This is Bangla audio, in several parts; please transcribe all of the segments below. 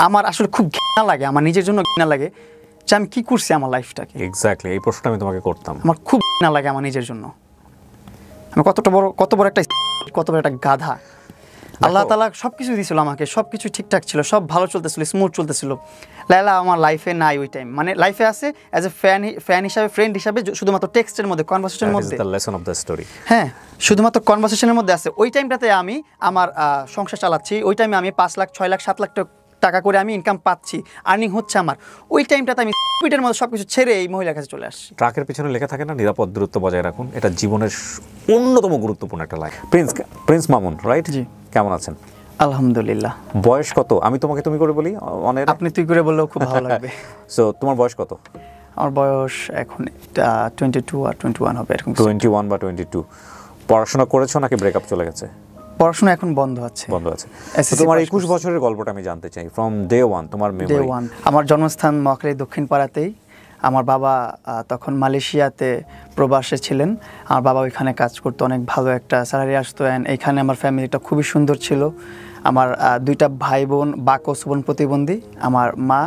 আমার আসলে খুব ঘৃণা লাগে, আমার নিজের জন্য ঘৃণা লাগে যে আমি কি করছি আমার লাইফটাকে। এক্স্যাক্টলি এই প্রশ্নটা আমি তোমাকে করতাম। আমার খুব ঘৃণা লাগে আমার নিজের জন্য, আমি কত বড় একটা গাধা। আল্লাহ তাআলা সব কিছু দিয়েছিল আমাকে, সব কিছু ঠিকঠাক ছিল, সব ভালো চলতেছিল, স্মুথ চলতেছিল। লায়লা আমার লাইফে নাই ওই টাইম, মানে লাইফে আছে অ্যাজ এ ফ্যান হিসাবে, ফ্রেন্ড হিসাবে, শুধুমাত্র টেক্সটের মধ্যে, কনভারসেশনের মধ্যে। That is the lesson of the story. হ্যাঁ, শুধুমাত্র কনভারসেশনের মধ্যে আছে। ওই টাইমটাতে আমি আমার সংসার চালাচ্ছি, ওই টাইমে আমি 5 লাখ 6 লাখ 7 লাখ টাকা করে আমি ইনকাম পাচ্ছি, আর্নিং হচ্ছে আমার। ওই টাইমটাতে আমি স্পিডের মধ্যে সব কিছু ছেড়ে এই মহিলার কাছে চলে আসছি। ট্রাকের পিছনে লেখা থাকে না, নিরাপদ দূরত্ব বজায় রাখুন। এটা জীবনের অন্যতম গুরুত্বপূর্ণ একটা লাইন। Prince Mamun, right? জি। কেমন আছেন? আলহামদুলিল্লাহ। বয়স কত? আমি তোমাকে তুমি করে বলি, অনেক আপনি তুই করে বললেও খুব ভালো লাগবে। সো তোমার বয়স কত? আমার বয়স এখন 22 আর 21 হবে এরকম। 21 বা 22। পড়াশোনা করেছো নাকি ব্রেকআপ চলে গেছে? পড়াশোনা এখন বন্ধ আছে। তোমার 21 বছরের গল্পটা আমি জানতে চাই, ফ্রম ডে ওয়ান, তোমার মেমরি। ডে ওয়ান আমার জন্মস্থান মহাখালী দক্ষিণ পাড়াতেই। আমার বাবা তখন মালয়েশিয়াতে প্রবাসে ছিলেন। আমার বাবা ওইখানে কাজ করতো, অনেক ভালো একটা স্যালারি আসতো। অ্যান্ড এইখানে আমার ফ্যামিলিটা খুবই সুন্দর ছিল। আমার 2টা ভাই বোন বাকস বোন প্রতিবন্ধী, আমার মা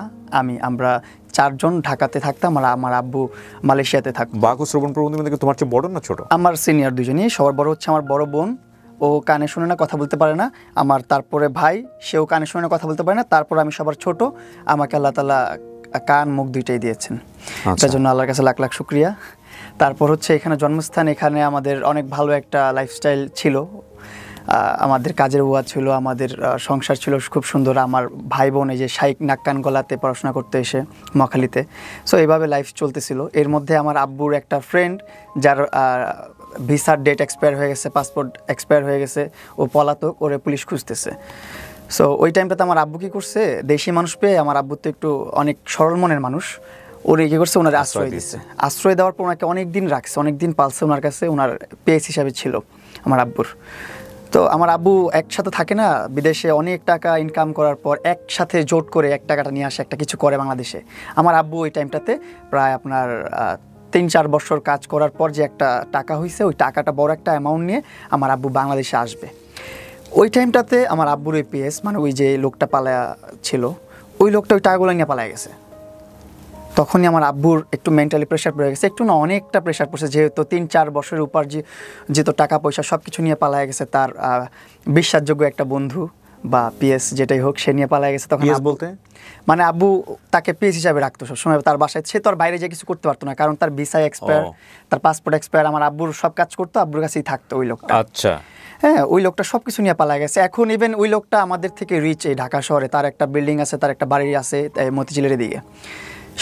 আমরা 4 জন ঢাকাতে থাকতাম, আর আমার আব্বু মালয়েশিয়াতে থাকতো। বাকস শ্রবণ প্রতিবন্ধী মানে তোমার চেয়ে বড় না ছোট? আমার সিনিয়র দুজনই, সবার বড় হচ্ছে আমার বড় বোন, ও কানে শুনে না, কথা বলতে পারে না। আমার তারপরে ভাই, সেও কানে শুনে না, কথা বলতে পারে না। তারপর আমি সবার ছোট, আমাকে আল্লাহ তাআলা কান মুখ দুইটাই দিয়েছেন, তার জন্য আল্লাহর কাছে লাখ লাখ শুকরিয়া। তারপর হচ্ছে এখানে জন্মস্থান, এখানে আমাদের অনেক ভালো একটা লাইফস্টাইল ছিল, আমাদের কাজের ওয়া ছিল, আমাদের সংসার ছিল খুব সুন্দর। আমার ভাই বোন এই যে শাইখ নাক কান গলাতে পড়াশোনা করতে এসে মহাখালীতে। সো এইভাবে লাইফ চলতেছিল। এর মধ্যে আমার আব্বুর একটা ফ্রেন্ড, যার ভিসার ডেট এক্সপায়ার হয়ে গেছে, পাসপোর্ট এক্সপায়ার হয়ে গেছে, ও পলাতক, ওরে পুলিশ খুঁজতেছে। সো ওই টাইমটাতে আমার আব্বু কী করছে, দেশি মানুষ পেয়ে, আমার আব্বু তো একটু অনেক সরল মনের মানুষ, ওরে কী করছে, ওনার আশ্রয় দিচ্ছে। আশ্রয় দেওয়ার পর ওনাকে অনেক দিন রাখছে, অনেক দিন পালছে ওনার কাছে, ওনার পেস হিসাবে ছিল আমার আব্বুর। তো আমার আব্বু একসাথে থাকে না, বিদেশে অনেক টাকা ইনকাম করার পর একসাথে জোট করে এক টাকাটা নিয়ে আসে, একটা কিছু করে বাংলাদেশে। আমার আব্বু ওই টাইমটাতে প্রায় আপনার 3-4 বছর কাজ করার পর যে একটা টাকা হয়েছে, ওই টাকাটা বড় একটা অ্যামাউন্ট নিয়ে আমার আব্বু বাংলাদেশে আসবে। ওই টাইমটাতে আমার আব্বুর ওই পিএস, মানে ওই যে লোকটা পালায়া ছিল, ওই লোকটা ওই টাকাগুলো নিয়ে পালায় গেছে। তখনই আমার আব্বুর একটু মেন্টালি প্রেশার পড়ে গেছে, একটু না অনেকটা প্রেশার পড়ছে, যেহেতু 3-4 বছরের উপর যেহেতু টাকা পয়সা সব কিছু নিয়ে পালায় গেছে। তার বিশ্বাসযোগ্য একটা বন্ধু বা পিএস যেটাই হোক, সে নিয়ে পালায় গেছে। তখন বলতে মানে আব্বু তাকে পিএস হিসাবে রাখতো সবসময় তার বাসায়। সে তো আর বাইরে যে কিছু করতে পারতো না, কারণ তার ভিসা এক্সপায়ার, তার পাসপোর্ট এক্সপায়ার। আমার আব্বুর সব কাজ করতো, আব্বুর কাছেই থাকতো ওই লোকটা। আচ্ছা, হ্যাঁ, ওই লোকটা সব কিছু নিয়ে পালা গেছে। এখন ইভেন ওই লোকটা আমাদের থেকে রিচ, এই ঢাকা শহরে তার একটা বিল্ডিং আছে, তার একটা বাড়ি আছে মতিঝিলের দিকে,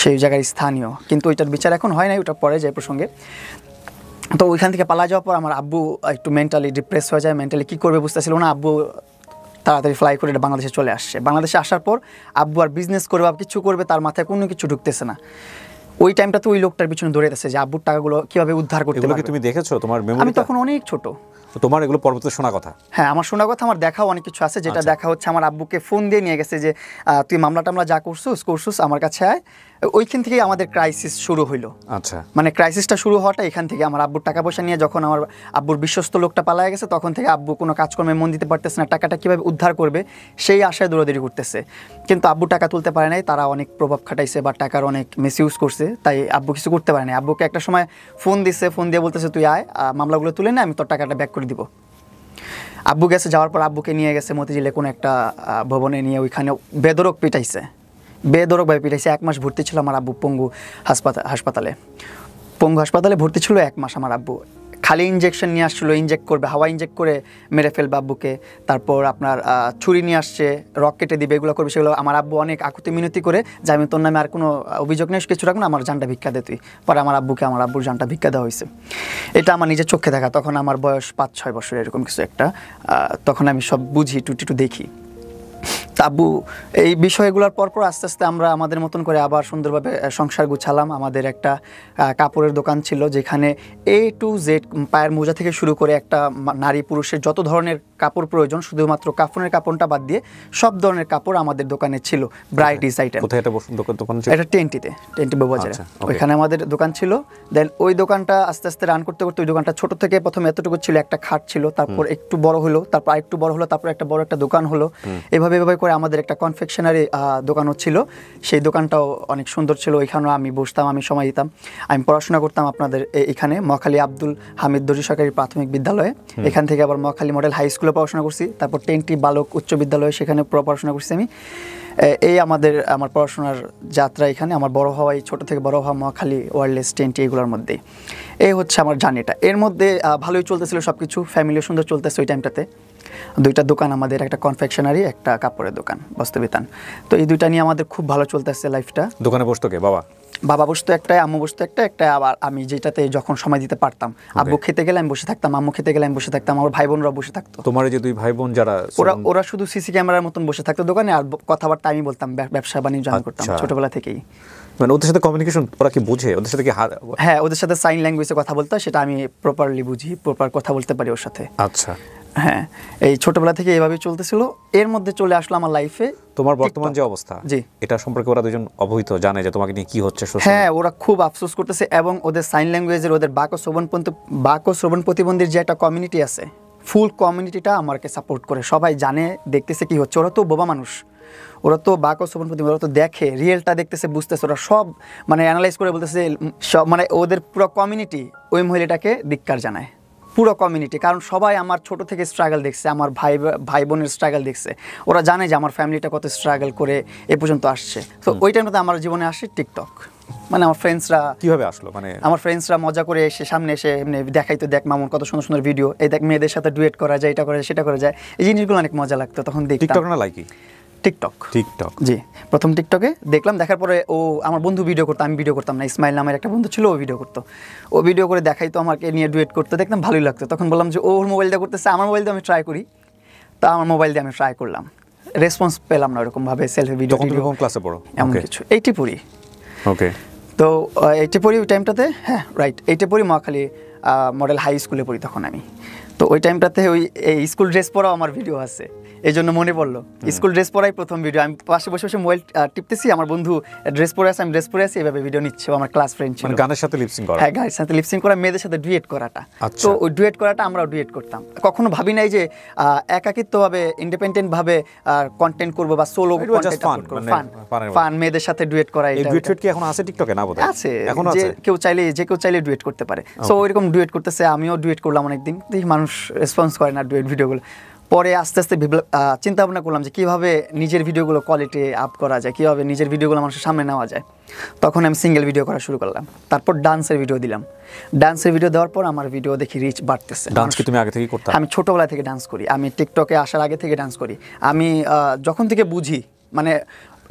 সেই জায়গার স্থানীয়। কিন্তু ওইটার বিচার এখন হয় নাই, ওটা পরে যায় প্রসঙ্গে। তো ওইখান থেকে পালা যাওয়ার পর আমার আব্বু একটু মেন্টালি ডিপ্রেস হয়ে যায়, মেন্টালি কী করবে বুঝতেছিল না। আব্বু তাড়াতাড়ি ফ্লাই করে বাংলাদেশে চলে আসছে। বাংলাদেশে আসার পর আব্বু আর বিজনেস করবে, কিছু করবে, তার মাথায় কোনো কিছু ঢুকতেছে না। ওই টাইমটাতে ওই লোকটার পিছনে দৌড়াইতেছে যে আব্বুর টাকাগুলো কিভাবে উদ্ধার করতে পারবে। তুমি দেখেছো তোমার মেমোরি? আমি তখন অনেক ছোট। তোমার এগুলো পরবর্তীতে শোনা কথা? হ্যাঁ, আমার শোনা কথা, আমার দেখাও অনেক কিছু আছে। যেটা দেখা হচ্ছে, আমার আব্বুকে ফোন দিয়ে নিয়ে গেছে যে তুই মামলা টামলা যা করছিস আমার কাছে আয়। ওইখান থেকেই আমাদের ক্রাইসিস শুরু হইলো। আচ্ছা, মানে ক্রাইসিসটা শুরু হওয়াটা এখান থেকে। আমার আব্বুর টাকা পয়সা নিয়ে যখন আমার আব্বুর বিশ্বস্ত লোকটা পালায় গেছে, তখন থেকে আব্বু কোনো কাজকর্মে মন দিতে পারতেছে না, টাকাটা কীভাবে উদ্ধার করবে সেই আশায় দৌড়াদৌড়ি করতেছে। কিন্তু আব্বু টাকা তুলতে পারে নাই, তারা অনেক প্রভাব খাটাইছে বা টাকার অনেক মিসইউজ করছে, তাই আব্বু কিছু করতে পারে নাই। আব্বুকে একটা সময় ফোন দিছে, ফোন দিয়ে বলতেছে তুই আয়, মামলাগুলো তুলে নে, আমি তোর টাকাটা ব্যাক করে দিব। আব্বু গেছে, যাওয়ার পর আব্বুকে নিয়ে গেছে মতিঝিলে কোনো একটা ভবনে নিয়ে, ওইখানে বেদরক বেদরকভাবে পিটাইছে। 1 মাস ভর্তি ছিল আমার আব্বু পঙ্গু হাসপাতালে ভর্তি ছিল 1 মাস। আমার আব্বু খালি ইঞ্জেকশন নিয়ে আসছিলো, ইঞ্জেক্ট করবে, হাওয়া ইঞ্জেক্ট করে মেরে ফেলবে আব্বুকে। তারপর আপনার ছুরি নিয়ে আসছে, রক কেটে দিবে, এগুলো করবে। সেগুলো আমার আব্বু অনেক আকুতি মিনতি করে যে আমি তোর নামে আর কোনো অভিযোগ নেই, কিছু রাখ না, আমার জানটা ভিক্ষা দে তুই। পরে আমার আব্বুর জানটা ভিক্ষা দেওয়া হয়েছে। এটা আমার নিজের চোখে দেখা। তখন আমার বয়স 5-6 বছর এরকম কিছু একটা। তখন আমি সব বুঝি, টুটিটু দেখি। আব্বু এই বিষয়গুলোর পরপর আস্তে আস্তে আমরা আমাদের মতন করে আবার সুন্দরভাবে সংসার গুছালাম। আমাদের একটা কাপড়ের দোকান ছিল, যেখানে A to Z, পায়ের মোজা থেকে শুরু করে একটা নারী পুরুষের যত ধরনের কাপড় প্রয়োজন, শুধুমাত্র কাফনের কাপড়টা বাদ দিয়ে সব ধরনের কাপড় আমাদের দোকানে ছিল। ব্রাইডিস আইটেম। কোথায় এটা দোকান ছিল? এটা টেন্টি বাজারে। ওইখানে আমাদের দোকান ছিল। দেন ওই দোকানটা আস্তে আস্তে রান করতে করতে, ওই দোকানটা ছোট থেকে প্রথমে এতটুকু ছিল, একটা খাট ছিল, তারপর একটু বড় হলো, তারপর আরেকটু বড় হলো, তারপর একটা বড় একটা দোকান হলো। এভাবে এভাবে করে আমাদের একটা কনফেকশনারি দোকানও ছিল, সেই দোকানটাও অনেক সুন্দর ছিল। ওইখানেও আমি বসতাম, আমি সময় দিতাম। আমি পড়াশোনা করতাম আপনাদের এখানে মহাখালী আব্দুল হামিদ দর্জি সরকারি প্রাথমিক বিদ্যালয়ে, এখান থেকে আবার মহাখালী মডেল হাই স্কুলে পড়াশোনা করছি, তারপর 10টি বালক উচ্চ বিদ্যালয়ে সেখানে পড়াশোনা করছি আমি। এই আমার পড়াশোনার যাত্রা এখানে, আমার বড় হওয়া, এই ছোটো থেকে বড় হওয়া মহাখালী, ওয়ারলেস, 10টি এগুলোর মধ্যেই। এই হচ্ছে আমার জার্নিটা। এর মধ্যে ভালোই চলতেছিল সব কিছু, ফ্যামিলিও সুন্দর চলতেছে ওই টাইমটাতে। 2টা দোকান আমাদের, একটা কনফেকশনারি, একটা কাপড়ের দোকান, বস্ত্রবিতান। তো এই 2টা নিয়ে আমাদের খুব ভালো চলতেছে লাইফটা। দোকানে বসতো কে? বাবা বসতো একটাই, আম্মু বসতো একটা আবার আমি যেটাতে যখন সময় দিতে পারতাম, আব্বু খেতে গেলে আমি বসে থাকতাম, আম্মু খেতে গেলে আমি বসে থাকতাম, আমার ভাই বোনরা বসে থাকতো। তোমার যে 2 ভাই বোন যারা, ওরা শুধু সিসি ক্যামেরার মতন বসে থাকতো দোকানে, আর কথাবার্তা আমি বলতাম, ব্যবসা বাণিজ্য আমি করতাম ছোটবেলা থেকেই। মানে ওদের সাথে কমিউনিকেশন ওরা কি বুঝে? ওদের সাথে কি? হ্যাঁ, ওদের সাথে সাইন ল্যাঙ্গুয়েজে কথা বলতো, সেটা আমি প্রপারলি বুঝি, প্রপার কথা বলতে পারি ওর সাথে। আচ্ছা, হ্যাঁ, এই ছোটবেলা থেকে এইভাবেই চলতেছিল। এর মধ্যে চলে আসলো আমার লাইফে তোমার বর্তমান যে অবস্থা, জি, এটা সম্পর্কে ওরা দুজন অবহিত, জানে যে তোমাকে নিয়ে কি হচ্ছে? হ্যাঁ, ওরা খুব আফসোস করতেছে, এবং ওদের সাইন ল্যাঙ্গুয়েজের, ওদের বাক ও শ্রবণ প্রতিবন্ধীর যে একটা কমিউনিটি আছে, ফুল কমিউনিটিটা আমাকে সাপোর্ট করে, সবাই জানে, দেখতেছে কি হচ্ছে। ওরা তো বোবা মানুষ, ওরা তো বাক ও শ্রবণ প্রতিবন্ধী, ওরা তো দেখে, রিয়েলটা দেখতেছে, বুঝতেছে, ওরা সব মানে অ্যানালাইজ করে বলতেছে সব, মানে ওদের পুরো কমিউনিটি ওই মহিলাটাকে ধিক্কার জানায়, পুরো কমিউনিটি। কারণ সবাই আমার ছোট থেকে স্ট্রাগল দেখছে, আমার ভাই বোনের স্ট্রাগল দেখছে, ওরা জানে যে আমার ফ্যামিলিটা কত স্ট্রাগল করে এ পর্যন্ত আসছে। তো ওই টাইমটাতে আমার জীবনে আসে টিকটক। মানে আমার ফ্রেন্ডসরা কিভাবে আসলো? মানে আমার ফ্রেন্ডসরা মজা করে এসে সামনে এসে এমনি দেখাইতো, দেখ মামুন কত সুন্দর সুন্দর ভিডিও, এই দেখ মেয়েদের সাথে ডুয়েট করা যায়, এটা করা যায়, সেটা করা যায়, এই জিনিসগুলো অনেক মজা লাগতো তখন দেখতাম। টিকটক না লাইকি? টিকটক। জি, প্রথম টিকটকে দেখলাম, দেখার পরে আমার বন্ধু ভিডিও করতো, আমি ভিডিও করতাম না। ইসমাইল নামের একটা বন্ধু ছিল, ও ভিডিও করতো, ও ভিডিও করে দেখাইতো আমাকে নিয়ে, ডুয়েট করতে দেখতাম, ভালোই লাগতো। তখন বললাম যে ওর মোবাইল দিয়ে করতেছে, আমার মোবাইল দিয়ে আমি ট্রাই করি। তা আমার মোবাইল দিয়ে আমি ট্রাই করলাম, রেসপন্স পেলাম না ওরকমভাবে, সেলফি ভিডিও। কোন ক্লাসে পড়ো? এমন কিছু 80 পড়ি। ওকে। তো 80 পড়ি ওই টাইমটাতে, হ্যাঁ রাইট, 80 পড়ি, মহাখালী মডেল হাই স্কুলে পড়ি তখন আমি। তো ওই টাইমটাতে এই স্কুল ড্রেস পরাও আমার ভিডিও আছে, এই জন্য মনে পড়লো। স্কুল ড্রেস পরাই প্রথম ভিডিও, আমি পাশে বসে বসে মোবাইল টিপতেছি, আমার বন্ধু ড্রেস পরে আছে, আমি ড্রেস পরে আছি, এভাবে ভিডিও নিচ্ছে, আমার ক্লাস ফ্রেন্ড ছিল। গানের সাথে লিপসিং করা? হ্যাঁ, গানের সাথে লিপসিং করা, মেয়েদের সাথে ডুয়েট করাটা। তো ওই ডুয়েট করাটা আমরাও ডুয়েট করতাম। কখনো ভাবি নাই যে একাকিত্বভাবে, ইন্ডিপেন্ডেন্ট ভাবে কন্টেন্ট করবো বা সোলো কন্টেন্ট আপলোড করব। ফান, মেয়েদের সাথে ডুয়েট করা। এই ডুয়েট কি এখন আছে টিকটকে? না বোধহয় আছে, যে কেউ চাইলে ডুয়েট করতে পারে। সো ওইরকম ডুয়েট করতেছে, আমিও ডুয়েট করলাম অনেকদিন, দেখি মানুষ রেসপন্স করে না ডুয়েট ভিডিওগুলো। পরে আস্তে আস্তে চিন্তা ভাবনা করলাম যে কীভাবে নিজের ভিডিওগুলো কোয়ালিটি আপ করা যায়, কীভাবে নিজের ভিডিওগুলো মানুষের সামনে নেওয়া যায়। তখন আমি সিঙ্গেল ভিডিও করা শুরু করলাম, তারপর ডান্সের ভিডিও দিলাম। ডান্সের ভিডিও দেওয়ার পর আমার ভিডিও দেখি রিচ বাড়তেছে। ডান্স কি তুমি আগে থেকে করতে? আমি ছোটোবেলা থেকে ডান্স করি, আমি টিকটকে আসার আগে থেকে ডান্স করি। আমি যখন থেকে বুঝি, মানে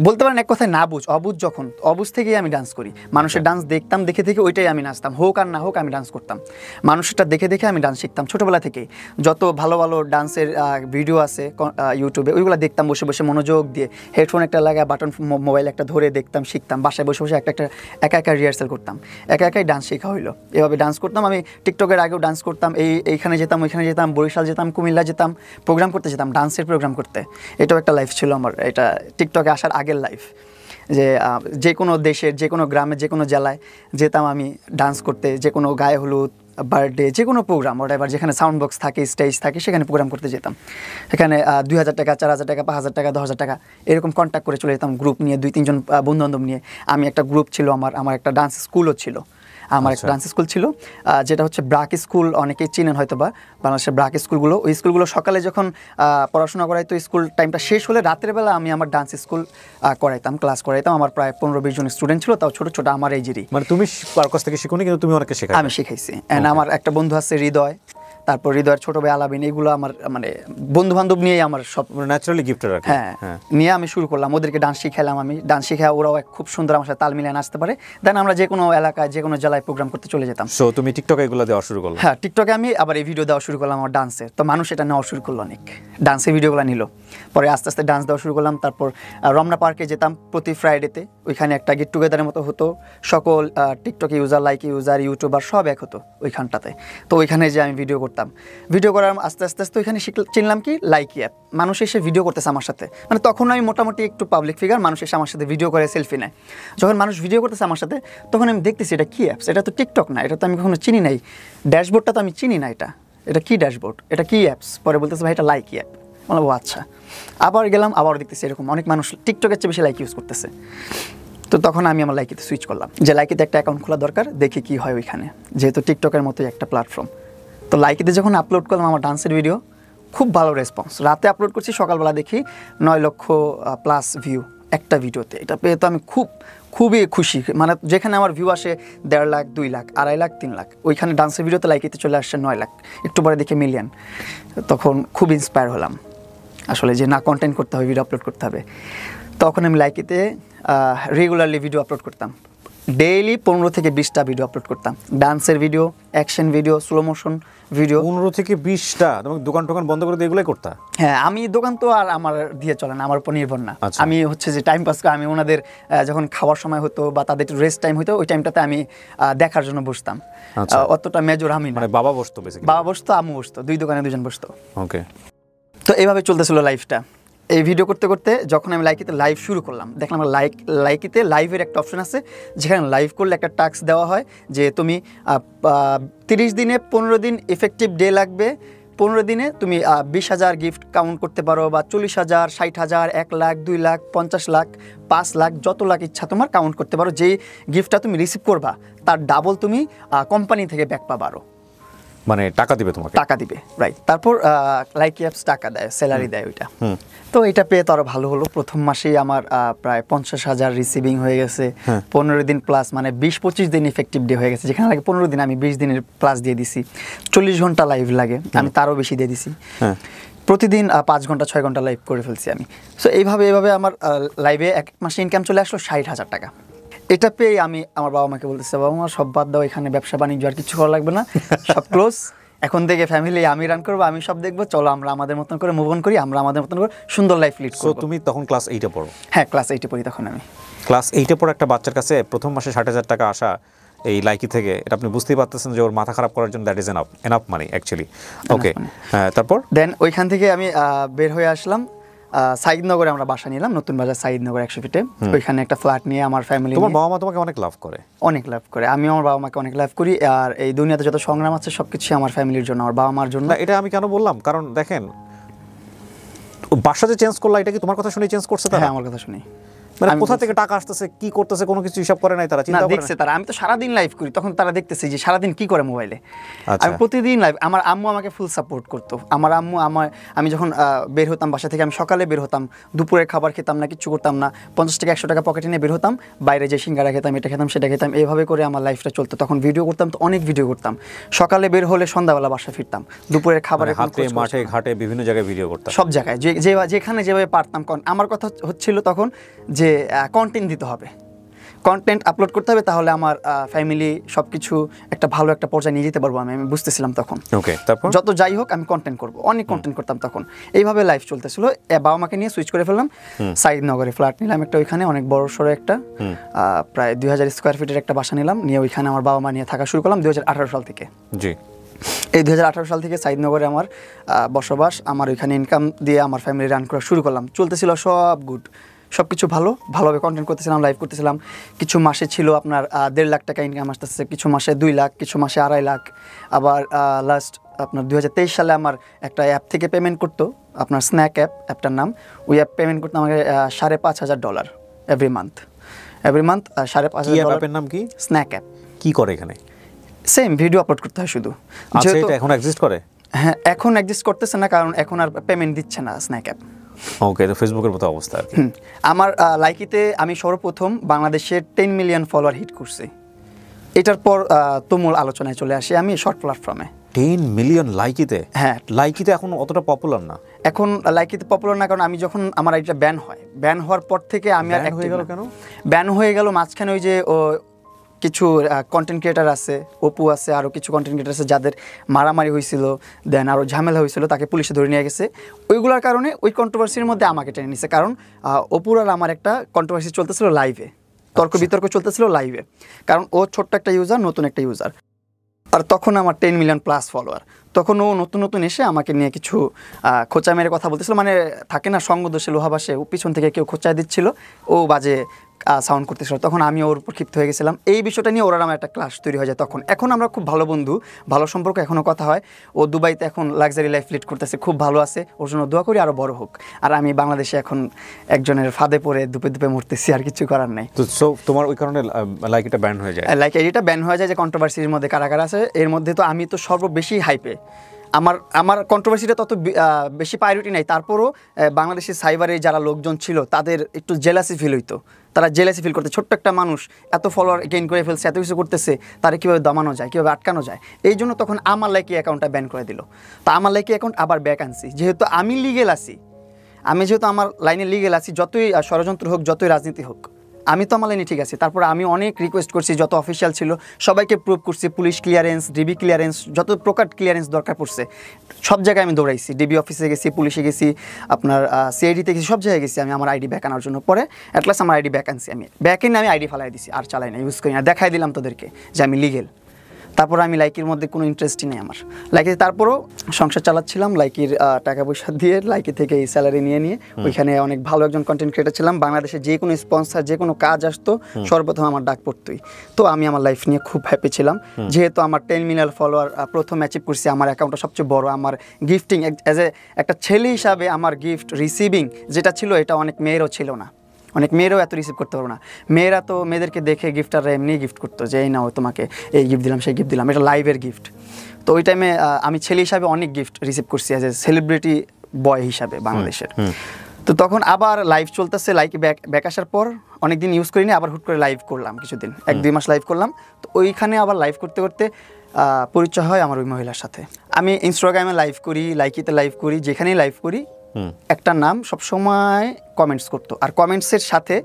বলতে পারেন এক কথায় না অবুঝ থেকেই আমি ডান্স করি। মানুষের ডান্স দেখতাম, দেখে থেকে ওইটাই আমি নাচতাম, হোক আর না হোক আমি ডান্স করতাম। মানুষটা দেখে দেখে আমি ডান্স শিখতাম ছোটোবেলা থেকেই। যত ভালো ভালো ডান্সের ভিডিও আছে ইউটিউবে, ওইগুলো দেখতাম বসে বসে মনোযোগ দিয়ে, হেডফোন একটা লাগায়, বাটন মোবাইল একটা ধরে দেখতাম, শিখতাম। বাসায় বসে বসে একা রিহার্সাল করতাম, একাই ডান্স শেখা হইলো। এভাবে ডান্স করতাম আমি। টিকটকের আগেও ডান্স করতাম, এইখানে যেতাম, ওইখানে যেতাম, বরিশাল যেতাম, কুমিল্লা যেতাম, প্রোগ্রাম করতে যেতাম, ডান্সের প্রোগ্রাম করতে। এটাও একটা লাইফ ছিল আমার, এটা টিকটকে আসার আগের লাইফ। যে যে কোনো দেশের, যে কোনো গ্রামের, যে কোনো জেলায় যেতাম আমি ডান্স করতে, যে কোনো গায়ে হলুদ, বার্থডে, যে কোনো প্রোগ্রাম, ওটা যেখানে সাউন্ড বক্স থাকে, স্টেজ থাকে, সেখানে প্রোগ্রাম করতে যেতাম। এখানে 2000 টাকা, 4000 টাকা, 5000 টাকা, 10,000 টাকা এরকম কন্ট্যাক্ট করে চলে যেতাম, গ্রুপ নিয়ে, 2-3 জন বন্ধুবান্ধব নিয়ে। আমি একটা গ্রুপ ছিল, আমার একটা ডান্স স্কুলও ছিল। আমার একটা ডান্স স্কুল ছিল, যেটা হচ্ছে ব্রাক স্কুল, অনেকেই চিনেন হয়তো বা, বাংলাদেশের ব্রাক স্কুলগুলো। ওই স্কুলগুলো সকালে যখন পড়াশোনা করাইতো, স্কুল টাইমটা শেষ হলে রাতের বেলা আমি আমার ডান্স স্কুল করাইতাম, ক্লাস করাইতাম। আমার প্রায় 15-20 জন স্টুডেন্ট ছিল, তাও ছোটো ছোটো আমার এইজেরই। মানে তুমি কার কাছ থেকে শিখোনি, কিন্তু তুমি অনেকে শেখাই? আমি শিখাইছি। অ্যান্ড আমার একটা বন্ধু আছে হৃদয়, তারপর হৃদয়ের ছোট ভাই আলাবিন, এগুলো আমার মানে বন্ধু বান্ধব নিয়েই আমার সব ন্যাচারালি গিফটেড আর কি। হ্যাঁ, নিয়ে আমি শুরু করলাম, ওদেরকে ডান্স শিখাইলাম। আমি ডান্স শিখা, ওরাও খুব সুন্দর আমার সাথে তাল মিলিয়ে নাচতে পারে। দেন আমরা যে কোনো এলাকায়, যে কোনো জেলায় প্রোগ্রাম করতে চলে যেতাম। সো তুমি টিকটকে এগুলো দেওয়া শুরু করলে? হ্যাঁ, টিকটকে আমি আবার এই ভিডিও দেওয়া শুরু করলাম আমার ডান্সের। তো মানুষ এটা নেওয়া শুরু করলো, অনেক ডান্সের ভিডিওগুলো নিল। পরে আস্তে আস্তে ডান্স দেওয়া শুরু করলাম। তারপর রমনা পার্কে যেতাম প্রতি ফ্রাইডেতে, ওইখানে একটা গেট টুগেদারের মতো হতো, সকল টিকটক ইউজার, ইউজার, ইউটিউবার সব এক হতো ওইখানটাতে। তো ওইখানে যে আমি ভিডিও করতাম, ভিডিও করার আস্তে আস্তে ওইখানে চিনলাম কি লাইকি অ্যাপ। মানুষ এসে ভিডিও করতেছে আমার সাথে, মানে তখন আমি মোটামুটি একটু পাবলিক ফিগার, মানুষ এসে আমার সাথে ভিডিও করে, সেলফি নেয়। যখন মানুষ ভিডিও করতেছে আমার সাথে, তখন আমি দেখতেছি এটা কী অ্যাপস, এটা তো টিকটক না, এটা তো আমি কখনো চিনি নাই, ড্যাশবোর্ডটা তো আমি চিনি না, এটা কি ড্যাশবোর্ড, এটা কি অ্যাপস। পরে বলতেছে ভাই এটা লাইকি অ্যাপ। বললাম ও আচ্ছা। আবার গেলাম, আবার দেখতেছি এরকম অনেক মানুষ টিকটকের চেয়ে বেশি লাইকি ইউজ করতেছে। তো তখন আমি আমার লাইকিতে সুইচ করলাম, যে লাইকিতে একটা অ্যাকাউন্ট খোলা দরকার, দেখি কি হয় ওইখানে, যেহেতু টিকটকের মতোই একটা প্ল্যাটফর্ম। তো লাইকিতে যখন আপলোড করলাম আমার ডান্সের ভিডিও, খুব ভালো রেসপন্স। রাতে আপলোড করছি, সকালবেলা দেখি 9 লক্ষ প্লাস ভিউ একটা ভিডিওতে। এটা পেয়ে তো আমি খুবই খুশি। মানে যেখানে আমার ভিউ আসে 1.5 লাখ, 2 লাখ, 2.5 লাখ, 3 লাখ, ওইখানে ডান্সের ভিডিওতে লাইকিতে চলে আসছে 9 লাখ, একটু পরে দেখে মিলিয়ন। তখন খুব ইন্সপায়ার হলাম আসলে, যে না, কন্টেন্ট করতে হবে, ভিডিও আপলোড করতে হবে। তখন আমি লাইকিতে রেগুলারলি ভিডিও আপলোড করতাম, ডেইলি 15 থেকে 20টা ভিডিও আপলোড করতাম, ডান্সের video, action video, slow motion video. 15 থেকে 20টা? তুমি দোকান টোকান বন্ধ করে দিয়ে এগুলোই করতা? হ্যাঁ, আমি দোকান তো আর আমার দিয়ে চলে না, আমার উপর নির্ভর না। আমি হচ্ছে যে টাইম পাস করে, আমি ওনাদের যখন খাওয়ার সময় হতো বা তাদের রেস্ট টাইম হতো, ওই টাইমটাতে আমি দেখার জন্য বসতাম। অতটা মেজর আমি না। মানে বাবা বসতো বেসিক্যালি? বাবা বসতো, আম্মু বসতো, দুই দোকানে দুজন বসতো। ওকে। তো এইভাবে চলতেছিল লাইফটা। এই ভিডিও করতে করতে যখন আমি লাইকিতে লাইভ শুরু করলাম, দেখলাম লাইকিতে লাইভের একটা অপশন আছে, যেখানে লাইভ করলে একটা টাস্ক দেওয়া হয় যে তুমি 30 দিনে 15 দিন ইফেক্টিভ ডে লাগবে, 15 দিনে তুমি 20,000 গিফট কাউন্ট করতে পারো, বা 40,000, 60,000, 1 লাখ, 2 লাখ, 50 লাখ, 5 লাখ, যত লাখ ইচ্ছা তোমার কাউন্ট করতে পারো। যেই গিফটটা তুমি রিসিভ করবা তার ডাবল তুমি কোম্পানি থেকে ব্যাক পাবা, আরও মানে টাকা দিবে তোমাকে? টাকা দিবে, রাইট। তারপর লাইকি অ্যাপস টাকা দেয়, স্যালারি দেয় ওইটা। তো এটা পেয়ে তো আরও ভালো হলো। প্রথম মাসেই আমার প্রায় 50,000 রিসিভিং হয়ে গেছে। 15 দিন প্লাস, মানে 20-25 দিন ইফেক্টিভ ডে হয়ে গেছে। যেখানে লাগে 15 দিন, আমি 20 দিনের প্লাস দিয়ে দিছি। 40 ঘন্টা লাইভ লাগে, আমি তারও বেশি দিয়ে দিছি। প্রতিদিন 5 ঘন্টা 6 ঘন্টা লাইভ করে ফেলছি আমি। সো এইভাবে আমার লাইভে এক মাসে ইনকাম চলে আসলো 60,000 টাকা। এটা পেয়ে আমি আমার বাবা মাকে বলতেছি, বাবা মা সব বাদ দাও, এখানে ব্যবসা বাণিজ্য আর কিছু করা লাগবে না, সব ক্লোজ। এখন থেকে ফ্যামিলি আমি রান করবো, আমি সব দেখবো, চলো আমরা আমাদের মতন করে মুভ অন করি, আমরা আমাদের মতন করে সুন্দর লাইফ লিড করব। তুমি তখন ক্লাস 8-এ পড়ো? হ্যাঁ, ক্লাস 8-এ পড়ি তখন আমি। ক্লাস 8-এ পড়ে একটা বাচ্চার কাছে প্রথম মাসে 60,000 টাকা আসা এই লাইকি থেকে, এটা আপনি বুঝতেই পারতেছেন যে ওর মাথা খারাপ করার জন্য that is enough money actually. Okay, তারপর দেন ওইখান থেকে আমি বের হয়ে আসলাম। সাইদনগরে আমরা বাসা নিলাম, নতুন বাজার সাইদনগর 100 ফিটে। ওইখানে একটা ফ্ল্যাট নিয়ে আমার ফ্যামিলি। তোমার বাবা মা তোমাকে অনেক লাভ করে? অনেক লাভ করে, আমি আমার বাবা মাকে অনেক লাভ করি। আর এই দুনিয়াতে যত সংগ্রাম আছে সবকিছু আমার ফ্যামিলির জন্য, আমার বাবা মার জন্য। এটা আমি কেন বললাম, কারণ দেখেন বাসা যে চেঞ্জ করলা, এটা কি তোমার কথা শুনে চেঞ্জ করছে? হ্যাঁ, আমার কথা শুনি। মানে কোথা থেকে টাকা আসতেছে, কি করতেছে, কোনো কিছু হিসাব করে নাই তারা? চিন্তা করে দেখছে তারা, আমি তো সারাদিন লাইভ করি, তখন তারা দেখতেছে যে সারাদিন কি করে মোবাইলে। আমি প্রতিদিন লাইভ। আমার আম্মু আমাকে ফুল সাপোর্ট করতো। আমার আম্মু আমি যখন বের হতাম বাসা থেকে, আমি সকালে বের হতাম, দুপুরের খাবার খেতাম না, কিছু করতাম না, 50 টাকা 100 টাকা পকেটে নিয়ে বের হতাম, বাইরে যে সিঙ্গারা খেতাম, এটা খেতাম, সেটা খেতাম, এইভাবে করে আমার লাইফটা চলতো। তখন ভিডিও করতাম, তো অনেক ভিডিও করতাম। সকালে বের হলে সন্ধ্যাবেলা বাসা ফিরতাম, দুপুরের খাবারের হাতে, মাঠে ঘাটে বিভিন্ন জায়গায় ভিডিও করতাম, সব জায়গায়, যেখানে যেভাবে পারতাম। আমার কথা হচ্ছিল তখন যে কন্টেন্ট দিতে হবে, কন্টেন্ট আপলোড করতে হবে, তাহলে আমার ফ্যামিলি সব কিছু একটা ভালো একটা পর্যায়ে নিয়ে যেতে পারবো। আমি বুঝতেছিলাম তখন। ওকে, তারপর যত যাই হোক আমি কন্টেন্ট করবো, অনেক কন্টেন্ট করতাম তখন। এইভাবে লাইফ চলতেছিল। বাবা মাকে নিয়ে সুইচ করে ফেললাম, সাইদনগরে ফ্ল্যাট নিলাম একটা, ওইখানে অনেক বড় সড়ো একটা প্রায় 2000 স্কোয়ার ফিটের একটা বাসা নিলাম, নিয়ে ওইখানে আমার বাবা মা নিয়ে থাকা শুরু করলাম 2018 সাল থেকে। জি, এই 2018 সাল থেকে সাইদনগরে আমার বসবাস, আমার ওইখানে ইনকাম দিয়ে আমার ফ্যামিলি রান করা শুরু করলাম। চলতেছিল সব গুড, সব কিছু ভালোভাবে কন্টেন্ট করতেছিলাম, লাইভ করতেছিলাম। কিছু মাসে ছিল আপনার 1.5 লাখ টাকা ইনকাম আসতেছে, কিছু মাসে 2 লাখ, কিছু মাসে 2.5 লাখ। আবার লাস্ট আপনার 2023 সালে আমার একটা অ্যাপ থেকে পেমেন্ট করতো, আপনার স্ন্যাক অ্যাপটার নাম। ওই অ্যাপ পেমেন্ট করতো আমাকে $5,500 এভরি মান্থ 5,500 অ্যাপের নাম কি? Snack app. কি করে এখানে? সেম ভিডিও আপলোড করতে হয় শুধু। আচ্ছা, এটা এখন এক্সিস্ট করে? হ্যাঁ, এখন এক্সিস্ট করতেছে না, কারণ এখন আর পেমেন্ট দিচ্ছে না স্ন্যাক অ্যাপ। ওকে, তো ফেসবুকের মতো অবস্থা আর কি। আমার লাইকিতে আমি সর্বপ্রথম বাংলাদেশের 10 মিলিয়ন ফলোয়ার হিট করছি। এটার পর তুমুল আলোচনায় চলে আসি আমি শর্ট প্ল্যাটফর্মে। 10 মিলিয়ন লাইকিতে? হ্যাঁ, লাইকিতে এখন অতটা পপুলার না। এখন লাইকিতে পপুলার না, কারণ আমি যখন আমার এটা ব্যান হওয়ার পর থেকে আমি আর হয়ে গেল কেন? ব্যান হয়ে গেল মাঝখানে ওই যে কিছু কন্টেন্ট ক্রিয়েটার আছে, অপু আছে, আরও কিছু কন্টেন্ট ক্রিয়েটার আছে যাদের মারামারি হয়েছিল, দেন আরও ঝামেলা হয়েছিল, তাকে পুলিশে ধরে নিয়ে গেছে। ওইগুলোর কারণে ওই কন্ট্রোভার্সির মধ্যে আমাকে টেনে নিছে, কারণ অপুর আর আমার একটা কন্ট্রোভার্সি চলতেছিল লাইভে, তর্ক বিতর্ক চলতেছিল লাইভে, কারণ ও ছোট্ট একটা ইউজার, নতুন একটা ইউজার। আর তখন আমার 10 মিলিয়ন প্লাস ফলোয়ার। তখন ও নতুন এসে আমাকে নিয়ে কিছু খোঁচা মেরে কথা বলতেছিল, মানে থাকে না সঙ্গ দোষে লোহা বাসে, ও পিছন থেকে কেউ খোঁচায় দিচ্ছিল, ও বাজে সাউন্ড করতেছিল, তখন আমি ওর উপর ক্ষিপ্ত হয়ে গেছিলাম। এই বিষয়টা নিয়ে ওরা আমার একটা ক্লাস তৈরি হয়ে যায় তখন। এখন আমরা খুব ভালো বন্ধু, ভালো সম্পর্ক, এখনও কথা হয়। ও দুবাইতে এখন লাক্সারি লাইফ লিড করতেছে, খুব ভালো আছে, ওর জন্য দোয়া করি আরও বড় হোক। আর আমি বাংলাদেশে এখন একজনের ফাঁদে পড়ে দুপে দুপে মরতেছি, আর কিছু করার নাই। তো সো তোমার ওই কারণে লাইকিটা ব্যান হয়ে যায়? লাইক এটা ব্যান হয়ে যায় যে কন্ট্রোভার্সির মধ্যে কারা আছে। এর মধ্যে তো আমি তো সর্ববেশি হাইপে, আমার কন্ট্রোভার্সিটা তত বেশি প্রায়োরিটি নাই। তারপরও বাংলাদেশের সাইবারে যারা লোকজন ছিল তাদের একটু জেলাসি ফিল হইতো, তারা জেলাসি ফিল করতে, ছোট্ট একটা মানুষ এত ফলোয়ার গেইন করে ফেলছে, এত কিছু করতেছে, তারা কীভাবে দমানো যায়, কীভাবে আটকানো যায়। এই জন্য তখন আমার লাইকি অ্যাকাউন্টটা ব্যান করে দিল। তো আমার লাইকি অ্যাকাউন্ট আবার ব্যাক আনছি, যেহেতু আমি লিগেল আছি, যেহেতু আমার লাইনে লিগেল আছি, যতই ষড়যন্ত্র হোক, যতই রাজনীতি হোক, আমি তো আমার লাইনে ঠিক আছে। তারপরে আমি অনেক রিকোয়েস্ট করছি, যত অফিসিয়াল ছিল সবাইকে প্রুভ করছি, পুলিশ ক্লিয়ারেন্স, ডিবি ক্লিয়ারেন্স, যত প্রকার ক্লিয়ারেন্স দরকার পড়ছে সব জায়গায় আমি দৌড়াইছি। ডিবি অফিসে গেছি, পুলিশে গেছি, আপনার সিআইডিতে গেছি, সব জায়গায় গেছি আমি আমার আইডি ব্যাক আনার জন্য। পরে অ্যাটলাস্ট আমার আইডি ব্যাক আনছি, আমি ব্যাক এনে আমি আইডি ফালাই দিছি, আর চালাই না, ইউজ করি না, দেখাই দিলাম তোদেরকে যে আমি লিগেল। তারপর আমি লাইকির মধ্যে কোনো ইন্টারেস্টই নেই আমার লাইকিতে। তারপরও সংসার চালাচ্ছিলাম লাইকির টাকা পয়সা দিয়ে, লাইকি থেকে এই স্যালারি নিয়ে ওইখানে অনেক ভালো একজন কন্টেন্ট ক্রিয়েটার ছিলাম। বাংলাদেশে যে কোনো স্পন্সার, যে কোনো কাজ আসতো সর্বপ্রথম আমার ডাক পড়তোই। তো আমি আমার লাইফ নিয়ে খুব হ্যাপি ছিলাম, যেহেতু আমার 10 মিলিয়ন ফলোয়ার প্রথম অ্যাচিভ করছি। আমার অ্যাকাউন্টটা সবচেয়ে বড়। আমার গিফটিং অ্যাজ একটা ছেলে হিসাবে আমার গিফট রিসিভিং যেটা ছিল, এটা অনেক মেয়েরও ছিল না, অনেক মেয়েরাও এত রিসিভ করতে পারবো না। মেয়েরা তো মেয়েদেরকে দেখে গিফটাররা এমনি গিফট করতো, যে এই নাও তোমাকে এই গিফট দিলাম, সেই গিফট দিলাম, এটা লাইভের গিফট। তো ওই টাইমে আমি ছেলে হিসাবে অনেক গিফট রিসিভ করছি অ্যাজ এ সেলিব্রিটি বয় হিসাবে বাংলাদেশের। তো তখন আবার লাইভ চলতেছে, লাইক ব্যাক আসার পর অনেকদিন ইউজ করিনি, আবার হুট করে লাইভ করলাম কিছুদিন, 1-2 মাস লাইভ করলাম। তো ওইখানে আবার লাইভ করতে করতে পরিচয় হয় আমার ওই মহিলার সাথে। আমি ইনস্টাগ্রামে লাইভ করি, লাইকিতে লাইভ করি, যেখানেই লাইভ করি একটা নাম সবসময় কমেন্টস করতো, আর কমেন্টসের সাথে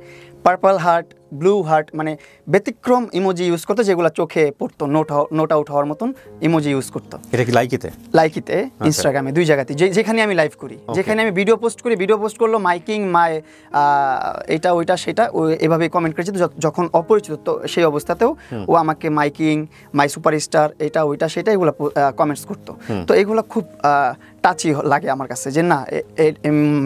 পার্পল হার্ট, ব্লু হার্ট, মানে ব্যতিক্রম ইমোজি ইউজ করতো, যেগুলো চোখে পড়তো, নোট আউট হওয়ার মতন ইমোজি ইউজ করতো। এটা কি লাইকিতে? লাইকিতে, ইনস্টাগ্রামে, দুই জায়গাতে, যেখানে আমি লাইভ করি, যেখানে আমি ভিডিও পোস্ট করি, ভিডিও পোস্ট করলো মাইকিং মাই এটা ওইটা সেটা, ও এভাবেই কমেন্ট করেছে। যখন অপরিচিত, তো সেই অবস্থাতেও ও আমাকে মাইকিং, মাই সুপারস্টার, এটা ওইটা সেটা এগুলো কমেন্টস করতো। তো এগুলো খুব টাচি লাগে আমার কাছে, যে না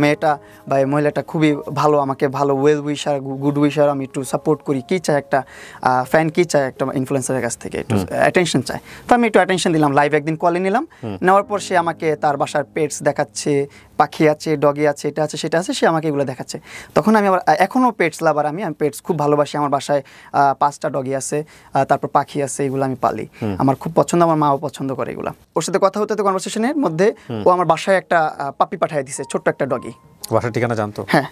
মেয়েটা বা এই মহিলাটা খুবই ভালো, আমাকে ভালো ওয়েল উইশার, গুড উইশার, আমি একটু সাপোর্ট করি। কী চায় একটা ফ্যান, কী চায় একটা ইনফ্লুয়েন্সারের কাছ থেকে? একটু অ্যাটেনশন চায়। তো আমি একটু অ্যাটেনশন দিলাম, লাইভ একদিন কলে নিলাম। নেওয়ার পর সে আমাকে তার বাসার পেটস দেখাচ্ছে, পাখি আছে, ডগি আছে, এটা আছে সেটা আছে, সে আমাকে এগুলো দেখাচ্ছে। তখন আমি আবার, এখনও পেটস লাভার, আমি পেটস খুব ভালোবাসি। আমার বাসায় 5টা ডগি আছে, তারপর পাখি আছে, এগুলো আমি পালি, আমার খুব পছন্দ, আমার মাও পছন্দ করে এগুলো। ওর সাথে কথা হতে কনভারসেশনের মধ্যে ও আমার বাসায় একটা পাপি পাঠিয়ে দিছে, ছোট্ট একটা ডগি। বাসার ঠিকানা জানতো? হ্যাঁ,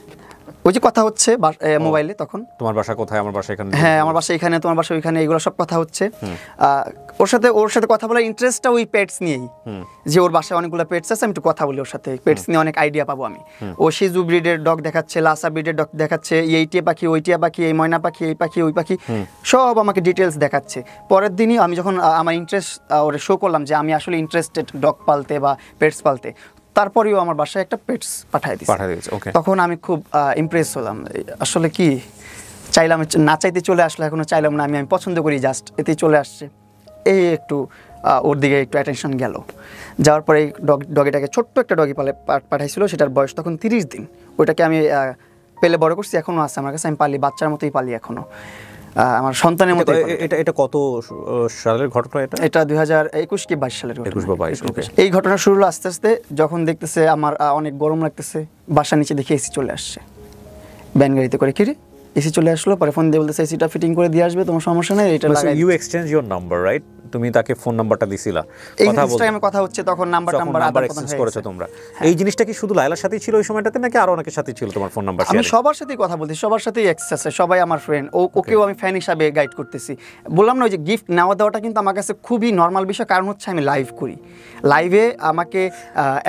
ওই যে কথা হচ্ছে মোবাইলে তখন, তোমার বাসা কোথায়, আমার বাসা এখানে, হ্যাঁ আমার বাসা এখানে, তোমার বাসা ওইখানে, এগুলো সব কথা হচ্ছে। ওর সাথে কথা বলার ইন্টারেস্টটা ওই পেটস নিয়েই, যে ওর বাসায় অনেকগুলো পেটস আছে, আমি একটু কথা বলি ওর সাথে, পেটস নিয়ে অনেক আইডিয়া পাবো আমি। ও শিজু ব্রিডের ডগ দেখাচ্ছে, লাসা ব্রিডের ডগ দেখাচ্ছে, এই টিয়া পাখি, ওই টিয়া পাখি, এই ময়না পাখি, এই পাখি, ওই পাখি, সব আমাকে ডিটেলস দেখাচ্ছে। পরের দিনই আমি যখন আমার ইন্টারেস্ট ওরে শো করলাম যে আমি আসলে ইন্টারেস্টেড ডগ পালতে বা পেটস পালতে, তারপরেও আমার বাসায় একটা পেটস পাঠিয়ে দিয়েছে। তখন আমি খুব ইমপ্রেস হলাম, আসলে কি চাইলাম, না চাইতে চলে আসলো, এখনো চাইলাম না, আমি পছন্দ করি, জাস্ট এতেই চলে আসছে। এই একটু ওর দিকে একটু অ্যাটেনশন গেল। যাওয়ার পরে ডগিটাকে, ছোট্ট একটা ডগি পাঠাইছিল, সেটার বয়স তখন 30 দিন। ওইটাকে আমি পেলে বড় করছি, এখনও আছে আমার কাছে, আমি পালি, বাচ্চার মতোই পালি এখনও, আমার সন্তানের মতো। এটা কত সালের ঘটনা? এটা 2021 কি 22 সালের ঘটনা। 21 বা 22। এই ঘটনা শুরু হলো আস্তে আস্তে, যখন দেখতেছে আমার অনেক গরম লাগতেছে, বাসার নিচে দেখে এসি চলে আসছে, ব্যান গাড়িতে করে। কি রে, এসি চলে আসলো, পরে ফোন দিয়ে বলতেছে এসিটা ফিটিং করে দিয়ে আসবে, তোমার সমস্যা নেই, এটা লাগাই। You exchange your number, right? তুমি তাকে ফোন নাম্বারটা দিছিলা, কথা বলতে, ইনস্টাগ্রামে কথা হচ্ছে, তখন নাম্বার এক্সচেঞ্জ করেছো তোমরা। এই জিনিসটা কি শুধু লায়লার সাথেই ছিল ওই সময়টাতে, নাকি আরো অনেকের সাথে ছিল তোমার ফোন নাম্বার? আমি সবার সাথেই কথা বলছি, সবার সাথেই অ্যাক্সেস আছে, সবাই আমার ফ্রেন্ড। ওকেও আমি ফ্যান হিসাবে গাইড করতেছি। বললাম না, ওই যে গিফট নেওয়া দেওয়াটা কিন্তু আমার কাছে খুবই নর্মাল বিষয়, কারণ হচ্ছে আমি লাইভ করি। লাইভে আমাকে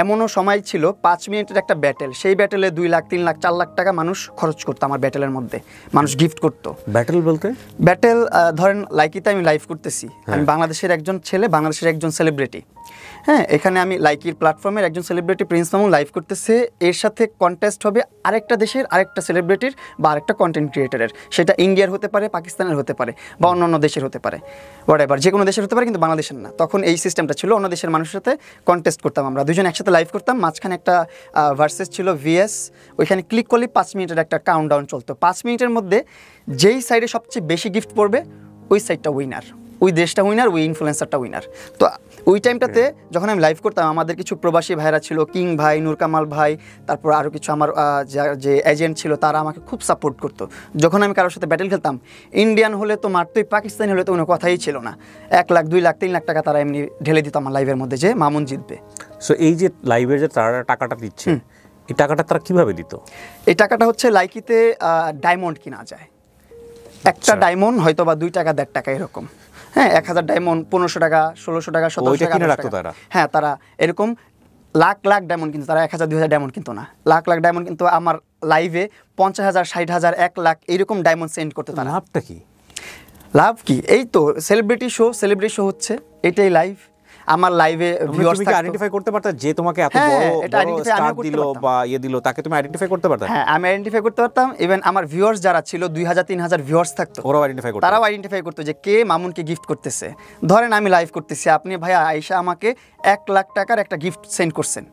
এমনও সময় ছিল 5 মিনিটের একটা ব্যাটেল, সেই ব্যাটেলে 2 লাখ 3 লাখ 4 লাখ টাকা মানুষ খরচ করতো আমার ব্যাটেলের মধ্যে, মানুষ গিফট করতো। ব্যাটেল বলতে? ব্যাটেল ধরেন লাইকিতে আমি লাইভ করতেছি, আমি বাংলাদেশ বাংলাদেশের একজন ছেলে, বাংলাদেশের একজন সেলিব্রিটি। হ্যাঁ, এখানে আমি লাইকির প্ল্যাটফর্মের একজন সেলিব্রিটি প্রিন্স মামুন লাইভ করতেছে, এর সাথে কন্টেস্ট হবে আরেকটা দেশের আরেকটা সেলিব্রিটির বা আরেকটা কন্টেন্ট ক্রিয়েটারের, সেটা ইন্ডিয়ার হতে পারে, পাকিস্তানের হতে পারে, বা অন্য দেশের হতে পারে, হোয়াটএভার, যে কোনো দেশের হতে পারে, কিন্তু বাংলাদেশের না। তখন এই সিস্টেমটা ছিল, অন্য দেশের মানুষের সাথে কন্টেস্ট করতাম, আমরা দুজন একসাথে লাইভ করতাম, মাঝখানে একটা ভার্সেস ছিল ভিএস, ওইখানে ক্লিক করলে 5 মিনিটের একটা কাউন্টডাউন চলতো। 5 মিনিটের মধ্যে যেই সাইডে সবচেয়ে বেশি গিফট পড়বে ওই সাইডটা উইনার, ওই দেশটা উইনার, ওই ইনফ্লুয়েন্সারটা উইনার। তো ওই টাইমটাতে যখন আমি লাইভ করতাম, আমাদের কিছু প্রবাসী ভাইরা ছিল, কিং ভাই, নূর কামাল ভাই, তারপর আরও কিছু আমার যে এজেন্ট ছিল তারা আমাকে খুব সাপোর্ট করতো। যখন আমি কারোর সাথে ব্যাটেল খেলতাম, ইন্ডিয়ান হলে তো মারতোই, পাকিস্তানি হলে তো কোনো কথাই ছিল না, 1 লাখ 2 লাখ 3 লাখ টাকা তারা এমনি ঢেলে দিত আমার লাইভের মধ্যে যে মামুন জিতবে। সো এই যে লাইভের যে তারা টাকাটা দিচ্ছে, এই টাকাটা তারা কিভাবে দিত? এই টাকাটা হচ্ছে লাইকিতে ডায়মন্ড কিনা যায়, একটা ডায়মন্ড হয়তো বা 2 টাকা 1.5 টাকা এরকম। হ্যাঁ, 1000 ডায়মন্ড 1500 টাকা, 1600 টাকা, 1700 টাকা, 1800 টাকা। হ্যাঁ, তারা এরকম লাখ লাখ ডায়মন্ড, কিন্তু তারা 1000 2000 ডায়মন্ড কিন্তু না, লাখ লাখ ডায়মন্ড কিন্তু আমার লাইভে 50,000 60,000 1 লাখ এরকম ডায়মন্ড সেন্ড করতে। তারা লাভটা কি? লাভ কি, এই তো সেলিব্রিটি শো হচ্ছে, এটাই লাইভ। আমার লাইভে ভিউয়ার্স তুমি কি আইডেন্টিফাই করতে পারতা যে তোমাকে এত বড় স্টার দিল বা দিল, তাকে তুমি আইডেন্টিফাই করতে পারতা? হ্যাঁ, আমি আইডেন্টিফাই করতে পারতাম। ইভেন আমার ভিউয়ার্স যারা ছিল 2000 3000 ভিউয়ার্স থাকতো, ওরাও আইডেন্টিফাই করতো, তারাও আইডেন্টিফাই করতো যে কে মামুনকে গিফট করতেছে। ধরেন আমি লাইভ করতেছি, আপনি ভাইয়া আয়েশা আমাকে 1 লাখ টাকার একটা গিফট সেন্ড করছেন,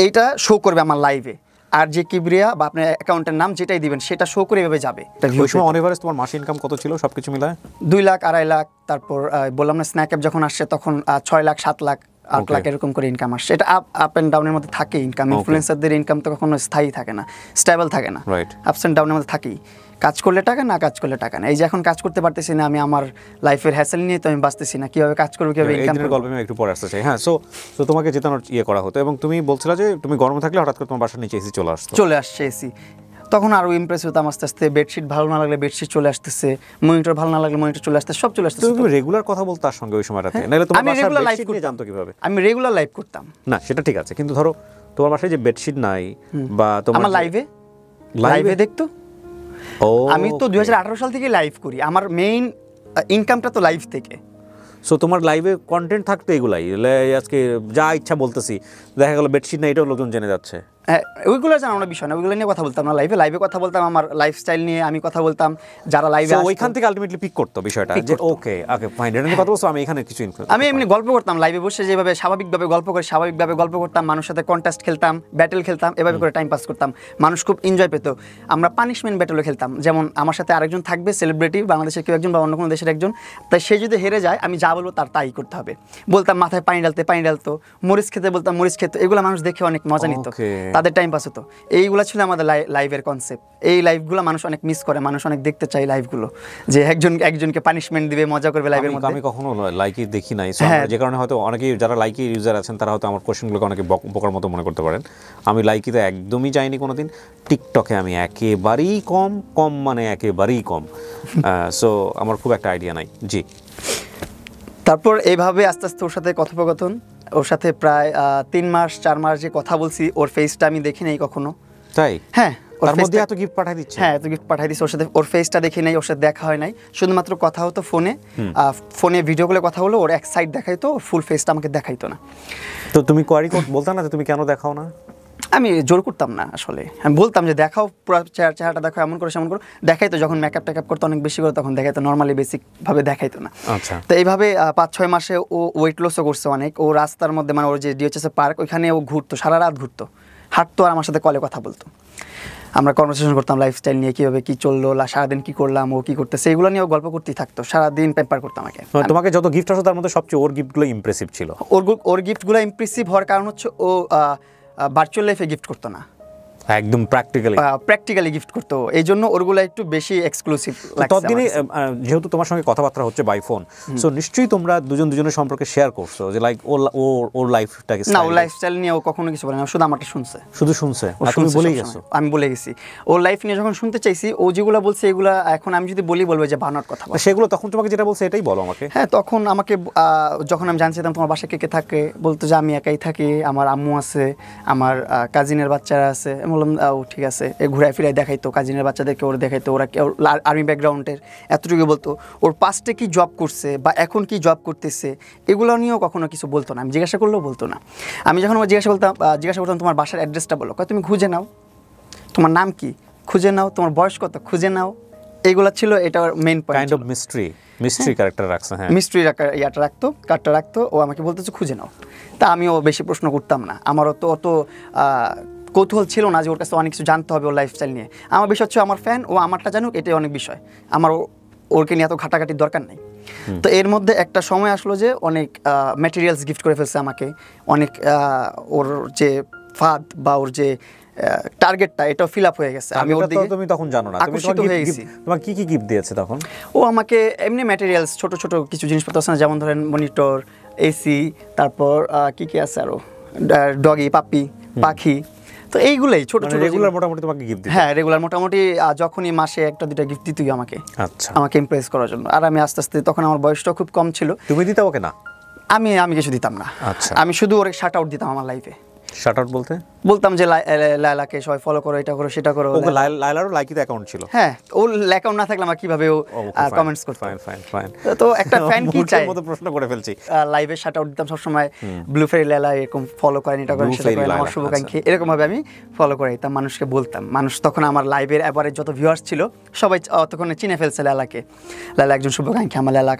এইটা শো করবে আমার লাইভে, আর যে কিবরিয়া বা আপনার অ্যাকাউন্টের নাম যেটাই দিবেন সেটা শো করে এভাবে যাবে। ওই সময় অন এভারেজ তোমার মাসে ইনকাম কত ছিল সবকিছু মিলায়? 2 লাখ 2.5 লাখ, তারপর বললাম না স্ন্যাক অ্যাপ যখন আসছে তখন 6 লাখ 7 লাখ 8 লাখ এরকম করে ইনকাম আসছে। এটা আপ অ্যান্ড ডাউনের মধ্যে থাকে ইনকাম, ইনফ্লুয়েন্সারদের ইনকাম তো কখনো স্থায়ী থাকে না, স্টেবল থাকে না, আপস অ্যান্ড ডাউনের মধ্যে থাকেই, কাজ করলে টাকা, না কাজ করলে টাকা না। এই যে এখন কাজ করতে পারতেছি না, আমি আমার লাইফের হ্যাসেল নিয়ে তো আমি বাঁচতেছি না, কিভাবে কাজ করবো, কিভাবে ইনকাম করবো। গল্পে আমি একটু পরে আসতে চাই। হ্যাঁ, সো তোমাকে জেতানোর করা হতো, এবং তুমি বলছিলা যে তুমি গরমে থাকলে হঠাৎ করে তোমার বাসার নিচে এসি চলে আসছে এসি, তখন আরও ইমপ্রেস হতাম আস্তে আস্তে। বেডশিট ভালো না লাগলে বেডশিট চলে আসতেছে, মনিটর ভালো না লাগলে মনিটর চলে আসতেছে, সব চলে আসতেছে। তুমি রেগুলার কথা বলতে তার সঙ্গে ওই সময়টাতে, নাহলে তোমার বাসার বেডশিট নিয়ে জানতো কিভাবে? আমি রেগুলার লাইভ করতাম না, সেটা ঠিক আছে, কিন্তু ধরো তোমার বাসায় যে বেডশিট নাই বা তোমার আমার লাইভে দেখতো। আমি তো 2018 সাল থেকে লাইভ করি, আমার মেইন ইনকামটা তো লাইভ থেকে। সো তোমার লাইভে কন্টেন্ট থাকতো এগুলাই, আজকে যা ইচ্ছা বলতেছি, দেখা গেল বেডশিট না, এটাও লোকজন জেনে যাচ্ছে। হ্যাঁ, ওইগুলো জানানোর বিষয় না, ওইগুলো নিয়ে কথা বলতাম না লাইভে কথা বলতাম, আমার লাইফস্টাইল নিয়ে আমি কথা বলতাম, যারা লাইভে আসতো ওইখান থেকে আলটিমেটলি পিক করতো বিষয়টা যে ওকে ফাইন, এটা নিয়ে কথা বলছো, আমি এখানে কিছু আমি এমনি গল্প করতাম লাইভে বসে, যেভাবে স্বাভাবিকভাবে গল্প করতাম, মানুষের সাথে কন্টেস্ট খেলতাম, ব্যাটেল খেলতাম, এভাবে করে টাইম পাস করতাম, মানুষ খুব এনজয় পেত। আমরা পানিশমেন্ট ব্যাটেলও খেলতাম, যেমন আমার সাথে আরেকজন থাকবে সেলিব্রিটি, বাংলাদেশের কেউ একজন বা অন্য কোনো দেশের একজন, তাই সে যদি হেরে যায় আমি যা বলবো তার তাই করতে হবে। বলতাম মাথায় পানি ডালতো, মরিচ খেতে বলতাম মরিচ খেতে, এগুলো মানুষ দেখে অনেক মজা নিত, তাদের টাইম পাস হতো। এইগুলো ছিল আমাদের লাইভের কনসেপ্ট। এই লাইভগুলো মানুষ অনেক মিস করে, মানুষ অনেক দেখতে চায় লাইভগুলো, যে একজনকে পানিশমেন্ট দিবে, মজা করবে লাইভের মধ্যে। আমি কখনো লাইকি দেখি নাই, যে কারণে হয়তো অনেকেই যারা লাইকি ইউজার আছেন তারা হয়তো আমার কোশ্চেনগুলোকে অনেকে বোকার মতো মনে করতে পারেন। আমি লাইকিতে একদমই যাইনি কোনোদিন। টিকটকে আমি একেবারেই কম মানে একেবারেই কম। সো আমার খুব একটা আইডিয়া নাই। জি, তারপর এইভাবে আস্তে আস্তে ওর সাথে কথোপকথন, ওর সাথে প্রায় 3 মাস 4 মাস যে কথা বলছি, ওর ফেসটা আমি দেখি নাই কখনো। তাই? হ্যাঁ, তার মধ্যে এত গিফট পাঠিয়ে দিচ্ছে। হ্যাঁ, এত গিফট পাঠিয়ে দিচ্ছে, ওর সাথে ওর ফেসটা দেখি নাই, ওর সাথে দেখা হয় নাই, শুধুমাত্র কথা হতো ফোনে ভিডিও কলে কথা হলো, ওর এক সাইড দেখাইতো, ফুল ফেসটা আমাকে দেখাইতো না। তো তুমি কোয়ারি বলতা না যে তুমি কেন দেখাও না? আমি জোর করতাম না আসলে, আমি বলতাম যে দেখাও, পুরো চেহারাটা দেখাও, এমন করে সেমন করো, দেখাইতো। যখন মেকআপ টেকআপ করতো অনেক বেশি করে তখন দেখাইতো, নর্মালি বেসিক ভাবে দেখাইতো না। আচ্ছা। তো এইভাবে 5-6 মাসে ও ওয়েট লসও করছে অনেক। ও রাস্তার মধ্যে, মানে ওর যে ডিএচএস পার্ক, ওইখানে ও ঘুরতো, সারা রাত ঘুরতো, হাঁটতো, আর আমার সাথে কলে কথা বলতো। আমরা কনভারসেশন করতাম লাইফস্টাইল নিয়ে, কীভাবে কী চললো, সারাদিন কী করলাম, ও কী করতেছে, এগুলো নিয়ে ও গল্প করতেই থাকতো, সারাদিন পেম্পার করতো আমাকে। তোমাকে যত গিফট আসতো তার মধ্যে সবচেয়ে ওর গিফটগুলো ইমপ্রেসিভ ছিল? ওর গিফটগুলো ইমপ্রেসিভ হওয়ার কারণ হচ্ছে ও ভার্চুয়াল লাইফে গিফট করতো না, একদম প্র্যাকটিক্যালি গিফট করতো, এই জন্য ওরগুলো একটু বেশি এক্সক্লুসিভ লাগছে। ততদিনে যেহেতু তোমার সঙ্গে কথাবার্তা হচ্ছে বাই ফোন, সো নিশ্চয়ই তোমরা দুজনের সম্পর্কে শেয়ার করছো যে লাইক ওর লাইফটাকে। না, ওর লাইফস্টাইল নিয়ে ও কখনো কিছু বলে না, শুধু আমারটা শুনছে। তুমি বলেই গেছো? আমি বলে গেছি। ওর লাইফ নিয়ে যখন শুনতে চাইছি, ও যেগুলো বলছে এগুলো এখন আমি যদি বলবো যে বানানোর কথা, সেগুলো তখন তোমাকে যেটা বলছে এটাই বলো আমাকে। হ্যাঁ, তখন আমাকে যখন আমি জানছিলাম তোমার বাসায় কে কে থাকে, বলতো যে আমি একাই থাকি, আমার আম্মু আছে, আমার কাজিনের বাচ্চারা আছে। আমি ভাবলাম ও ঠিক আছে, ঘুরায় ফিরায় দেখাইতো, কাজিনের বাচ্চাদেরকে ওর দেখাইতো, ওরা কেউ আর্মি ব্যাকগ্রাউন্ডের, এতটুকু বলতো। ওর পাস্টে কি জব করছে বা এখন কি জব করতেছে এগুলো নিয়েও কখনো কিছু বলতো না। আমি জিজ্ঞাসা করলেও বলতো না। আমি যখন জিজ্ঞাসা করতাম তোমার বাসার অ্যাড্রেসটা বলো, তুমি খুঁজে নাও, তোমার নাম কি খুঁজে নাও, তোমার বয়স কত খুঁজে নাও, এইগুলো ছিল এটা main point. Kind of mystery character রাখছে। হ্যাঁ, মিস্ট্রি কার্ডটা রাখতো, ও আমাকে বলতেছে খুঁজে নাও। তা আমিও বেশি প্রশ্ন করতাম না, আমারও তো অত কৌতূহল ছিল না যে ওর কাছে অনেক কিছু জানতে হবে ওর লাইফস্টাইল নিয়ে। আমার বিষয় হচ্ছে আমার ফ্যান, ও আমারটা জানুক, এটাই অনেক বিষয়। আমার ওরকে নিয়ে এত ঘাটাঘাটির দরকার নেই। তো এর মধ্যে একটা সময় আসলো যে অনেক ম্যাটেরিয়ালস গিফট করে ফেলছে আমাকে, অনেক ওর যে ফাদ বা ওর যে টার্গেটটা এটাও ফিল আপ হয়ে গেছে। আমি ওর দিকে, তুমি তখন জানো না, আকর্ষিত হয়ে গেছি। তোমার কি গিফট দিয়েছে তখন? ও আমাকে এমনি ম্যাটেরিয়ালস ছোট ছোট কিছু জিনিসপত্র আছে না, যেমন ধরেন মনিটর, এসি, তারপর কি আছে আরো, ডগি, পাপি, পাখি, তো এইগুলাই ছোট ছোট রেগুলার মোটামুটি তোমাকে গিফট দিত? হ্যাঁ, রেগুলার মোটামুটি যখনই মাসে একটা দুটা গিফট দিতই আমাকে। আচ্ছা, আমাকে ইমপ্রেস করার জন্য। আর আমি আস্তে আস্তে, তখন আমার বয়সটা খুব কম ছিল। তুমি দিতে ওকে না? আমি কিছু দিতাম না। আচ্ছা, আমি শুধু ওরে শাট আউট দিতাম আমার লাইফে। শাট আউট বলতাম যে লায়লাকে সবাই ফলো করো, এটা করো, সেটা করো। ওকে লায়লারও লাইকিতে অ্যাকাউন্ট ছিল? হ্যাঁ, ও অ্যাকাউন্ট না থাকলে আমার কিভাবে ও কমেন্টস করতে? ফাইন। তো একটা ফ্যান কি চায়? মতো প্রশ্ন করে ফেলছি। লাইভে শাট আউট দিতাম সব সময়, ব্লু ফেরি লায়লা এরকম ফলো করেন, এটা করেন, সেটা করেন, আমার শুভাকাঙ্ক্ষী, এরকম ভাবে আমি ফলো করাইতাম, মানুষকে বলতাম। মানুষ তখন আমার লাইভের এবারে যত ভিউয়ার্স ছিল সবাই তখন চিনে ফেলছে লায়লাকে। লায়লা একজন শুভাকাঙ্ক্ষী, আমার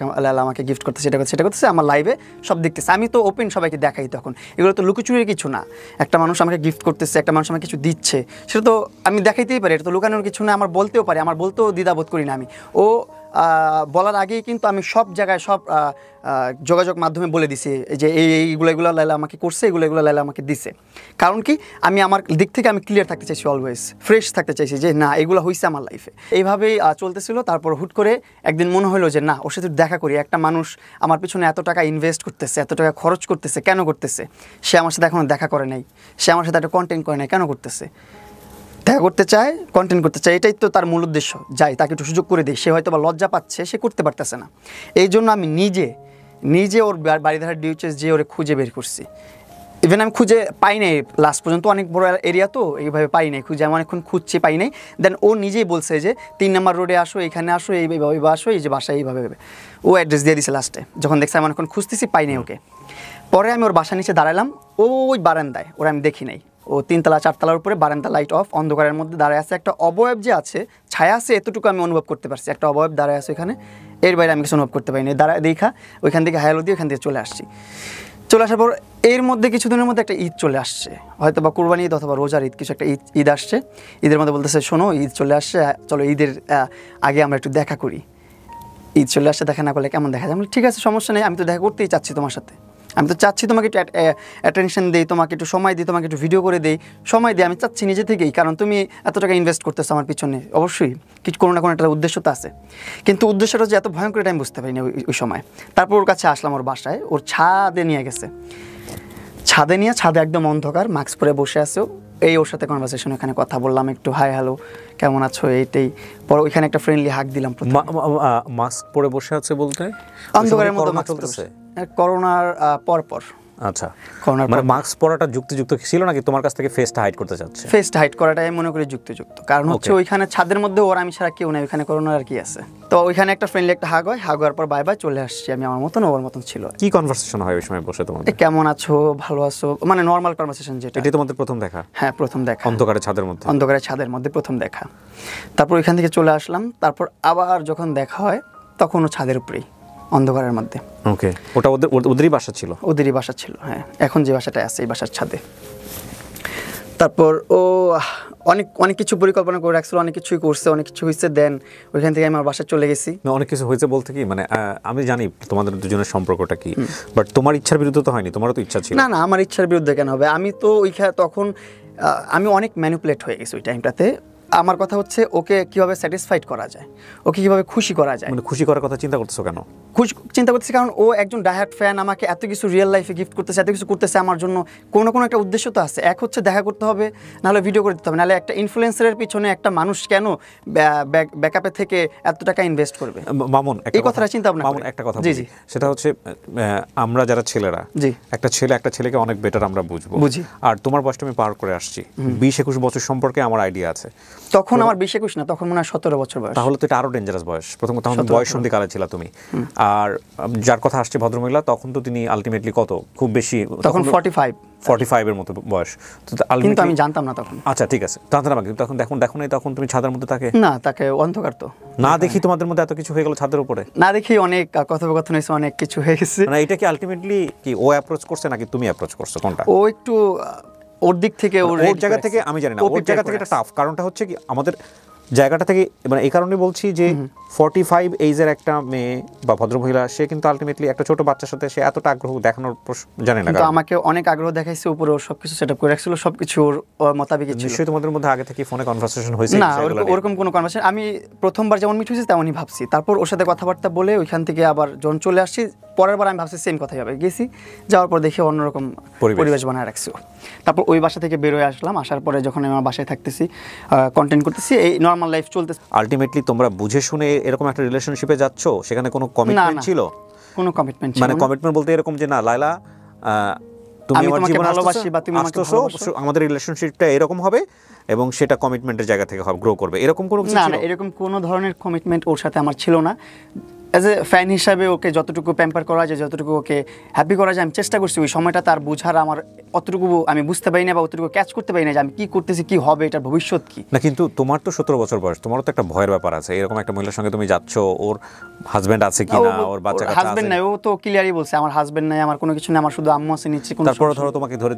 লায়লা আমাকে গিফট করতেছে, সেটা করতেছে, আমার লাইভে সব দেখতেছে। আমি তো ওপেন সবাইকে দেখাই তখন, এগুলো তো লুকোচুরির কিছু না। একটা মানুষ আমাকে গিফট করতেছে, একটা মানুষ আমাকে কিছু দিচ্ছে, সেটা তো আমি দেখাইতেই পারি, এটা তো লুকানোর কিছু না, আমার বলতেও পারি, আমার বলতেও দ্বিধাবোধ করি না আমি। ও বলার আগেই কিন্তু আমি সব জায়গায় সব যোগাযোগ মাধ্যমে বলে দিছি যে এইগুলো লায়লা আমাকে করছে, এগুলো লায়লা আমাকে দিছে। কারণ কি, আমি আমার দিক থেকে আমি ক্লিয়ার থাকতে চাইছি, অলওয়েজ ফ্রেশ থাকতে চাইছি যে না, এগুলো হয়েছে আমার লাইফে। এইভাবেই চলতেছিল। তারপর হুট করে একদিন মনে হলো যে না, ওর সাথে দেখা করি। একটা মানুষ আমার পিছনে এত টাকা ইনভেস্ট করতেছে, এত টাকা খরচ করতেছে, কেন করতেছে? সে আমার সাথে এখনও দেখা করে নাই, সে আমার সাথে একটা কন্টেন্ট করে নাই, কেন করতেছে? দেখা করতে চায়, কন্টেন্ট করতে চায়, এটাই তো তার মূল উদ্দেশ্য। যাই, তাকে একটু সুযোগ করে দিই। সে হয়তো বা লজ্জা পাচ্ছে, সে করতে পারতেছে না। এই জন্য আমি নিজে ওর বাড়িধারা ডিউচেস যে ওরে খুঁজে বের করছি। ইভেন আমি খুঁজে পাই নাই লাস্ট পর্যন্ত, অনেক বড় এরিয়া তো, এইভাবে পাই নাই খুঁজে, আমি অনেকক্ষণ খুঁজছি, পাই নাই। দেন ও নিজেই বলছে যে 3 নম্বর রোডে আসো, এখানে আসো, এইভাবে আসো, এই যে বাসা এইভাবে। ও অ্যাড্রেস দিয়ে দিছে লাস্টে, যখন দেখছি আমি অনেকক্ষণ খুঁজতেছি, পাই নাই ওকে। পরে আমি ওর বাসা নিচে দাঁড়ালাম, ওই বারান্দায়, ওরা আমি দেখি নাই। ও 3 তলা 4 তলার উপরে বারান্দা, লাইট অফ, অন্ধকারের মধ্যে দাঁড়ায় আছে। একটা অবয়ব যে আছে, ছায়া আছে, এতটুকু আমি অনুভব করতে পারছি। একটা অবয়ব দাঁড়ায় আছে এখানে, এর বাইরে আমি কিছু অনুভব করতে পারিনি। দাঁড়ায় দেখা ওইখান থেকে হায়ালো দিয়ে ওইখান থেকে চলে আসছি। চলে আসার পর এর মধ্যে কিছুদিনের মধ্যে একটা ঈদ চলে আসছে, হয়তো বা কুরবানি ঈদ অথবা রোজার ঈদ, কিছু একটা ঈদ আসছে। ঈদের মধ্যে বলতেছে শোনো, ঈদ চলে আসছে, চলো ঈদের আগে আমরা একটু দেখা করি। ঈদ চলে আসছে, দেখা না করলে কেমন দেখা যায়? ঠিক আছে, সমস্যা নেই, আমি তো দেখা করতেই চাচ্ছি তোমার সাথে, আমি তো চাচ্ছি তোমাকে একটু অ্যাটেনশন দিই, তোমাকে একটু সময় দিই, তোমাকে একটু ভিডিও করে দিই, সময় দিই, আমি চাচ্ছি নিজে থেকেই। কারণ তুমি এত টাকা ইনভেস্ট করতেছো আমার পিছনে, অবশ্যই কিছু কোনো না কোনো একটা উদ্দেশ্য তো আছে। কিন্তু উদ্দেশ্যটা যে এত ভয়ঙ্কর এটা আমি বুঝতে পারিনি ওই সময়। তারপর ওর কাছে আসলাম, ওর বাসায়, ওর ছাদে নিয়ে গেছে। ছাদে একদম অন্ধকার, মাস্ক পরে বসে আছে। ওর সাথে কনভারসেশন, এখানে কথা বললাম একটু, হাই হ্যালো কেমন আছো, এইটাই। পরে ওইখানে একটা ফ্রেন্ডলি হাক দিলাম। মাস্ক পরে বসে আছে বলতে? অন্ধকারের মধ্যে চলতেছে, করোনার পর। আচ্ছা, মানে মাস্ক পরাটা যুক্তিযুক্ত ছিল নাকি তোমার কাছ থেকে ফেসটা হাইড করতে চাচ্ছে? ফেসটা হাইড করাটাই মনে করি যুক্তিযুক্ত, কারণ হচ্ছে ওইখানে ছাদের মধ্যে ওর আমি ছাড়া কেউ নেই, ওইখানে করোনার আর কি আছে। তো ওইখানে একটা ফ্রেন্ডলি একটা হাগ হয়, হাগ হওয়ার পর বাই বাই চলে আসছি আমি, আমার মতন ওর মতন ছিল। কি কনভারসেশন হয় ওই সময় বসে তোমাদের? কেমন আছো, ভালো আছো, মানে নর্মাল কনভারসেশন যেটা। এটাই তোমাদের প্রথম দেখা? হ্যাঁ, প্রথম দেখা, অন্ধকারের ছাদের মধ্যে প্রথম দেখা। তারপর ওইখান থেকে চলে আসলাম। তারপর আবার যখন দেখা হয় তখন ও ছাদের উপরেই, অন্ধকারের মধ্যে। ওকে, ওটা ওদেরই বাসা ছিল? ওদেরই বাসা ছিল, হ্যাঁ। এখন যে বাসাটা আছে এই বাসার ছাদে। তারপর ও অনেক কিছু পরিকল্পনা করে রাখছিল, অনেক কিছুই করছে, অনেক কিছু হয়েছে। দেন ওইখান থেকে আমার বাসায় চলে গেছি। অনেক কিছু হয়েছে বলতে কি, মানে আমি জানি তোমাদের দুজনের সম্পর্কটা কি, বাট তোমার ইচ্ছার বিরুদ্ধে তো হয়নি, তোমারও তো ইচ্ছা ছিল। না, আমার ইচ্ছার বিরুদ্ধে কেন হবে? আমি তো তখন আমি অনেক ম্যানিপুলেট হয়ে গেছি ওই টাইমটাতে। আমার কথা হচ্ছে ওকে কিভাবে স্যাটিসফাইড করা যায়, ওকে কিভাবে খুশি করা যায়। মানে খুশি করার কথা চিন্তা করতেছো কেন? খুশ চিন্তা করতেছি, কারণ ও একজন ডাইহার্ড ফ্যান, আমাকে এত কিছু রিয়েল লাইফে গিফট করতেছে, এত কিছু করতেছে আমার জন্য, কোনো কোনো একটা উদ্দেশ্য তো আছে। এক হচ্ছে দেখা করতে হবে, নাহলে ভিডিও করে দিতে হবে, নাহলে একটা ইনফ্লুয়েন্সারের পিছনে একটা মানুষ কেন ব্যাকআপে থেকে এত টাকা ইনভেস্ট করবে? মামুন এই কথাটা চিন্তা ভাবনা মামুন করি। একটা কথা জি বলি, জি সেটা হচ্ছে আমরা যারা ছেলেরা, জি একটা ছেলেকে অনেক বেটার আমরা বুঝবো। বুঝি। আর তোমার বয়সটা আমি পার করে আসছি, 20-21 বছর সম্পর্কে আমার আইডিয়া আছে। তখন আমার 20-21 না, তখন মনে হয় 17 বছর বয়স। তাহলে তো এটা আরো ডেঞ্জারাস বয়স। প্রথম কথা, তখন বয়স সন্ধিকালে ছিল তুমি। আর যার কথা আসছে ভদ্রমহিলা, তখন তো তিনি আলটিমেটলি কত, খুব বেশি তখন 45 এর মতো বয়স। তো কিন্তু ultimately- আমি জানতাম না তখন। আচ্ছা ঠিক আছে, জানতাম না, কিন্তু তখন দেখো নাই, তখন তুমি ছাদের মধ্যে তাকে না, তাকে অন্ধকার তো না দেখি তোমাদের মধ্যে এত কিছু হয়ে গেল ছাদের উপরে। না দেখি অনেক কথোপকথন হয়েছে, অনেক কিছু হয়ে গেছে। মানে এটা কি আলটিমেটলি কি ও অ্যাপ্রোচ করছে নাকি তুমি অ্যাপ্রোচ করছো, কোনটা? ও একটু ওর দিক থেকে ওর জায়গা থেকে আমি জানি না, ওর জায়গা থেকে এটা টাফ। কারণটা হচ্ছে কি, আমাদের জায়গাটা থেকে, মানে এই কারণে বলছি যে 45 এইজের একটা মেয়ে বা ভদ্রমহিলা, সে কিন্তু আলটিমেটলি একটা ছোট বাচ্চার সাথে সে এতটা আগ্রহ দেখানোর জানে না। কিন্তু আমাকে অনেক আগ্রহ দেখাইছে, উপরে ওর সবকিছু সেটআপ করে রাখছিল, সবকিছু ওর মোতাবেকই ছিল। নিশ্চয়ই তোমাদের মধ্যে আগে থেকে ফোনে কনভারসেশন হয়েছে না, ওরকম কোনো কনভারসেশন আমি প্রথমবার যেমন মিট হয়েছে তেমনই ভাবছি। তারপর ওর সাথে কথাবার্তা বলে ওইখান থেকে আবার যখন চলে আসছি, পরের বার আমি ভাবছি সেম কথাই হবে। গেছি, যাওয়ার পর দেখি অন্যরকম পরিবেশ বানায় রাখছি। তারপর ওই বাসা থেকে বের হয়ে আসলাম, আসার পরে যখন আমি আমার বাসায় থাকতেছি, কন্টেন্ট করতেছি, এই নর্মাল লাইফ চলতেছে। আলটিমেটলি তোমরা বুঝে শুনে এরকম একটা রিলেশনশিপে যাচ্ছ, সেখানে কোনো কমিটমেন্ট ছিল? কোনো কমিটমেন্ট ছিল মানে না। কমিটমেন্ট বলতে এরকম যে না লায়লা, তুমি আমি আমার তোমাকে জীবনে ভালোবাসি বা তুমি আমাকে আসছো, ভালোবাসো। আমাদের রিলেশনশিপটা এরকম হবে এবং সেটা কমিটমেন্টের জায়গা থেকে হবে, গ্রো করবে, এরকম কোনো কিছু না ছিল? না, এরকম কোনো ধরনের কমিটমেন্ট ওর সাথে আমার ছিল না। অ্যাজ এ ফ্যান হিসাবে ওকে যতটুকু প্যাম্পার করা যায়, যতটুকু ওকে হ্যাপি করা যায় আমি চেষ্টা করছি। ওই সময়টা তার বুঝার আমার অতটুকু আমি বুঝতে পারি না, বা অতটুকু ক্যাচ করতে পারি না যে আমি কী করতেছি, কী হবে, এটার ভবিষ্যৎ কী। না কিন্তু তোমার তো 17 বছর বয়স, তোমারও তো একটা ভয়ের ব্যাপার আছে। এরকম একটা মহিলার সঙ্গে তুমি যাচ্ছ, ওর হাজবেন্ড আছে কি না, ওর বাচ্চা কাচ্চা আছে? হাজবেন্ড নাই, ও তো ক্লিয়ারই বলছে আমার হাজবেন্ড নাই, আমার কোনো কিছু নেই, আমার শুধু আম্মু আছে নিচে। কোনো তারপরে ধরো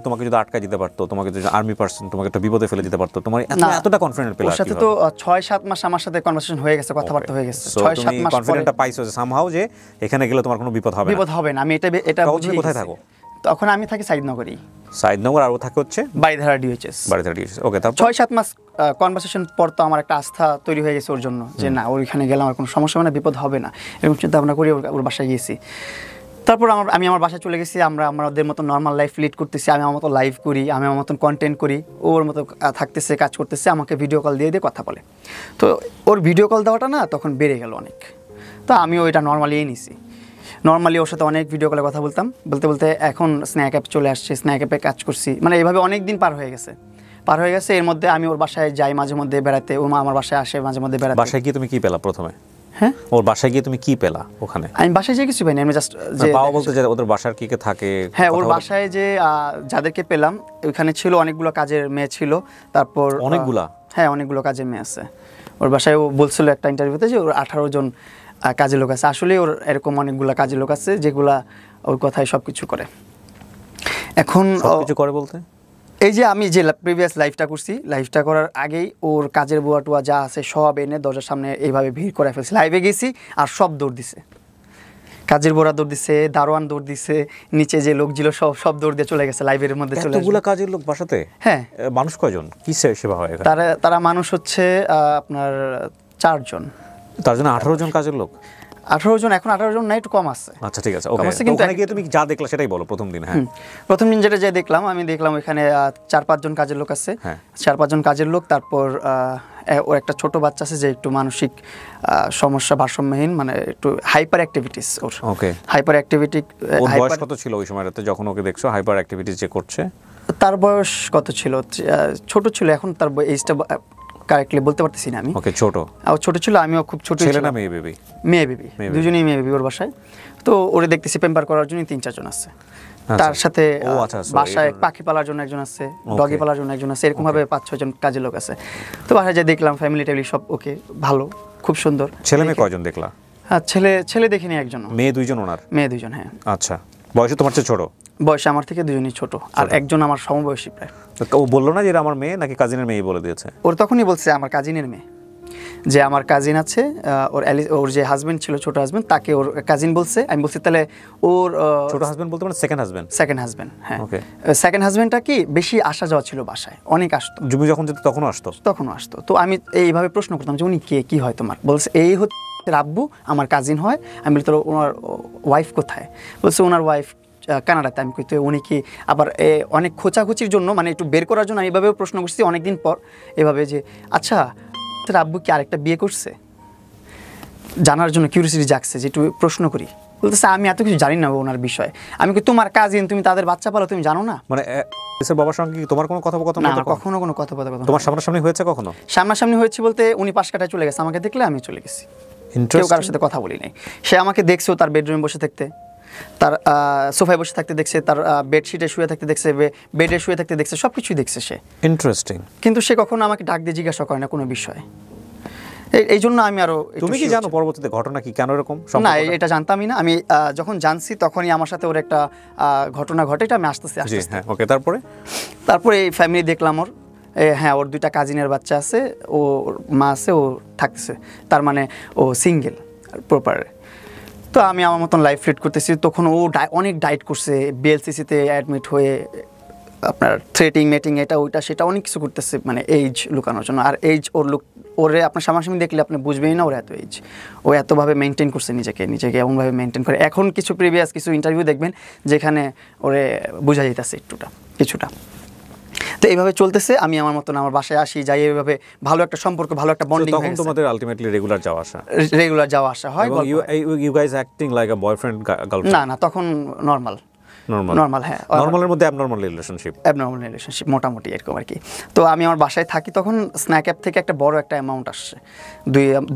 তোমাকে যদি আটকা দিতে পারতো, তোমাকে যদি আর্মি পার্সন তোমাকে একটা বিপদে ফেলে দিতে পারতো, তোমার এতটা কনফিডেন্ট পেলে? ওর সাথে তো 6-7 মাস আমার সাথে কনভারসেশন হয়ে গেছে, কথাবার্তা হয়ে গেছে। 6-7 মাস কনফিডেন্টটা পাইছো যে সামহাউ যে এখানে গেলে তোমার কোনো বিপদ হবে না? বিপদ হবে না, আমি এটা বুঝি। কোথায় থাকো তখন? আমি থাকি সাইদনগরেই। সাইদনগর, আর ও থাকে হচ্ছে বাড়িধারা ডিএইচএস। বাড়িধারা ডিএইচএস। ওকে, তারপর 6-7 মাস কনভারসেশন পর তো আমার একটা আস্থা তৈরি হয়ে গেছে ওর জন্য, যে না ওইখানে গেলে আমার কোনো সমস্যা হবে না, বিপদ হবে না, এরকম চিন্তা ভাবনা করি ওর বাসায় গিয়েছি। তারপর আমি আমার বাসায় চলে গেছি, আমরা আমাদের মতো নর্মাল লাইফ লিড করতেছি, আমি আমার মতো লাইভ করি, আমি আমার মতন কন্টেন্ট করি, ওর মতো থাকতেছে, কাজ করতেছে, আমাকে ভিডিও কল দিয়ে কথা বলে। তো ওর ভিডিও কল দেওয়াটা না তখন বেড়ে গেল অনেক, তো আমি ওইটা নর্মালিই নিছি। নর্মালি ওর সাথে অনেক ভিডিও কলে কথা বলতাম, বলতে বলতে এখন স্ন্যাক অ্যাপ চলে আসছে, স্ন্যাক অ্যাপে কাজ করছি, মানে এইভাবে অনেক দিন পার হয়ে গেছে। এর মধ্যে আমি ওর বাসায় যাই মাঝে মধ্যে বেড়াতে, ওর মা আমার বাসায় আসে মাঝে মধ্যে বেড়াতে। বাসায় গিয়ে তুমি কি পেলা প্রথমে? হ্যাঁ, ওর বাসায় গিয়ে তুমি কি পেলা ওখানে? আমি বাসায় যে কিছু পাইনি, আমি জাস্ট যে পাওয়া বলতে যে ওদের বাসার কি কে থাকে? হ্যাঁ, ওর বাসায় যে যাদেরকে পেলাম ওইখানে ছিল অনেকগুলো কাজের মেয়ে ছিল, তারপর অনেকগুলা? হ্যাঁ, অনেকগুলো কাজের মেয়ে আছে ওর বাসায়। ও বলছিল একটা ইন্টারভিউতে যে ওর 18 জন কাজের লোক আছে। আসলে ওর এরকম অনেকগুলো কাজের লোক আছে যেগুলা ওর কথায় সব কিছু করে। এখন কিছু করে বলতে এই যে আমি যে প্রিভিয়াস লাইফটা করছি, লাইফটা করার আগেই ওর কাজের বুয়া টুয়া যা আছে সব এনে দরজার সামনে এইভাবে ভিড় করে ফেলছে। লাইভে গেছি আর সব দৌড় দিছে, কাজের বোরা দৌড় দিছে, দারোয়ান দৌড় দিছে, নিচে যে লোক ছিল সব দৌড় দিয়ে চলে গেছে, লাইভের মধ্যে চলে গেছে। এতগুলা কাজের লোক বাসাতে? হ্যাঁ। মানুষ কয়জন, কি সেবা হয় এখানে? তারা মানুষ হচ্ছে আপনার 4 জন। তার জন্য 18 জন কাজের লোক? 18 জন, এখন 18 জন নাই, একটু কম আছে। আচ্ছা ঠিক আছে, ওকে। কিন্তু ওখানে গিয়ে তুমি যা দেখলা সেটাই বলো প্রথম দিন। হ্যাঁ, প্রথম দিন যেটা দেখলাম, আমি দেখলাম ওখানে 4-5 জন কাজের লোক আছে। 4-5 জন কাজের লোক। তারপর ওর একটা ছোট বাচ্চা আছে যে একটু মানসিক সমস্যা, ভারসাম্যহীন, মানে একটু হাইপার অ্যাক্টিভিটিস ওর। ওকে, হাইপার অ্যাক্টিভিটি। ওর বয়স কত ছিল ওই সময়টাতে যখন ওকে দেখছো হাইপার অ্যাক্টিভিটিস যে করছে? তার বয়স কত ছিল? ছোট ছিল, এখন তার এইজটা কারেক্টলি বলতে পারতেছি না আমি। ওকে, ছোট ছোট ছিল, আমিও খুব ছোট। ছেলে না মেয়ে বেবি? মেয়ে বেবি, দুজনেই মেয়ে বেবি ওর বাসায়। তো ওরে দেখতেছি পেম্পার করার জন্য 3-4 জন আছে। তার সাথে বাসায় পাখি পালার জন্য একজন আছে, ডগি পালার জন্য একজন আছে, এরকম ভাবে 5-6 জন কাজের লোক আছে। তো বাসায় যে দেখলাম ফ্যামিলি টেবিলি সব ওকে, ভালো, খুব সুন্দর। ছেলে মেয়ে কয়জন দেখলা? হ্যাঁ, ছেলে দেখিনি একজন। মেয়ে 2 জন ওনার? মেয়ে 2 জন, হ্যাঁ। আচ্ছা, বয়সে তোমার চেয়ে ছোট? বয়সে আমার থেকে 2জনই ছোট, আর একজন আমার সমবয়সী প্রায়। ও বললো না যে এটা আমার মেয়ে, নাকি কাজিনের মেয়ে বলে দিয়েছে? ওর তখনই বলছে আমার কাজিনের মেয়ে। যে আমার কাজিন আছে, ওর যে হাজবেন্ড ছিল, ছোট হাজবেন্ড, তাকে ওর কাজিন বলছে। আমি বলছি তাহলে ওর ছোট হাজবেন্ড বলতে মানে সেকেন্ড হাজবেন্ড, হ্যাঁ। ওকে। সেকেন্ড হাজবেন্ডটা কি বেশি আসা যাওয়া ছিল বাসায়, অনেক আসতো। তুমি যখন যেত তখনও আসতো? তো আমি এইভাবে প্রশ্ন করতাম যে উনি কে, কি হয় তোমার? বলছে এই হচ্ছে রাব্বু, আমার কাজিন হয়। আমি বলি তোর ওনার ওয়াইফ কোথায়? বলছে ওনার ওয়াইফ কানাডাতে। আমি কই তো উনি কি আবার অনেক খোঁচাখুচির জন্য, মানে একটু বের করার জন্য আমি এভাবেও প্রশ্ন করছি অনেকদিন পর, এভাবে যে আচ্ছা তোর আব্বু কি আরেকটা বিয়ে করছে, জানার জন্য কিউরিয়াসিটি জাগছে যে একটু প্রশ্ন করি। বলতেছে আমি এত কিছু জানি না ওনার বিষয়ে। আমি কই তোমার কাজিন, তুমি তাদের বাচ্চা পালো, তুমি জানো না? মানে এসের বাবার সঙ্গে কি তোমার কোনো কথোপকথন? না, কখনো কোনো কথোপকথন। তোমার সামনাসামনি হয়েছে কখনো? সামনাসামনি হয়েছে বলতে উনি পাশ কাটায় চলে গেছে, আমাকে দেখলে আমি চলে গেছি, কেউ কারোর সাথে কথা বলি নাই। সে আমাকে দেখছেও তার বেডরুমে বসে থাকতে, তার সোফায় বসে থাকতে দেখছে, তার বেডশিটে শুয়ে থাকতে দেখছে, বেডে শুয়ে থাকতে দেখছে, সব কিছুই দেখছে সে। ইন্টারেস্টিং। কিন্তু সে কখনো আমাকে ডাক দিয়ে জিজ্ঞাসা করে না কোনো বিষয়ে। এই জন্য আমি আরো। তুমি কি জানো পরবর্তীতে ঘটনা কি, কেন এরকম? না, এটা জানতামই না আমি। যখন জানছি তখনই আমার সাথে ওর একটা ঘটনা ঘটে, এটা আমি আসতেছি। হ্যাঁ, ওকে। তারপরে এই ফ্যামিলি দেখলাম ওর, হ্যাঁ, ওর 2টা কাজিনের বাচ্চা আছে, ওর মা আছে, ও থাকতেছে, তার মানে ও সিঙ্গেল প্রপার। তো আমি আমার মতন লাইফ লিড করতেছি। তখন ও অনেক ডায়েট করছে, বিএলসিসিতে অ্যাডমিট হয়ে আপনার থ্রেটিং মেটিং এটা ওইটা সেটা অনেক কিছু করতেছে, মানে এইজ লুকানোর জন্য। আর এইজ ওরে আপনার সামনাসামনি দেখলে আপনি বুঝবেনই না ওর এত এইজ। ও এতভাবে মেনটেন করছে নিজেকে এমনভাবে মেনটেন করে। এখন কিছু প্রিভিয়াস কিছু ইন্টারভিউ দেখবেন যেখানে ওরে বোঝা যেতেছে কিছুটা। তো এইভাবে চলতেছে। আমি আমার মতন আমার বাসায় আসি, যাই, এইভাবে ভালো একটা সম্পর্ক, ভালো একটা বন্ডিং। তখন তোমাদের আলটিমেটলি রেগুলার যাওয়া আসা হয়। You guys acting like a boyfriend girlfriend? না, তখন নরমাল, হ্যাঁ। নরমালের মধ্যে অ্যাবনরমাল রিলেশনশিপ মোটামুটি এরকম আর কি। তো আমি আমার বাসায় থাকি, তখন স্ন্যাক অ্যাপ থেকে একটা বড় একটা অ্যামাউন্ট আসছে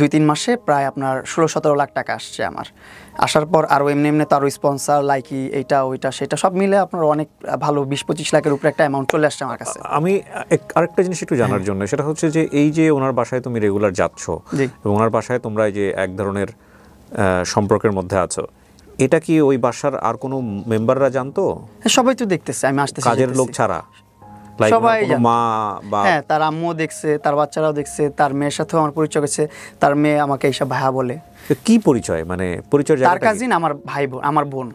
2-3 মাসে, প্রায় আপনার 16-17 লাখ টাকা আসছে আমার। আসার পর আরও এমনি তো আরও স্পন্সার লাইকি এইটা ওইটা সেটা সব মিলে আপনার অনেক ভালো 20-25 লাখের উপরে একটা অ্যামাউন্ট চলে আসছে আমার কাছে। আমি আরেকটা জিনিস একটু জানার জন্য, সেটা হচ্ছে যে এই যে ওনার বাসায় তুমি রেগুলার যাচ্ছ এবং ওনার বাসায় তোমরা যে এক ধরনের সম্পর্কের মধ্যে আছো, এটা কি ওই বাসার আর কোনো মেম্বাররা জানতো? সবাই তো দেখতেছে আমি আসতেছি, কাজের লোক ছাড়া সবাই, মা বা? হ্যাঁ, তার আম্মুও দেখছে, তার বাচ্চারাও দেখছে, তার মেয়ের সাথেও আমার পরিচয় হয়েছে। তার মেয়ে আমাকে এইসব ভাইয়া বলে। কি পরিচয়, মানে পরিচয়? তার কাজিন, আমার ভাই বোন, আমার বোন।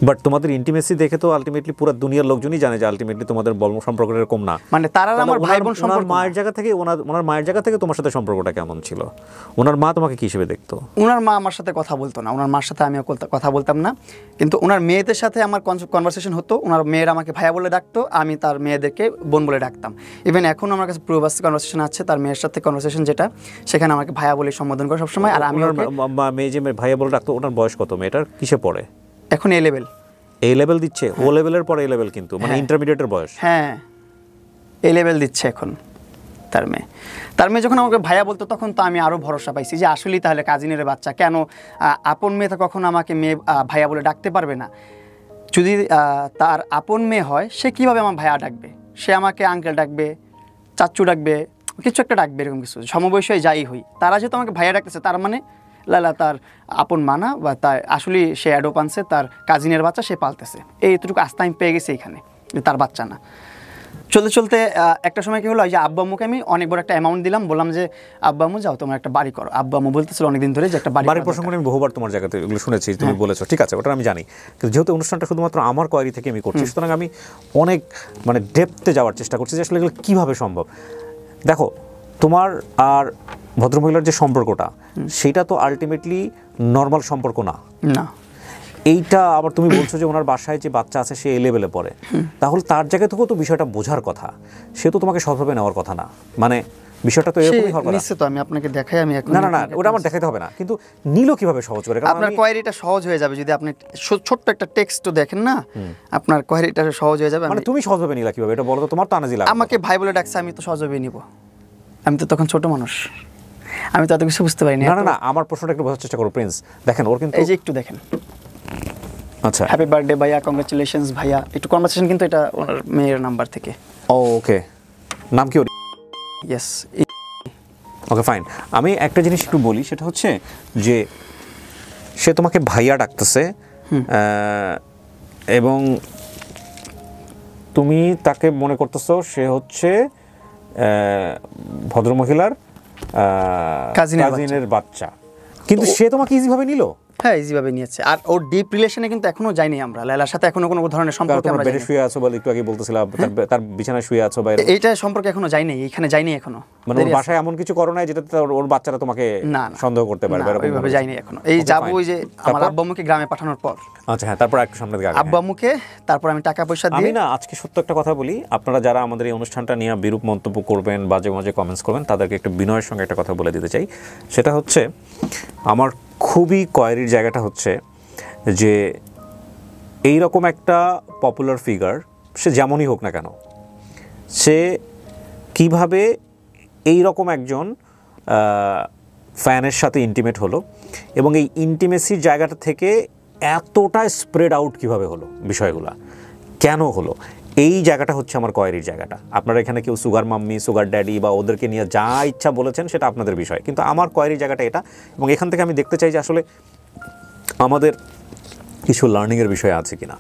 বাট তোমাদের ইন্টিমেসি দেখে তো আলটিমেটলি পুরো দুনিয়ার লোকজনই জানে যে আলটিমেটলি তোমাদের সম্পর্ক এরকম না। মানে তারা আমার ভাই বোন সম্পর্ক। ওনার মায়ের জায়গা থেকে তোমার সাথে সম্পর্কটা কেমন ছিল? ওনার মা তোমাকে কি হিসেবে দেখতো? ওনার মা আমার সাথে কথা বলতো না, ওনার মার সাথে আমিও কথা বলতাম না। কিন্তু ওনার মেয়েদের সাথে আমার কনভারসেশন হতো। ওনার মেয়েরা আমাকে ভাইয়া বলে ডাকতো, আমি তার মেয়েদেরকে বোন বলে ডাকতাম। ইভেন এখন আমার কাছে প্রবাস কনভারসেশন আছে, তার মেয়ের সাথে কনভারসেশন যেটা, সেখানে আমাকে ভাইয়া বলে সম্বোধন করে সবসময়। আর আমি মেয়ে যে ভাইয়া বলে ডাকতো, ওনার বয়স কত? মেয়েটার কিসে পড়ে এখন? এ লেভেল দিচ্ছে। ও লেভেলের পরে এ লেভেল, কিন্তু মানে ইন্টারমিডিয়েটের বয়স। হ্যাঁ, এ লেভেল দিচ্ছে এখন তার মেয়ে। যখন আমাকে ভাইয়া বলতো তখন তো আমি আরও ভরসা পাইছি যে আসলেই তাহলে কাজিনের বাচ্চা, কেন আপন মেয়ে তো কখনো আমাকে মেয়ে ভাইয়া বলে ডাকতে পারবে না। যদি তার আপন মেয়ে হয়, সে কীভাবে আমার ভাইয়া ডাকবে? সে আমাকে আঙ্কেল ডাকবে, চাচ্চু ডাকবে, কিছু একটা ডাকবে, এরকম কিছু। সমবয়সী যাই হই, তারা যেহেতু আমাকে ভাইয়া ডাকতেছে, তার মানে লালা তার আপন মানা, বা তার আসলে সে অ্যাডোপ আনছে, তার কাজিনের বাচ্চা সে পালতেছে। এইটুকু আস্থা আমি পেয়ে গেছি এখানে, তার বাচ্চা না। চলতে একটা সময় কি হলো, যে আব্বু আম্মুকে আমি অনেক বড় একটা অ্যামাউন্ট দিলাম, বললাম যে আব্বু আম্মু যাও তোমার একটা বাড়ি করো। আব্বু আম্মু বলতেছিল অনেকদিন ধরে যে একটা বাড়ির প্রসঙ্গ আমি বহুবার তোমার জায়গাতে এগুলো শুনেছি, তুমি বলেছো, ঠিক আছে, ওটা আমি জানি। কিন্তু যেহেতু অনুষ্ঠানটা শুধুমাত্র আমার কোয়ারি থেকে আমি করছি, সুতরাং আমি অনেক মানে ডেপথে যাওয়ার চেষ্টা করছি যে আসলে এগুলো কীভাবে সম্ভব। দেখো, তোমার আর ভদ্রমহিলার যে সম্পর্কটা, সেটা তো আলটিমেটলি নর্মাল সম্পর্ক না। এইটা আবার তুমি বলছো যে ওনার বাসায় যে বাচ্চা আছে সে এ লেভেলে পড়ে, তাহলে তার জায়গা থেকেও তো বিষয়টা বোঝার কথা, সে তো তোমাকে সৎভাবে নেওয়ার কথা না। মানে বিষয়টা তো এরকমই হওয়ার কথা। নিশ্চিত আমি আপনাকে দেখাই, আমি এখন না, ওটা আমার দেখাতে হবে না, কিন্তু নিল কিভাবে সহজ করে? আপনার কোয়েরিটা সহজ হয়ে যাবে যদি আপনি ছোট্ট একটা টেক্সট দেখেন না, আপনার কোয়েরিটা সহজ হয়ে যাবে। মানে তুমি সহজভাবে নিলা কিভাবে এটা বলো তো? তোমার তো আনাজি লাগে। আমাকে ভাই বলে ডাকছে, আমি তো সহজভাবে নিব, আমি তো তখন ছোট মানুষ, আমি তো এত কিছু বুঝতে পারিনি। না, আমার প্রশ্নটা একটু বোঝার চেষ্টা করো প্রিন্স। দেখেন, ওর কিন্তু এই যে একটু দেখেন, আচ্ছা, হ্যাপি বার্থডে ভাইয়া, কংগ্রাচুলেশনস ভাইয়া, একটু কনভারসেশন, কিন্তু এটা ওনার মেয়ের নাম্বার থেকে। ওকে, নাম কি ওর? ইয়েস। ওকে, ফাইন। আমি একটা জিনিস একটু বলি, সেটা হচ্ছে যে সে তোমাকে ভাইয়া ডাকতেছে এবং তুমি তাকে মনে করতেছো সে হচ্ছে ভদ্রমহিলার কাজিনের বাচ্চা, কিন্তু সে তোমাকে ইজিভাবে নিল? হ্যাঁ, ইজিভাবে নিয়েছে। আর ওর ডিপ রিলেশনে কিন্তু এখনো যাইনি আমরা, লায়লার সাথে এখনো কোনো ধরনের সম্পর্ক আমরা বেডে শুয়ে আছো বলে একটু আগে বলতেছিলাম, তার বিছানায় শুয়ে আছো বাইরে, এইটা সম্পর্কে এখনো যাইনি, এখানে যাইনি এখনো। মানে ওর বাসায় এমন কিছু করো নাই যেটাতে ওর বাচ্চারা তোমাকে সন্দেহ করতে পারবে? ওইভাবে যাইনি এখনো। এই যাবো ওই যে আমার আব্বু আম্মুকে গ্রামে পাঠানোর পর। আচ্ছা হ্যাঁ, তারপর একটু সামনে দিকে আব্বু আম্মুকে, তারপর আমি টাকা পয়সা দিয়ে। আমি না আজকে সত্য একটা কথা বলি, আপনারা যারা আমাদের এই অনুষ্ঠানটা নিয়ে বিরূপ মন্তব্য করবেন, বাজে বাজে কমেন্টস করবেন, তাদেরকে একটু বিনয়ের সঙ্গে একটা কথা বলে দিতে চাই। সেটা হচ্ছে আমার খুবই কোয়ারির জায়গাটা হচ্ছে যে এইরকম একটা পপুলার ফিগার, সে যেমনই হোক না কেন, সে কিভাবে এইরকম একজন ফ্যানের সাথে ইন্টিমেট হলো, এবং এই ইন্টিমেসির জায়গাটা থেকে এতটা স্প্রেড আউট কিভাবে হলো, বিষয়গুলো কেন হলো, এই জায়গাটা হচ্ছে আমার কোয়ারির জায়গাটা। আপনারা এখানে কেউ সুগার মাম্মি, সুগার ড্যাডি বা ওদেরকে নিয়ে যা ইচ্ছা বলেছেন সেটা আপনাদের বিষয়, কিন্তু আমার কোয়ারির জায়গাটা এটা। এবং এখান থেকে আমি দেখতে চাই যে আসলে আমাদের কিছু লার্নিংয়ের বিষয় আছে কিনা।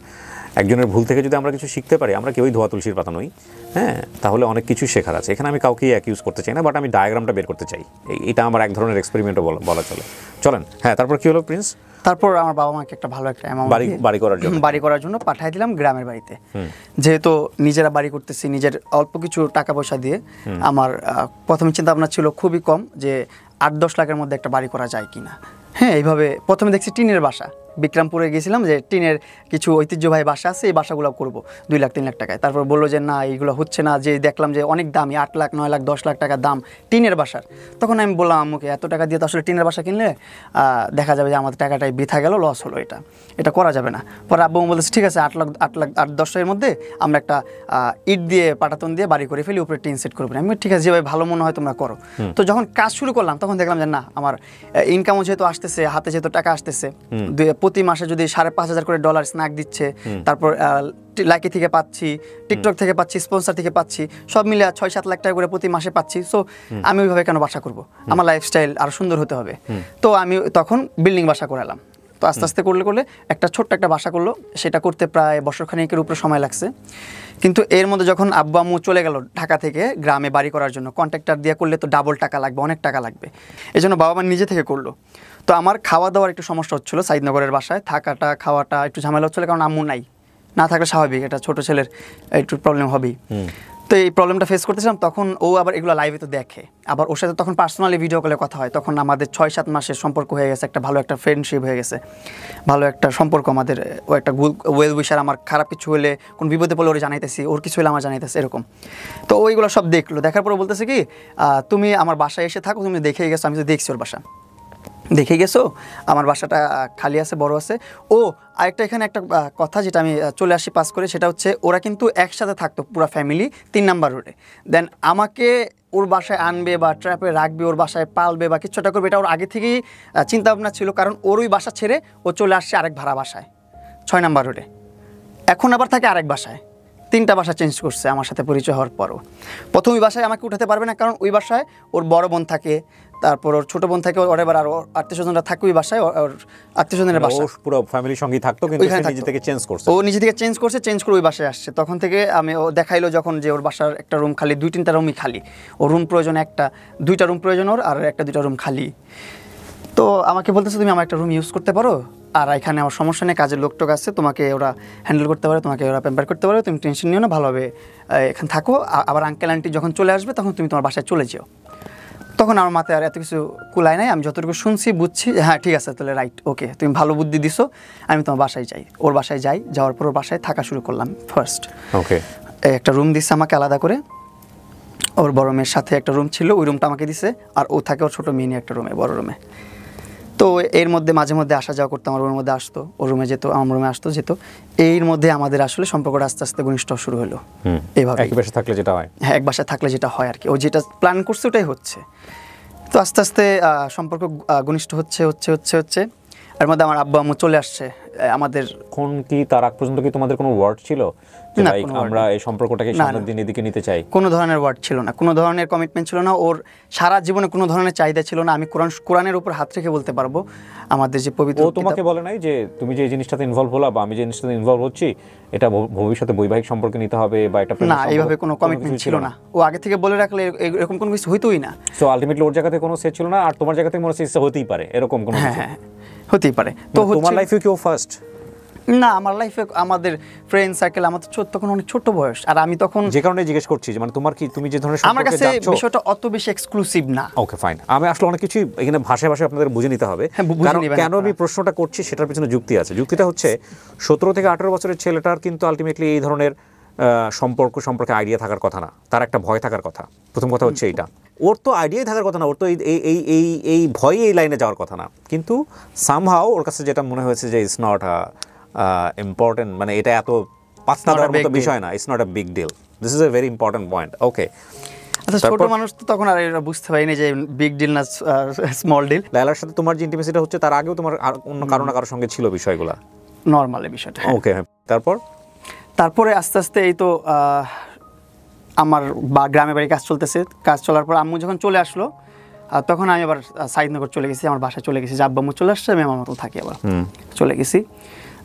একজনের ভুল থেকে যদি আমরা কিছু শিখতে পারি, আমরা কেউই ধোয়া তুলসীর পাতা নই, হ্যাঁ, তাহলে অনেক কিছুই শেখার আছে। এখানে আমি কাউকেই অ্যাকিউজ করতে চাই না, বাট আমি ডায়াগ্রামটা বের করতে চাই। এটা আমার এক ধরনের এক্সপেরিমেন্টও বলা চলেন। হ্যাঁ, তারপর কি হলো প্রিন্স? তারপর আমার বাবা মাকে একটা ভালো একটা অ্যামাউন্ট বাড়ি করার জন্য পাঠিয়ে দিলাম গ্রামের বাড়িতে। যেহেতু নিজেরা বাড়ি করতেছি, নিজের অল্প কিছু টাকা পয়সা দিয়ে, আমার প্রথমে চিন্তা ভাবনা ছিল খুবই কম, যে 8-10 লাখের মধ্যে একটা বাড়ি করা যায় কিনা। হ্যাঁ, এইভাবে প্রথমে দেখছি টিনের বাসা, বিক্রমপুরে গেছিলাম, যে টিনের কিছু ঐতিহ্যবাহী বাসা আছে, এই বাসাগুলো করবো 2 লাখ 3 লাখ টাকায়। তারপর বললো যে না, এইগুলো হচ্ছে না, যে দেখলাম যে অনেক দামি, 8 লাখ 9 লাখ 10 লাখ টাকা দাম টিনের বাসার। তখন আমি বললাম আম্মুকে, এত টাকা দিয়ে তো আসলে টিনের বাসা কিনলে দেখা যাবে যে আমাদের টাকাটাই বৃথা গেল, লস হলো, এটা করা যাবে না। পরে আব্বু বলতেছে ঠিক আছে, 8 লাখ 8-10 লাখের মধ্যে আমরা একটা ইট দিয়ে পাটাতন দিয়ে বাড়ি করে ফেলি, উপরে টিন সেট করবো। আমি ঠিক আছে, যেভাবে ভালো মনে হয় তোমরা করো। তো যখন কাজ শুরু করলাম তখন দেখলাম যে না, আমার ইনকামও যেহেতু আসতেছে, হাতে যেহেতু টাকা আসতেছে, প্রতি মাসে যদি 5,500 করে ডলার স্ন্যাক দিচ্ছে, তারপর লাইকি থেকে পাচ্ছি, টিকটক থেকে পাচ্ছি, স্পন্সর থেকে পাচ্ছি, সব মিলে 6-7 লাখ টাকা করে প্রতি মাসে পাচ্ছি। সো আমি ওইভাবে কেন বাসা করব, আমার লাইফস্টাইল আরও সুন্দর হতে হবে। তো আমি তখন বিল্ডিং বাসা করালাম। তো আস্তে আস্তে করলে একটা ছোট্ট একটা বাসা করলো, সেটা করতে প্রায় বছরখানেকের উপরে সময় লাগছে। কিন্তু এর মধ্যে যখন আব্বু আম্মু চলে গেল ঢাকা থেকে গ্রামে বাড়ি করার জন্য, কন্ট্রাক্টর দিয়ে করলে তো ডাবল টাকা লাগবে, অনেক টাকা লাগবে, এই জন্য বাবা মা নিজে থেকে করলো। তো আমার খাওয়া দাওয়ার একটু সমস্যা হচ্ছিলো, সাইদনগরের বাসায় থাকাটা খাওয়াটা একটু ঝামেলা হচ্ছিলো, কারণ আম্মু না থাকলে স্বাভাবিক এটা ছোটো ছেলের একটু প্রবলেম হবেই। তো এই প্রবলেমটা ফেস করতেছিলাম। তখন ও আবার এগুলো লাইভে তো দেখে, আবার ওর সাথে তখন পার্সোনালি ভিডিও কলে কথা হয়। তখন আমাদের 6-7 মাসের সম্পর্ক হয়ে গেছে, একটা ভালো একটা ফ্রেন্ডশিপ হয়ে গেছে, ভালো একটা সম্পর্ক আমাদের। ও একটা ওয়েল উইশার, আমার খারাপ কিছু হলে, কোন বিপদে পড়লে ওর জানাইতেছি, ওর কিছু হলে আমার জানাইতেছি, এরকম। তো ওইগুলো সব দেখার পরে বলতেছে কি, তুমি আমার বাসায় এসে থাকো, তুমি দেখেই গেছো। আমি তো দেখছি ওর বাসা, দেখে গেছো আমার বাসাটা খালি আছে, বড় আছে। ও আরেকটা এখানে একটা কথা যেটা আমি চলে আসি পাস করে, সেটা হচ্ছে ওরা কিন্তু একসাথে থাকতো পুরো ফ্যামিলি 3 নাম্বার রোডে। দেন আমাকে ওর বাসায় আনবে বা ট্র্যাপে রাখবে, ওর বাসায় পালবে বা কিছুটা করবে, এটা ওর আগে থেকেই চিন্তা ভাবনা ছিল। কারণ ওর ওই বাসা ছেড়ে ও চলে আসছে আরেক ভাড়া বাসায় 6 নাম্বার রোডে, এখন আবার থাকে আরেক বাসায়। 3টা বাসা চেঞ্জ করছে আমার সাথে পরিচয় হওয়ার পরও। প্রথম ওই বাসায় আমাকে উঠাতে পারবে না, কারণ ওই বাসায় ওর বড় বোন থাকে, তারপর ওর ছোট বোন থাকে, ওর এবার আর আত্মীয়স্বজনরা থাকে ওই বাসায়, ওর আত্মীয়স্বজনের বাসা পুরো ফ্যামিলির সঙ্গেই থাকতো, কিন্তু সে নিজে থেকে চেঞ্জ করছে। ও নিজে থেকে চেঞ্জ করে ওই বাসায় আসছে। তখন থেকে ও দেখাইলো যখন যে ওর বাসার একটা রুম খালি, 2-3টা রুমই খালি, ওর রুম প্রয়োজন একটা, 2টা রুম প্রয়োজন ওর, আর 1-2টা রুম খালি। তো আমাকে বলতেছে তুমি আমার একটা রুম ইউজ করতে পারো, আর এখানে আমার সমস্যা নেই, কাজের লোকটোক আছে, তোমাকে ওরা হ্যান্ডেল করতে পারে, তোমাকে ওরা প্যাম্পার করতে পারে, তুমি টেনশন নিও না, ভালোভাবে এখানে থাকো। আবার আঙ্কেল আন্টি যখন চলে আসবে তখন তুমি তোমার বাসায় চলে যেও। তখন আমার মাথায় আর এত কিছু কুলায় নাই, আমি যতটুকু শুনছি বুঝছি, হ্যাঁ ঠিক আছে তাহলে রাইট, ওকে তুমি ভালো বুদ্ধি দিছো, আমি তোমার বাসায় যাই। ওর বাসায় যাওয়ার পর ওর বাসায় থাকা শুরু করলাম ফার্স্ট। ওকে, একটা রুম দিচ্ছে আমাকে আলাদা করে, ওর বড় মেয়ের সাথে একটা রুম ছিল, ওই রুমটা আমাকে দিছে, আর ও থাকে ওর ছোটো মিনি একটা রুমে, বড় রুমে। তো এর মধ্যে মাঝে মধ্যে আসা যাওয়া করতাম, আমার রুমের মধ্যে আসতো, ওর রুমে যেত, আমার রুমে আসতো যেত। এর মধ্যে আমাদের আসলে সম্পর্কটা আস্তে আস্তে ঘনিষ্ঠ শুরু হলো। এইভাবে এক বাসায় থাকলে যেটা হয়, হ্যাঁ এক বাসায় থাকলে যেটা হয় আর কি, ও যেটা প্ল্যান করছে ওটাই হচ্ছে। তো আস্তে আস্তে সম্পর্ক ঘনিষ্ঠ হচ্ছে। এর মধ্যে আমার আব্বু আম্মু চলে আসছে আমাদের কোন কি তার আগ পর্যন্ত কি তোমাদের কোনো ওয়ার্ড ছিল যে না, লাইক কোনো word আমরা এই সম্পর্কটাকে সামনের দিন এদিকে নিতে চাই? কোনো ধরনের ওয়ার্ড ছিল না, কোনো ধরনের কমিটমেন্ট ছিল না, ওর সারা জীবনে কোনো ধরনের চাহিদা ছিল না। আমি কোরআনের উপর হাত রেখে বলতে পারবো আমাদের যে পবিত্র ও তোমাকে বলে নাই যে তুমি যে এই জিনিসটাতে ইনভলভ হলা বা আমি যে জিনিসটাতে ইনভলভ হচ্ছি এটা ভবিষ্যতে বৈবাহিক সম্পর্কে নিতে হবে বা এটা না, এইভাবে কোনো কমিটমেন্ট ছিল না। ও আগে থেকে বলে রাখলে এরকম কোনো কিছু হইতোই না। সো আলটিমেটলি ওর জায়গাতে কোনো সেট ছিল না, আর তোমার জায়গাতে মনে হচ্ছে হতেই পারে এরকম কোনো কিছু? হ্যাঁ, হতেই পারে। তো তোমার লাইফে কি ও ফার্স্ট? না, আমার লাইফে আমাদের ফ্রেন্ড সার্কেল, আমার তো তখন অনেক ছোট বয়স, আর আমি তখন যে কারণে জিজ্ঞেস করছি যে মানে তোমার কি তুমি যে ধরনের আমার সম্পর্কে কাছে যাচ্ছ বিষয়টা অত বেশি এক্সক্লুসিভ না। ওকে ফাইন, আমি আসলে অনেক কিছু এখানে ভাষায় আপনাদের বুঝে নিতে হবে। কারণ কেন আমি প্রশ্নটা করছি সেটার পিছনে যুক্তি আছে। যুক্তিটা হচ্ছে 17 থেকে 18 বছরের ছেলেটার কিন্তু আলটিমেটলি এই ধরনের সম্পর্কে আইডিয়া থাকার কথা না, তার একটা ভয় থাকার কথা। প্রথম কথা হচ্ছে এইটা, ওর তো আইডিয়াই থাকার কথা না, ওর তো এই ভয়ে এই লাইনে যাওয়ার কথা না। কিন্তু সামহাও ওর কাছে যেটা মনে হয়েছে যে ইটস নট ইম্পর্টেন্ট, মানে এটা এত পাত্তা দেওয়ার মতো বিষয় না, it's not a big deal, this is a very important point. Okay, আচ্ছা, ছোট মানুষ তো তখন আর এটা বুঝতে পারিনি যে বিগ ডিল না স্মল ডিল। লায়লার সাথে তোমার যে ইন্টিমেসিটা হচ্ছে তার আগেও তোমার অন্য কারো না কারোর সঙ্গে ছিল বিষয়গুলো? নর্মাল এই বিষয়টা। ওকে, তারপরে আস্তে আস্তে এই তো আমার গ্রামের বাড়ি কাজ চলতেছে। কাজ চলার পর আম্মু যখন চলে আসলো, তখন আমি আবার সাইদনগর চলে গেছি, আমার বাসায় চলে গেছি। আব্বু আম্মু চলে আসছে, আমি আমার মতো থাকি, আবার চলে গেছি।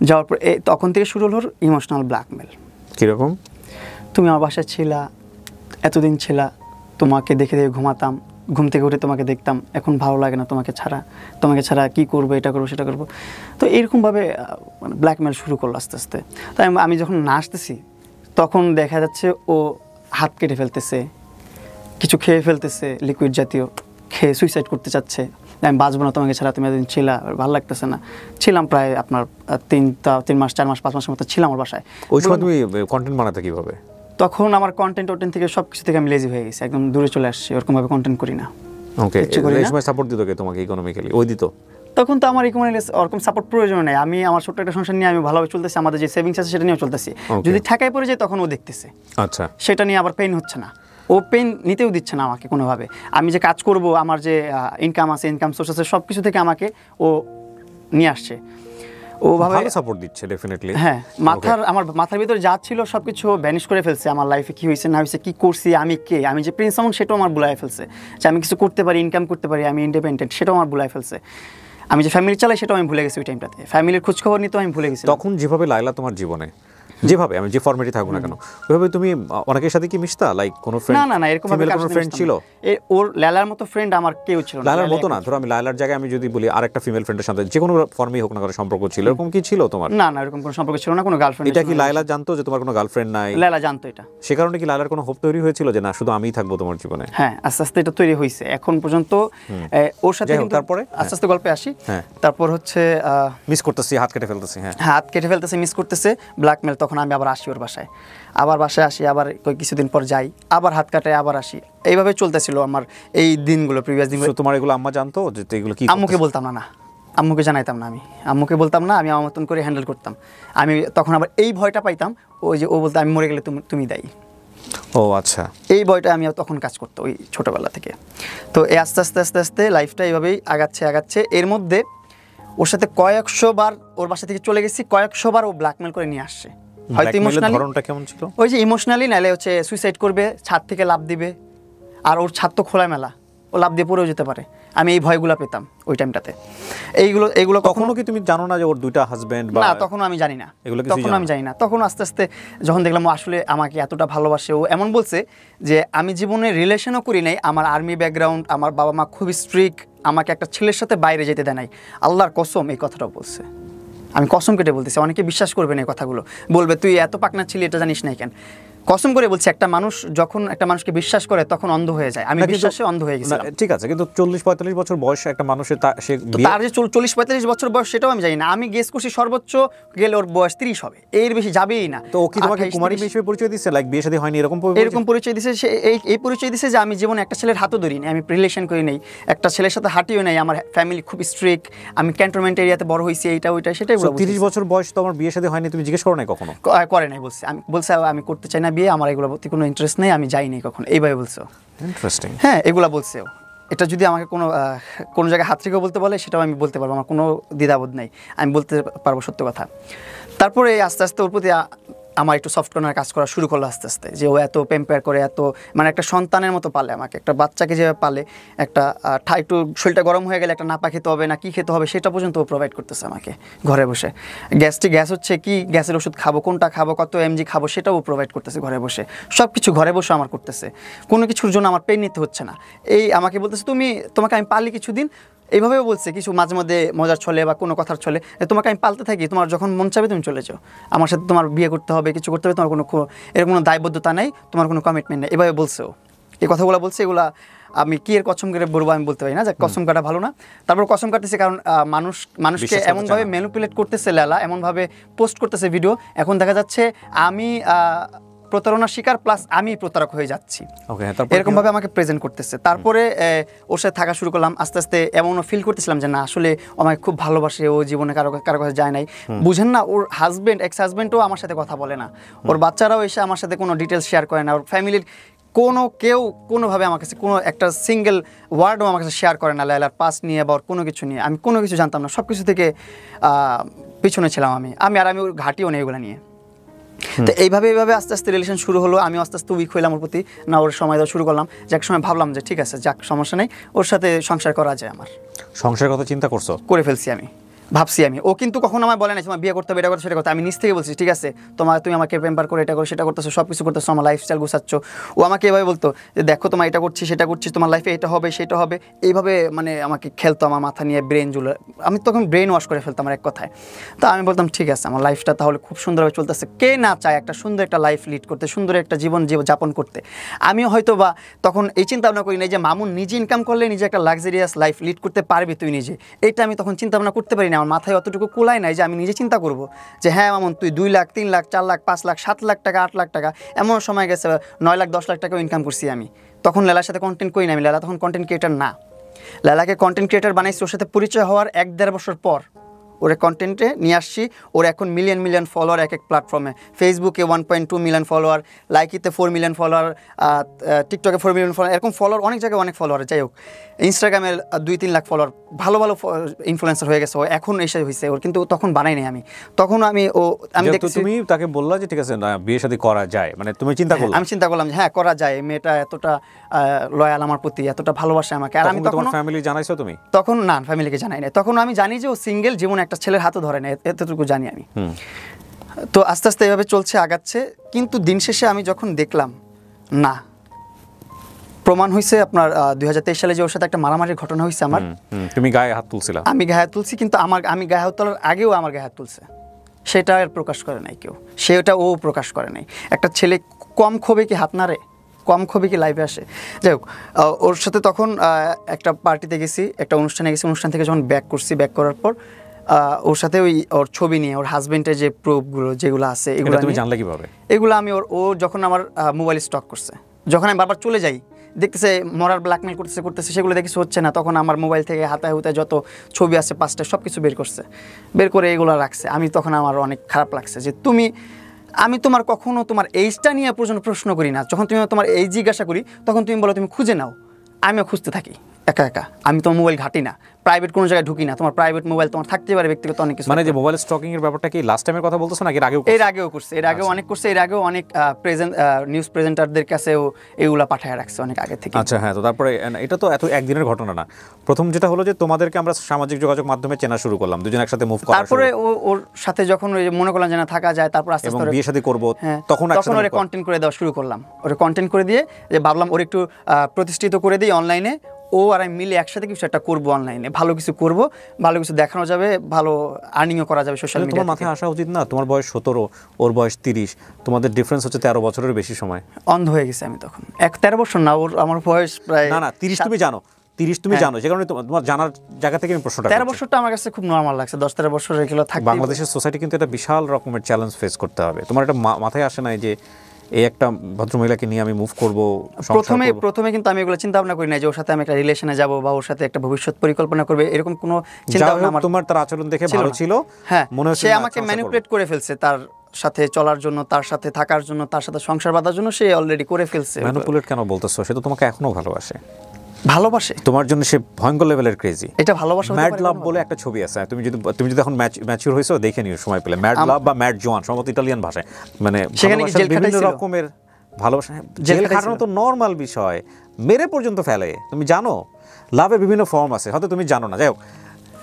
যাওয়ার পর তখন থেকে শুরু হলো ইমোশনাল ব্ল্যাকমেল। কীরকম? তুমি আমার বাসায় ছিলা, এতদিন ছিলা, তোমাকে দেখে দেখে ঘুমাতাম, ঘুম থেকে উঠে তোমাকে দেখতাম, এখন ভালো লাগে না তোমাকে ছাড়া কী করবো, এটা করবো সেটা করবো। তো এরকমভাবে মানে ব্ল্যাকমেল শুরু করলো আস্তে আস্তে। তাই আমি যখন নাচতেছি তখন দেখা যাচ্ছে ও হাত কেটে ফেলতেছে, কিছু খেয়ে ফেলতেছে লিকুইড জাতীয়, খেয়ে সুইসাইড করতে চাচ্ছে। আমি বাঁচবো না তোমাকে ছাড়া, তুমি এতদিন ছিলা, ভালো লাগতেছে না। ছিলাম প্রায় আপনার 3 মাস 4 মাস 5 মাসের মতো ছিলাম আমার বাসায়। ওই সময় তুমি কন্টেন্ট বানাতে কীভাবে? তখন আমার কন্টেন্ট থেকে সব কিছু থেকে আমি লেজি হয়ে গেছি, একদম দূরে চলে আসছি, ওরকমভাবে কন্টেন্ট করি না। ওকে, এই সময় সাপোর্ট দিত কে তোমাকে ইকোনমিক্যালি? ওই দিত? তখন তো আমার ওরকম সাপোর্ট প্রয়োজন নেই। আমি আমার ছোট্ট একটা সংসার নিয়ে আমি ভালোভাবে চলতেছি, আমাদের যে সেভিংস আছে সেটা নিয়েও চলতেছি। যদি ঠেকায় পড়ে যায় তখন ও দেখতেছে, আচ্ছা, সেটা সেটা নিয়ে আবার পেইন হচ্ছে না, ও পেইন নিতেও দিচ্ছে না আমাকে কোনোভাবে। আমি যে কাজ করব, আমার যে ইনকাম আছে, ইনকাম সোর্স আছে, সব কিছু থেকে আমাকে ও নিয়ে আসছে, ওভাবে ভালো সাপোর্ট দিচ্ছে ডেফিনেটলি। হ্যাঁ, আমার মাথার ভিতরে যা ছিল সব কিছু ভ্যানিশ করে ফেলছে। আমার লাইফে কী হয়েছে না হয়েছে, কী করছি, আমি কে, আমি যে প্রিন্স আমন সেটাও আমার ভুলাই ফেলছে। যে আমি কিছু করতে পারি, ইনকাম করতে পারি, আমি ইন্ডিপেন্ডেন্ট, সেটাও আমার ভুলাই ফেলছে। আমি যে ফ্যামিলি চালাই সেটাও আমি ভুলে গেছি ওই টাইমটাতে। ফ্যামিলির খোঁজখবর নিতেও আমি ভুলে গেছি। তখন যেভাবে লায়লা তোমার জীবনে, যেভাবে আমি যে ফরম্যাটে থাকুক না কেন, ওইভাবে তুমি অনেকের সাথে কি মিশতা? লাইক কোনো ফ্রেন্ড? না, এরকম ভাবে কোনো ফ্রেন্ড ছিল? ওর লায়লার মতো ফ্রেন্ড আমার কেউ ছিল না। লায়লার মতো না, ধরো আমি লায়লার জায়গায় আমি যদি বলি আরেকটা ফিমেল ফ্রেন্ডের সাথে যে কোনো ফর্মেই হোক না কোনো সম্পর্ক ছিল, এরকম কি ছিল তোমার? না, এরকম কোনো সম্পর্ক ছিল না, কোনো গার্লফ্রেন্ড। এটা কি লায়লা জানতো যে তোমার কোনো গার্লফ্রেন্ড নাই? লায়লা জানতো এটা। সে কারণে কি লায়লার কোনো হোপ তৈরি হয়েছিল যে না শুধু আমিই থাকবো তোমার জীবনে? হ্যাঁ, আস্তে আস্তে এটা তৈরি হয়েছে। এখন পর্যন্ত ওর সাথে কিন্তু তারপরে আস্তে আস্তে গল্পে আসি। হ্যাঁ, তারপর হচ্ছে মিস করতেছি, হাত কেটে ফেলতেছি। হ্যাঁ, হাত কেটে ফেলতেছে, মিস করতেছে, ব্ল্যাকমেল। তখন আমি আবার আসি ওর বাসায়, আসি, আবার কিছুদিন পর যাই, আবার হাত কাটে, আবার আসি। এইভাবে চলতেছিল আমার এই দিনগুলো, প্রিভিয়াস দিনগুলো। তোমার এগুলো আম্মা জানতো যে এগুলো কি? আম্মুকে বলতাম না, আম্মুকে জানাইতাম না, আম্মুকে বলতাম না, আমি আমার মতন করে হ্যান্ডেল করতাম। আমি তখন আবার এই ভয়টা পাইতাম, ওই যে ও বলতো আমি মরে গেলে তুমি দায়ী। ও আচ্ছা, এই ভয়টা আমি তখন কাজ করতো ওই ছোটোবেলা থেকে। তো এই আস্তে আস্তে লাইফটা এইভাবেই আগাচ্ছে। এর মধ্যে ওর সাথে কয়েকশো বার ওর বাসা থেকে চলে গেছি, কয়েকশো বার ও ব্ল্যাকমেল করে নিয়ে আসছে। হয়তো ইমোশনালি, ধরনটা কেমন ছিল? ওই যে ইমোশনালি, নাহলে হচ্ছে সুইসাইড করবে, ছাদ থেকে লাফ দিবে। আর ওর ছাদ তো খোলামেলা, ও লাফ দিয়ে পড়েও যেতে পারে। আমি এই ভয়গুলো পেতাম ওই টাইমটাতে। এইগুলো কখনো কি তুমি জানো না যে ওর দুইটা হাজবেন্ড? না, তখনও আমি জানি না, তখন আস্তে আস্তে যখন দেখলাম ও আসলে আমাকে এতটা ভালোবাসে, ও এমন বলছে যে আমি জীবনে রিলেশনও করি নাই, আমার আর্মি ব্যাকগ্রাউন্ড, আমার বাবা মা খুবই স্ট্রিক্ট, আমাকে একটা ছেলের সাথে বাইরে যেতে দেয় নাই, আল্লাহর কসম, এই কথাটাও বলছে। আমি কসম কেটে বলতেছি, অনেকে বিশ্বাস করবে না এই কথাগুলো, বলবে তুই এত পাকনা ছিলি, এটা জানিস না কেন। কসম করে বলছি, একটা মানুষ যখন একটা মানুষকে বিশ্বাস করে তখন অন্ধ হয়ে যায়। আমি বিশ্বাসে অন্ধ হয়ে গেছিলাম। ঠিক আছে, কিন্তু 40-45 বছর বয়স একটা মানুষের, তার যে 40-45 বছর বয়স সেটাও আমি জানি না। আমি গেস করছি সর্বোচ্চ গেলে ওর বয়স 30 হবে, এর বেশি যাবেই না। তো ও কি তোমাকে কুমারী হিসেবে পরিচয় দিচ্ছে? লাইক বিয়ে শাদী হয়নি এরকম পরিচয় দিচ্ছে। সে এই পরিচয় দিচ্ছে যে আমি জীবনে একটা ছেলের হাতও ধরিনি, আমি রিলেশন করি নাই, একটা ছেলের সাথে হাঁটিও নাই, আমার ফ্যামিলি খুব স্ট্রিক্ট, আমি ক্যান্টনমেন্ট এরিয়াতে বড় হয়েছি, এইটা ওইটা সেটাই বলছি। 30 বছর বয়স তো আমার বিয়ে শাদী হয়নি, তুমি জিজ্ঞেস করো নাই কখনো? করে নাই, বলছি আমি করতে চাই না বিয়ে, আমার এগুলো কোনো ইন্টারেস্ট নেই, আমি যাই নাই কখনো, এইভাবে বলছো। ইন্টারেস্টিং। হ্যাঁ, এগুলা বলছে। এটা যদি আমাকে কোনো জায়গায় হাত রেখেও বলতে বলে সেটাও আমি বলতে পারবো, আমার কোনো দ্বিধাবোধ নাই, আমি বলতে পারবো সত্য কথা। তারপরে আস্তে আস্তে ওর প্রতি আমার একটু সফট কর্নার কাজ করা শুরু করলো আস্তে আস্তে, যে ও এত প্যাম্পার করে, এত মানে একটা সন্তানের মতো পালে আমাকে, একটা বাচ্চাকে যেভাবে পালে, একটা একটু শরীরটা গরম হয়ে গেলে একটা নাপা খেতে হবে না কি খেতে হবে সেটা পর্যন্ত ও প্রোভাইড করতেছে আমাকে ঘরে বসে। গ্যাস হচ্ছে কি, গ্যাসের ওষুধ খাবো, কোনটা খাবো, কত এমজি খাবো সেটাও ও প্রোভাইড করতেছে ঘরে বসে, সব কিছু ঘরে বসে আমার করতেছে, কোনো কিছুর জন্য আমার পেন নিতে হচ্ছে না। এই আমাকে বলতেছে তোমাকে আমি পালি কিছুদিন, এইভাবেও বলছে কিছু মাঝে মধ্যে মজার ছলে বা কোনো কথার ছলে, তোমাকে আমি পালতে থাকি, তোমার যখন মন চাবে তুমি চলে যাও, আমার সাথে তোমার বিয়ে করতে হবে, কিছু করতে হবে, তোমার এরকম কোনো দায়বদ্ধতা নেই, তোমার কোনো কমিটমেন্ট নেই, এভাবে বলছে ও। এই কথাগুলো বলছে, এগুলা আমি কি এর কসম করে বলবো আমি বলতে পারি না, যে কসম কাটা ভালো না। তারপর কসম কাটতেছে কারণ মানুষকে এমনভাবে ম্যানিপুলেট করতেছে লেলা, এমনভাবে পোস্ট করতেছে ভিডিও, এখন দেখা যাচ্ছে আমি প্রতারণার শিকার প্লাস আমি প্রতারক হয়ে যাচ্ছি, এরকমভাবে আমাকে প্রেজেন্ট করতেছে। তারপরে ওর সাথে থাকা শুরু করলাম, আস্তে আস্তে এমনও ফিল করতেছিলাম যে না আসলে আমাকে খুব ভালোবাসে, ও জীবনে কারো কাছে যায় নাই, বুঝেন না, ওর এক্স হাজব্যান্ডও আমার সাথে কথা বলে না, ওর বাচ্চারাও এসে আমার সাথে কোনো ডিটেলস শেয়ার করে না, ওর ফ্যামিলির কেউ কোনোভাবে আমার কাছে কোনো একটা সিঙ্গেল ওয়ার্ডও আমার কাছে শেয়ার করে না লায়লার পাস নিয়ে বা ওর কোনো কিছু নিয়ে, আমি কোনো কিছু জানতাম না, সব কিছু থেকে পিছনে ছিলাম আমি ওর ঘাটিও নেই ওগুলো নিয়ে। তো এইভাবে আস্তে আস্তে রিলেশন শুরু হলো, আমি আস্তে আস্তে উইক হইলাম ওর প্রতি, না ওর সময় দেওয়া শুরু করলাম, যে এক সময় ভাবলাম যে ঠিক আছে যাক সমস্যা নেই, ওর সাথে সংসার করা যায়, আমার সংসারের কথা চিন্তা করে ফেলছি আমি, ভাবছি আমি। ও কিন্তু কখনো আমার বলে না তোমার বিয়ে করতে হবে, এটা করতে সেটা করতে, আমি নিজ থেকে বলছি ঠিক আছে তুমি আমাকে পেম্পার করে এটা করো সেটা করতেছো, সব কিছু করতেছো, আমার লাইফস্টাইল গুছাচ্ছ। ও আমাকে এভাবে বলতো যে দেখো তোমার এটা করছি সেটা করছি, তোমার লাইফে এটা হবে সেটা হবে, এইভাবে মানে আমাকে খেলতো আমার মাথা নিয়ে, আমি তখন ব্রেন ওয়াশ করে ফেলতাম আমার এক কথায়। তো আমি বলতাম ঠিক আছে আমার লাইফটা তাহলে খুব সুন্দরভাবে চলতেছে, কে না চায় একটা সুন্দর একটা লাইফ লিড করতে, সুন্দর একটা জীবন যাপন করতে। আমিও হয়তো বা তখন এই চিন্তা ভাবনা করি নাই যে মামুন নিজে ইনকাম করলে নিজে একটা লাক্সারিয়াস লাইফ লিড করতে পারবি তুই নিজে, এটা আমি তখন চিন্তা ভাবনা করতে পারি না, আমার মাথায় অতটুকু কুলাই নাই যে আমি নিজে চিন্তা করব যে হ্যাঁ মামুন তুই 2 লাখ 3 লাখ 4 লাখ 5 লাখ 7 লাখ টাকা 8 লাখ টাকা, এমন সময় গেছে 9 লাখ 10 লাখ টাকাও ইনকাম করছি আমি। তখন লেলার সাথে কন্টেন্ট করি না আমি, লেলা তখন কন্টেন্ট ক্রিয়েটার না, লেলাকে কন্টেন্ট ক্রিয়েটার বানাইছি ওর সাথে পরিচয় হওয়ার 1-1.5 বছর পর, ওর কন্টেন্টে নিয়ে আসছি। ওর এখন মিলিয়ন ফলোয়ার এক প্ল্যাটফর্মে, ফেসবুকে 1.2 মিলিয়ন ফলোয়ার, লাইকিতে 4 মিলিয়ন ফলোয়ার, টিকটকে 4 মিলিয়ন ফলোয়ার, এরকম ফলোয়ার অনেক জায়গায় অনেক ফলোয়ার, যাই হোক ইনস্টাগ্রামে 2-3 লাখ ফলোয়ার, ভালো ইনফ্লুয়েন্সার হয়ে গেছে ও এখন এসে হয়েছে ওর, কিন্তু তখন বানাই নাই আমি, তখন আমি দেখছি তুমি তাকে বললা যে ঠিক আছে না বিয়ে শাদী করা যায়, মানে তুমি চিন্তা করলে, আমি চিন্তা করলাম যে হ্যাঁ করা যায়, মেয়েটা এতটা লয়াল আমার প্রতি, এতটা ভালোবাসে আমাকে। আর আমি তখন ফ্যামিলি জানাইছো তুমি? তখন না, ফ্যামিলিকে জানাই না, তখন আমি জানি যে ও সিঙ্গেল, জীবনে একটা ছেলের হাতও ধরে না, এতটুকু জানি আমি। তো আস্তে আস্তে এভাবে চলছে, আগাচ্ছে, কিন্তু দিন শেষে আমি যখন দেখলাম না প্রমাণ হয়েছে আপনার 2023 সালে যে ওর সাথে একটা মারামারির ঘটনা হয়েছে আমার, তুমি গায়ে হাত তুলছিলা? আমি গায়ে হাত তুলছি, কিন্তু আমি গায়ে হাত তোলার আগেও আমার গায়ে হাত তুলছে, সেটা আর প্রকাশ করে নাই কেউ, সেটা ও প্রকাশ করে নাই। একটা ছেলে কম ক্ষোভে কি হাত নাড়ে, কম ক্ষোভে কি লাইভে আসে? যাই হোক, ওর সাথে তখন একটা পার্টিতে গেছি, একটা অনুষ্ঠানে গেছি, অনুষ্ঠান থেকে যখন ব্যাক করার পর ওর সাথে ওর ছবি নিয়ে ওর হাজবেন্ডের যে প্রুফগুলো যেগুলো আছে এগুলো তুমি জানলে কিভাবে? এগুলো আমি ও যখন আমার মোবাইল স্টক করছে, যখন আমি বারবার চলে যাই দেখতেছে মরার ব্ল্যাকমেল করতেছে সেগুলো দেখে হচ্ছে না, তখন আমার মোবাইল থেকে হাতায় হুতায় যত ছবি আছে 5টা সব কিছু বের করে এগুলো রাখছে। আমি তখন আমার অনেক খারাপ লাগছে যে আমি তোমার কখনো তোমার এইজটা নিয়ে পর্যন্ত প্রশ্ন করি না, যখন তুমি তোমার এইজ জিজ্ঞাসা করি তখন তুমি বলো তুমি খুঁজে নাও, আমিও খুঁজতে থাকি একা, আমি তোমার মোবাইল ঘাঁটি না, প্রাইভেট কোনো জায়গায় ঢুকি না, তোমার প্রাইভেট মোবাইল তোমার থাকতে পারে, ব্যক্তিগত অনেক কিছু। মানে যে মোবাইল স্টকিং এর ব্যাপারটা কি লাস্ট টাইমের কথা বলতেছ নাকি এর আগেও করছে? এর আগেও অনেক করছে, এর আগেও অনেক নিউজ প্রেজেন্টারদের কাছেও এগুলা পাঠায় রাখছে অনেক আগে থেকে। আচ্ছা হ্যাঁ, তো তারপরে এটা তো এত একদিনের ঘটনা না। প্রথম যেটা হলো যে তোমাদেরকে আমরা সামাজিক যোগাযোগ মাধ্যমে চেনা শুরু করলাম, দুজন একসাথে মুভ করা, তারপরে ওর সাথে যখন মনে করলাম যে না থাকা যায়, তারপর আস্তে আস্তে বিয়ে শাদী করব, তখন ওরে কন্টেন্ট করে দেওয়া শুরু করলাম, ওরে কন্টেন্ট করে দিয়ে যে ভাবলাম ওর একটু প্রতিষ্ঠিত করে দিই অনলাইনে, ও আর আমি মিলে একসাথে কিছু একটা করবো অনলাইনে, ভালো কিছু করবো, ভালো কিছু দেখানো যাবে, ভালো আর্নিংও করা যাবে সোশ্যাল মিডিয়া। তোমার মাথায় আসা উচিত না, তোমার বয়স 17, ওর বয়স 30, তোমাদের ডিফারেন্স হচ্ছে 13 বছরের বেশি সময়। অন্ধ হয়ে গেছে আমি তখন, 13 বছর না, আমার বয়স প্রায় না 30 তুমি জানো, 30 তুমি জানো, যে কারণে তোমার জানার জায়গা থেকে আমি প্রশ্নটা 13 বছরটা আমার কাছে খুব নরমাল লাগছে, 10-13 বছর এগুলো থাকে। বাংলাদেশের সোসাইটি কিন্তু একটা বিশাল রকমের চ্যালেঞ্জ ফেস করতে হবে, তোমার এটা মাথায় আসে না যে এই একটা ভদ্রমহিলাকে নিয়ে আমি মুভ করবো? প্রথমে কিন্তু আমি এগুলো চিন্তা ভাবনা করি না যে ওর সাথে আমি একটা রিলেশনে যাব বা ওর সাথে একটা ভবিষ্যৎ পরিকল্পনা করবে, এরকম কোনো চিন্তা ভাবনা আমার। তোমার তার আচরণ দেখে ভালো ছিল, হ্যাঁ মনে হচ্ছে সে আমাকে ম্যানিপুলেট করে ফেলছে, তার সাথে চলার জন্য, তার সাথে থাকার জন্য, তার সাথে সংসার বাঁধার জন্য সে অলরেডি করে ফেলছে। ম্যানিপুলেট কেন বলতেছো? সে তো তোমাকে এখনো ভালোবাসে। ভালোবাসে তোমার জন্য সে ভয়ঙ্কর লেভেলের ক্রেজি। এটা ভালোবাসা হতে ম্যাড পারে লাভ কোনো? বলে একটা ছবি আছে, তুমি যদি এখন ম্যাচিউর হয়েছো দেখে নিও সময় পেলে, ম্যাড লাভ বা ম্যাড জোয়ান সম্ভবত ইটালিয়ান ভাষায়, মানে সেখানে কি ভালোবাসার জেল বিভিন্ন খাটাইছিল? রকমের ভালোবাসা। জেল জেল খাটাইছিল? খাটানো তো নর্মাল বিষয়, মেরে পর্যন্ত ফেলে, তুমি জানো লাভের বিভিন্ন ফর্ম আছে, হয়তো তুমি জানো না। যাই হোক,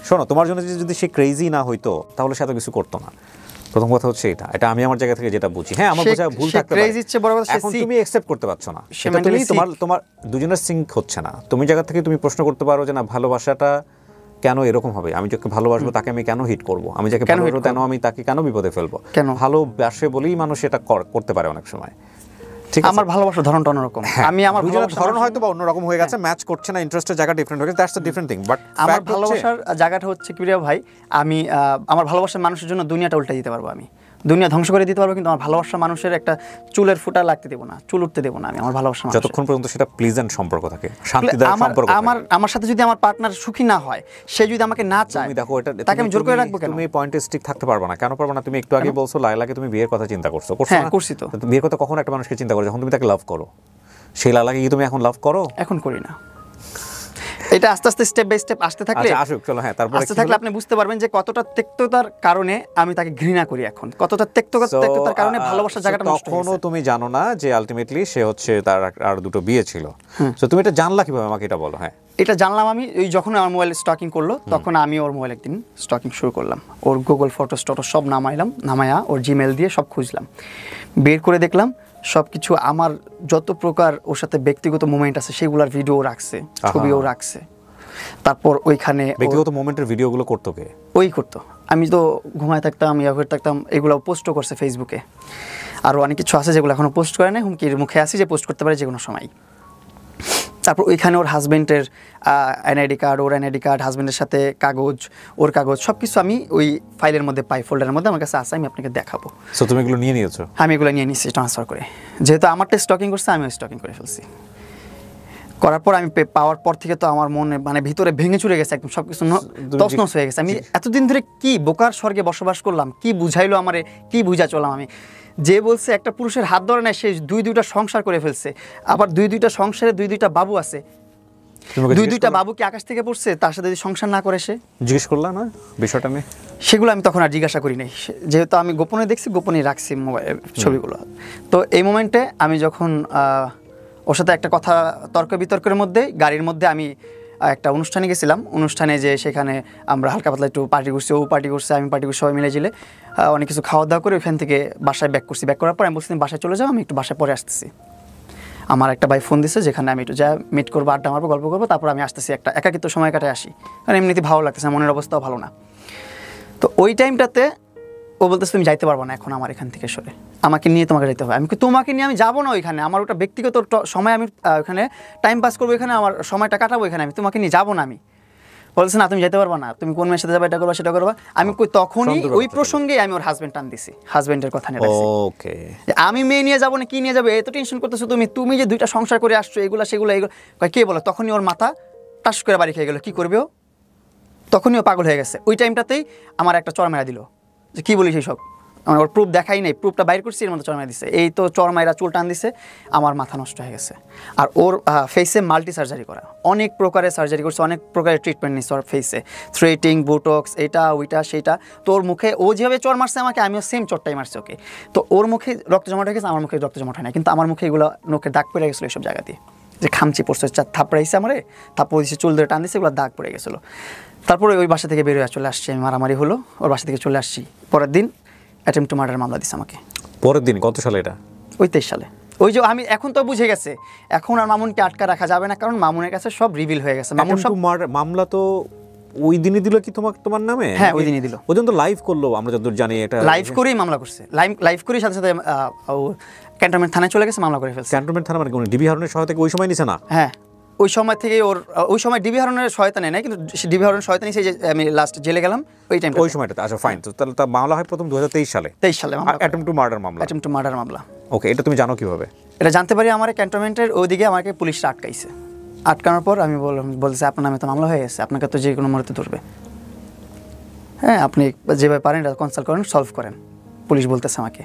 শোনো, তোমার জন্য যদি সে ক্রেজি না হইতো তাহলে সে এত কিছু করতো না। প্রথম কথা হচ্ছে এটা আমি আমার জায়গা থেকে যেটা বুঝি। হ্যাঁ, আমার বোঝা ভুল থাকতে পারে, এখন তুমি অ্যাকসেপ্ট করতে পারছো না, সেটা তুমি তোমার দুজনের সিঙ্ক হচ্ছে না। তুমি জায়গা থেকে তুমি প্রশ্ন করতে পারো যে না, ভালোবাসাটা কেন এরকম হবে, আমি যাকে ভালোবাসবো তাকে আমি কেন হিট করব, আমি যাকে ভালোবাসবো কেন আমি তাকে কেন বিপদে ফেলবো, ভালোবাসে বলেই মানুষ এটা করতে পারে অনেক সময়। আমার ভালোবাসার ধরনটা অন্যরকম, আমি আমার ভালোবাসার ধরন হয়তো বা অন্যরকম হয়ে গেছে, ম্যাচ করছে না, ইন্টারেস্টের জায়গা ডিফারেন্ট হয়ে গেছে, that's a different thing. But আমার ভালোবাসার জায়গাটা হচ্ছে কি প্রিয় ভাই, আমি আমার ভালোবাসার মানুষের জন্য দুনিয়াটা উল্টে দিতে পারবো, আমি দুনিয়া ধ্বংস করে দিতে পারবো, কিন্তু আমার ভালোবাসার মানুষের একটা চুলের ফুটা লাগতে দেবো না, চুল উঠতে দেবো না আমি আমার ভালোবাসার মানুষের। যতক্ষণ পর্যন্ত সেটা প্লিজেন্ট সম্পর্ক থাকে, শান্তিদায়ক সম্পর্ক থাকে। আমার সাথে যদি আমার পার্টনার সুখী না হয়, সে যদি আমাকে না চায়, তুমি দেখো এটা তাকে আমি জোর করে রাখবো কেন? তুমি পয়েন্টে স্টিক থাকতে পারবে না। কেন পারবে না? তুমি একটু আগে বলছো লায়লাকে তুমি বিয়ের কথা চিন্তা করছো, হ্যাঁ করছি তো। বিয়ের কথা কখন একটা মানুষকে চিন্তা করে যখন তুমি তাকে লাভ করো, সেই লায়লাকে কি তুমি এখন লাভ করো? এখন করি না। এটা আস্তে আস্তে স্টেপ বাই স্টেপ আসতে থাকলে, আচ্ছা আসুক, চলো। হ্যাঁ, তারপরে আসতে থাকলে আপনি বুঝতে পারবেন যে কতটা তিক্ততার কারণে আমি তাকে ঘৃণা করি, এখন কতটা তিক্ততার কারণে ভালোবাসার জায়গাটা নষ্ট হয়ে গেছে। তখনও তুমি জানো না যে আলটিমেটলি সে হচ্ছে তার আর দুটো বিয়ে ছিল। সো তুমি এটা জানলা কিভাবে, আমাকে এটা বলো। হ্যাঁ, এটা জানলাম আমি ওই যখন আমার মোবাইল স্টকিং করলো, তখন আমি ওর মোবাইল একদিন স্টকিং শুরু করলাম, ওর গুগল ফটোস টটোস সব নামায়া ওর জিমেল দিয়ে সব খুঁজলাম, বের করে দেখলাম সব কিছু আমার যত প্রকার ওর সাথে ব্যক্তিগত মোমেন্ট আছে সেগুলোর ভিডিও রাখছে, ছবিও রাখছে। তারপর ওইখানে ব্যক্তিগত মোমেন্টের ভিডিওগুলো করতো কে? ওই করতো, আমি তো ঘুমায় থাকতাম, করে থাকতাম, এগুলো পোস্টও করছে ফেসবুকে। আরও অনেক কিছু আছে যেগুলো এখনও পোস্ট করে নাই, হুমকির মুখে আসি যে পোস্ট করতে পারে যে কোনো সময়। তারপর ওইখানে ওর হাজব্যান্ডের এনআইডি কার্ড, ওর এনআইডি কার্ড, হাজব্যান্ডের সাথে কাগজ, ওর কাগজ সব কিছু আমি ওই ফাইলের মধ্যে পাই, ফোল্ডারের মধ্যে আমার কাছে আছে, আমি আপনাকে দেখাবো। সো তুমি এগুলো নিয়ে নিয়েছো? আমি এগুলো নিয়ে নিচ্ছি ট্রান্সফার করে, যেহেতু আমারটা স্টকিং করছে আমিও স্টকিং করে ফেলছি। করার পর আমি পাওয়ার পর থেকে তো আমার মনে মানে ভিতরে ভেঙে চুরে গেছে, একদম সব কিছু তছনছ হয়ে গেছে। আমি এতদিন ধরে কি বোকার স্বর্গে বসবাস করলাম, কি বুঝাইলো আমারে, কি বুঝা চললাম আমি। যে বলছে একটা পুরুষের হাত ধরে নেয়, সে দুইটা সংসার করে ফেলছে, আবার দুইটা সংসারে দুইটা বাবু আছে, দুইটা বাবু কি আকাশ থেকে পড়ছে, তার সাথে যদি সংসার না করে সে? জিজ্ঞেস করলাম না বিষয়টা নিয়ে, সেগুলো আমি তখন আর জিজ্ঞাসা করি নাই, যেহেতু আমি গোপনে দেখছি, গোপনে রাখছি মোবাইল ছবিগুলো। তো এই মোমেন্টে আমি যখন ওর সাথে একটা কথা তর্ক বিতর্কের মধ্যে গাড়ির মধ্যে আমি একটা অনুষ্ঠানে গেছিলাম, অনুষ্ঠানে যে সেখানে আমরা হালকা পাতলা একটু পার্টি করছি, ও পার্টি করছে, আমি পার্টি করছি, সবাই মিলে জিলে অনেক কিছু খাওয়া দাওয়া করে ওইখান থেকে বাসায় ব্যাক করছি। ব্যাক করার পর আমি বলছি বাসায় চলে যাও, আমি একটু বাসায় পরে আসতেছি। আমার একটা ভাই ফোন দিচ্ছে, যেখানে আমি একটু যা মিট করবো, আড্ডা মারবো, গল্প করবো, তারপর আমি আসতেছি, একটা একাকিত্ব সময় কাটায় আসি, কারণ এমনিতে ভালো লাগতেছে, মনের অবস্থাও ভালো না। তো ওই টাইমটাতে ও বলতেছে তুমি যাইতে পারবো না এখন আমার এখান থেকে সরে, আমাকে নিয়ে তোমাকে যেতে হবে। আমি তোমাকে নিয়ে আমি যাবো না ওইখানে, আমার ওটা ব্যক্তিগত সময়, আমি ওখানে টাইম পাস করবো, এখানে আমার সময়টা কাটাবো, এখানে আমি তোমাকে নিয়ে যাবো না। আমি বলছে না তুমি যেতে পারবো না, তুমি কোন মেয়ের সাথে যাবে, এটা করবা সেটা করবা। আমি তখনই ওই প্রসঙ্গে আমি ওর হাজবেন্ড টান দিছি, হাজবেন্ডের কথা নিয়ে রাখছি। ওকে, আমি মেয়ে নিয়ে যাবো না, কি নিয়ে যাবে, এত টেনশন করতেছো তুমি যে দুইটা সংসার করে আসছো, এগুলো সেগুলো কে বলো। তখনই ওর মাথা টাস করে বাড়ি খেয়ে গেলো, কি করবে ও, তখনই ও পাগল হয়ে গেছে। ওই টাইমটাতেই আমার একটা চড় মেরা দিল, যে কী বলিস এইসব, আমার ওর প্রুফ দেখাই নাই, প্রুফটা বাইর করছি, এর মধ্যে চরমাই দিছে, এই তো চরমাইরা চুল টান দিছে, আমার মাথা নষ্ট হয়ে গেছে। আর ওর ফেসে মাল্টি সার্জারি করা, অনেক প্রকারের সার্জারি করছে, অনেক প্রকারের ট্রিটমেন্ট নিচ্ছে ওর ফেসে, থ্রেটিং, বুটক্স, এটা ওইটা সেইটা। তো ওর মুখে ও যেভাবে চর মারছে আমাকে, আমিও সেম চরটাই মারছি ওকে। তো ওর মুখে রক্ত জমাট হয়ে গেছে, আমার মুখে রক্ত জমাট হয় না, কিন্তু আমার মুখে এগুলো নখের দাগ পড়ে গেছিলো এইসব জায়গা দিয়ে, যে খামচি পড়ছে, থাপড়াইছে আমারে, থাপড় দিচ্ছে, চুল ধরে টান দিচ্ছে, এগুলো দাগ পড়ে গেছিলো। তারপরে ওই বাসা থেকে বের হয়ে চলে আসছি, আমি মারামারি হলো, ওর বাসা থেকে চলে আসছি। পরের দিন অ্যাটেম্পট টু মার্ডার মামলা দিছে আমাকে। পরের দিন? কত সালে এটা? ওই 23 সালে। ওই যে আমি এখন তো বুঝে গেছে, এখন আর মামুনকে আটকা রাখা যাবে না, কারণ মামুনের কাছে সব রিভিল হয়ে গেছে। মামুন সব মামলা তো ওই দিনই দিল কি তোমার নামে? হ্যাঁ, ওই দিনই দিল। ওই দিন তো লাইভ করলো, আমরা যতদূর জানি এটা লাইভ করেই মামলা করছে, লাইভ করেই সাথে সাথে ক্যান্টনমেন্ট থানায় চলে গেছে, মামলা করে ফেলছে। ক্যান্টনমেন্ট থানা মানে কোন ডিবি হারুনের সহায়তা ওই সময় নিছে না? হ্যাঁ, ওই সময় থেকে ওই সময় ডিবি হারুনের সহায়তা নেয় না, কিন্তু ডিবি হারুনের সহায়তা নিয়েছে, যে আমি লাস্ট জেলে গেলাম ওই টাইমটা, ওই সময়টাতে। আচ্ছা ফাইন, তো তাহলে তা মামলা হয় প্রথম 2023 সালে। 23 সালে অ্যাটেম্পট টু মার্ডার মামলা। অ্যাটেম্পট টু মার্ডার মামলা। ওকে, এটা তুমি জানো কিভাবে? এটা জানতে পারি আমার ক্যান্টনমেন্টের ওইদিকে আমাকে পুলিশরা আটকাইছে। আটকানোর পর আমি বলছি আপনার নামে তো মামলা হয়ে গেছে, আপনাকে তো যে কোনো মুহূর্তে ধরবে, হ্যাঁ আপনি যেভাবে পারেন এটা কনসাল্ট করেন, সলভ করেন, পুলিশ বলতেছে আমাকে।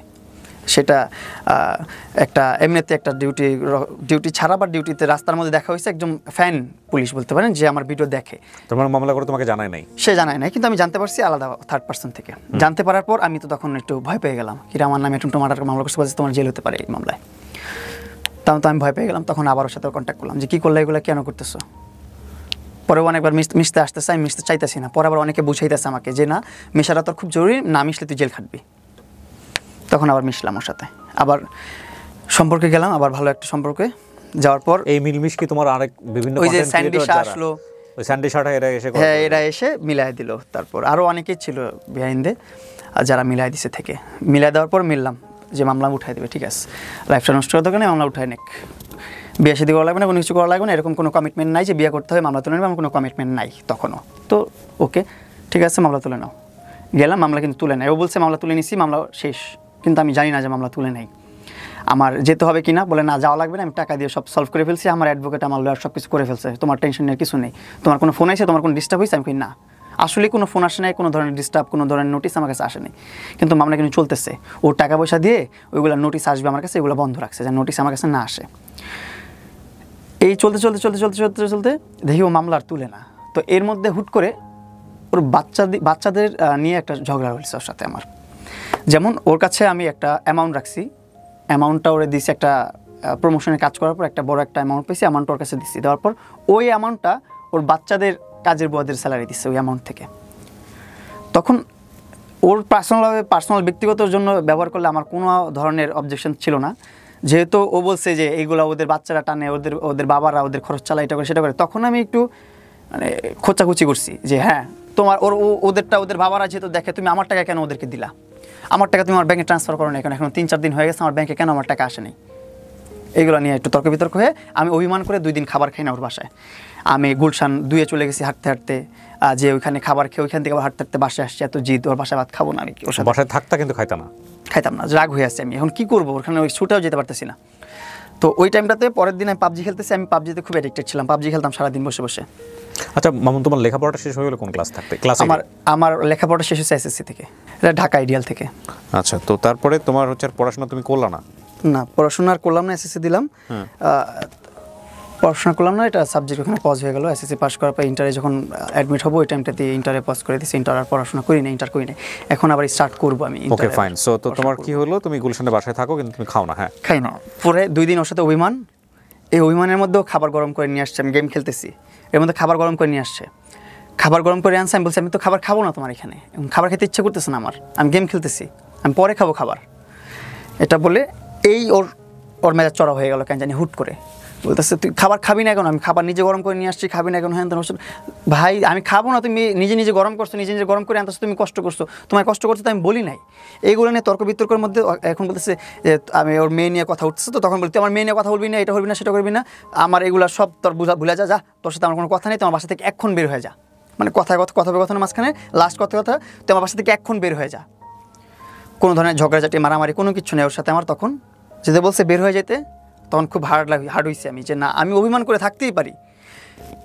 সেটা একটা এমনিতে একটা ডিউটি ছাড়া বা ডিউটিতে রাস্তার মধ্যে দেখা হয়েছে একজন ফ্যান পুলিশ বলতে পারেন, যে আমার ভিডিও দেখে। তোমার মামলা করে তোমাকে জানায় নাই? সে জানায় নাই, কিন্তু আমি জানতে পারছি আলাদা থার্ড পার্সন থেকে। জানতে পারার পর আমি তো তখন একটু ভয় পেয়ে গেলাম, কিরা আমার নামে টুনটু মার্ডার মামলা করছে, বলছে তোমার জেল হতে পারে এই মামলায়। তখন তো আমি ভয় পেয়ে গেলাম, তখন আবার ওর সাথে কন্ট্যাক্ট করলাম যে কী করলে, এগুলো কেন করতেছো। পরে অনেকবার মিশতে আসতেছে, আমি মিশতে চাইতেছি না। পরে আবার অনেকে বুঝাইতেছে আমাকে যে না, মেশাটা তোর খুব জরুরি, না মিশলে তুই জেল খাটবি। তখন আবার মিশলাম ওর সাথে, আবার সম্পর্কে গেলাম, আবার ভালো একটা সম্পর্কে যাওয়ার পর এই মিলমিশ কি তোমার আরেক বিভিন্ন ওই যে স্যান্ডিশা আসলো, ওই স্যান্ডিশাটা এরা এসে হ্যাঁ এরা এসে মিলাই দিল। তারপর আরও অনেকেই ছিল বিহাইন্ডে যারা মিলাই দিছে থেকে। মিলাই দেওয়ার পর মিললাম যে মামলা উঠাই দেবে, ঠিক আছে, লাইফটা নষ্ট করার দরকার নেই, মামলা উঠাই নেক, বিয়ে শাদী করা লাগবে না, কোনো কিছু করা লাগবে না, এরকম কোনো কমিটমেন্ট নাই যে বিয়ে করতে হবে, মামলা তুলে নেবে, আমার কোনো কমিটমেন্ট নাই তখনও। তো ওকে ঠিক আছে, মামলা তুলে নাও। গেলাম, মামলা কিন্তু তুলে নেয়। ও বলছে মামলা তুলে নিছি, মামলা শেষ, কিন্তু আমি জানি না যে মামলা তুলে নেই। আমার যেতে হবে কিনা, বলে না যাওয়া লাগবে না, আমি টাকা দিয়ে সব সলভ করে ফেলছি, আমার অ্যাডভোকেট আমার লয়ার সব কিছু করে ফেলছে, তোমার টেনশন নেই, কিছু নেই। তোমার কোনো ফোন আসে, তোমার কোনো ডিস্টার্ব হয়েছে? আমি কই না, আসলে কোনো ফোন আসে নাই, কোনো ধরনের ডিস্টার্ব, কোনো ধরনের নোটিস আমার কাছে আসেনি, কিন্তু মামলা কিন্তু চলতেছে। ওর টাকা পয়সা দিয়ে ওইগুলো নোটিস আসবে আমার কাছে, এগুলো বন্ধ রাখছে, যে নোটিস আমার কাছে না আসে। এই চলতে চলতে চলতে চলতে চলতে চলতে দেখি ও মামলা আর তুলে না। তো এর মধ্যে হুট করে ওর বাচ্চাদের নিয়ে একটা ঝগড়া হয়েছে ওর সাথে আমার। যেমন ওর কাছে আমি একটা অ্যামাউন্ট রাখছি, অ্যামাউন্টটা ওরে দিছি, একটা প্রমোশনের কাজ করার পর একটা বড় একটা অ্যামাউন্ট পেয়েছি, অ্যামাউন্টটা ওর কাছে দিচ্ছি। দেওয়ার পর ওই অ্যামাউন্টটা ওর বাচ্চাদের কাজের বুয়াদের স্যালারি দিচ্ছে ওই অ্যামাউন্ট থেকে। তখন ওর পার্সোনাল ব্যক্তিগতর জন্য ব্যবহার করলে আমার কোনো ধরনের অবজেকশন ছিল না, যেহেতু ও বলছে যে এইগুলো ওদের বাচ্চারা টানে, ওদের বাবারা ওদের খরচ চালায়, এটা করে সেটা করে। তখন আমি একটু মানে খোঁচাখুচি করছি যে হ্যাঁ তোমার ওদের বাবারা যেহেতু দেখে, তুমি আমার টাকা কেন ওদেরকে দিলা, আমার টাকা তুমি আমার ব্যাংকে ট্রান্সফার করো না, এখন 3-4 দিন হয়ে গেছে আমার ব্যাংকে কেন আমার টাকা আসেনি। এইগুলো নিয়ে একটু তর্ক বিতর্ক হয়ে আমি অভিমান করে 2 দিন খাবার খাই না ওর বাসায়। আমি গুলশান 2-এ চলে গেছি হাঁটতে হাঁটতে, যে ওইখানে খাবার খেয়ে ওইখান থেকে আবার হাঁটতে হাঁটতে বাসায় আসছি। এত জিদ, ওর বাসায় ভাত খাবো না আমি, ওর সাথে বাসায় থাকতা কিন্তু খাইতাম না, রাগ হয়ে আসছে। আমি এখন কী করবো, ওখানে ওই ছুটেও যেতে পারতেছি না। তো ওই টাইমটাতে পরের দিন আমি পাবজি খেলতেছি, আমি পাবজিতে খুব অ্যাডিক্টেড ছিলাম, পাবজি খেলতাম সারাদিন বসে বসে। আচ্ছা মামুন, তোমার লেখাপড়াটা শেষ হয়ে গেলো কোন ক্লাস থাকতে? আমার লেখাপড়া শেষ হয়েছে এসএসসি থেকে, এটা ঢাকা আইডিয়াল থেকে। আচ্ছা, তো তারপরে তোমার হচ্ছে আর পড়াশোনা তুমি করলা না? না, পড়াশোনা আর করলাম না, এসএসসি দিলাম, পড়াশোনা করলাম না, এটা সাবজেক্ট ওখানে পজ হয়ে গেলো। এসএসসি পাস করার পর ইন্টারে যখন অ্যাডমিট হবো ওই টাইমটাতে ইন্টারে পজ করে দিয়েছি, ইন্টার আর পড়াশোনা করি না, ইন্টার করি না, এখন আবার স্টার্ট করবো আমি। ওকে ফাইন। সো তো তোমার কি হলো, তুমি গুলশানের বাসায় থাকো কিন্তু তুমি খাও না? হ্যাঁ, খাই না। পরে 2 দিন ওর সাথে অভিমান, এই অভিমানের মধ্যেও খাবার গরম করে নিয়ে আসছে, আমি গেম খেলতেছি, এর মধ্যে খাবার গরম করে নিয়ে আসছে, খাবার গরম করে আনছে। আমি বলছি আমি তো খাবার খাবো না তোমার এখানে, খাবার খেতে ইচ্ছে করতেছে না আমার, আমি গেম খেলতেছি, আমি পরে খাবো খাবার। এটা বলে এই ওর মেজাজ চড়া হয়ে গেল কেন জানি, হুট করে বলতেছে তুই খাবার খাবি না কেন, আমি খাবার নিজে গরম করে নিয়ে আসছি, খাবি না কেন? হ্যাঁ ভাই আমি খাবো না, তুমি নিজে গরম করছো, নিজে গরম করে আনতেছো, তুমি কষ্ট করছো, তোমার কষ্ট করছো তো আমি বলি নাই। এইগুলো নিয়ে তর্ক বিতর্কের মধ্যে এখন বলতেছে যে আমি ওর মেয়ে নিয়ে কথা উঠতেছে, তো তখন বলতে আমার মেয়ে নিয়ে কথা বলবি না, এটা করবি না, সেটা করবি না, আমার এগুলো সব তোর ভুলে যা, তোর সাথে আমার কোনো কথা নেই, তোমার বাসা থেকে এক্ষণ বের হয়ে যা। মানে কথোপকথনের মাঝখানে লাস্ট কথা তোমার বাসা থেকে এক্ষণ বের হয়ে যা। কোনো ধরনের ঝগড়াঝাটি মারামারি কোনো কিছু নেই ওর সাথে আমার। তখন যেতে বলছে বের হয়ে যেতে, তখন খুব হার্ড হয়েছে আমি, যে না আমি অভিমান করে থাকতেই পারি,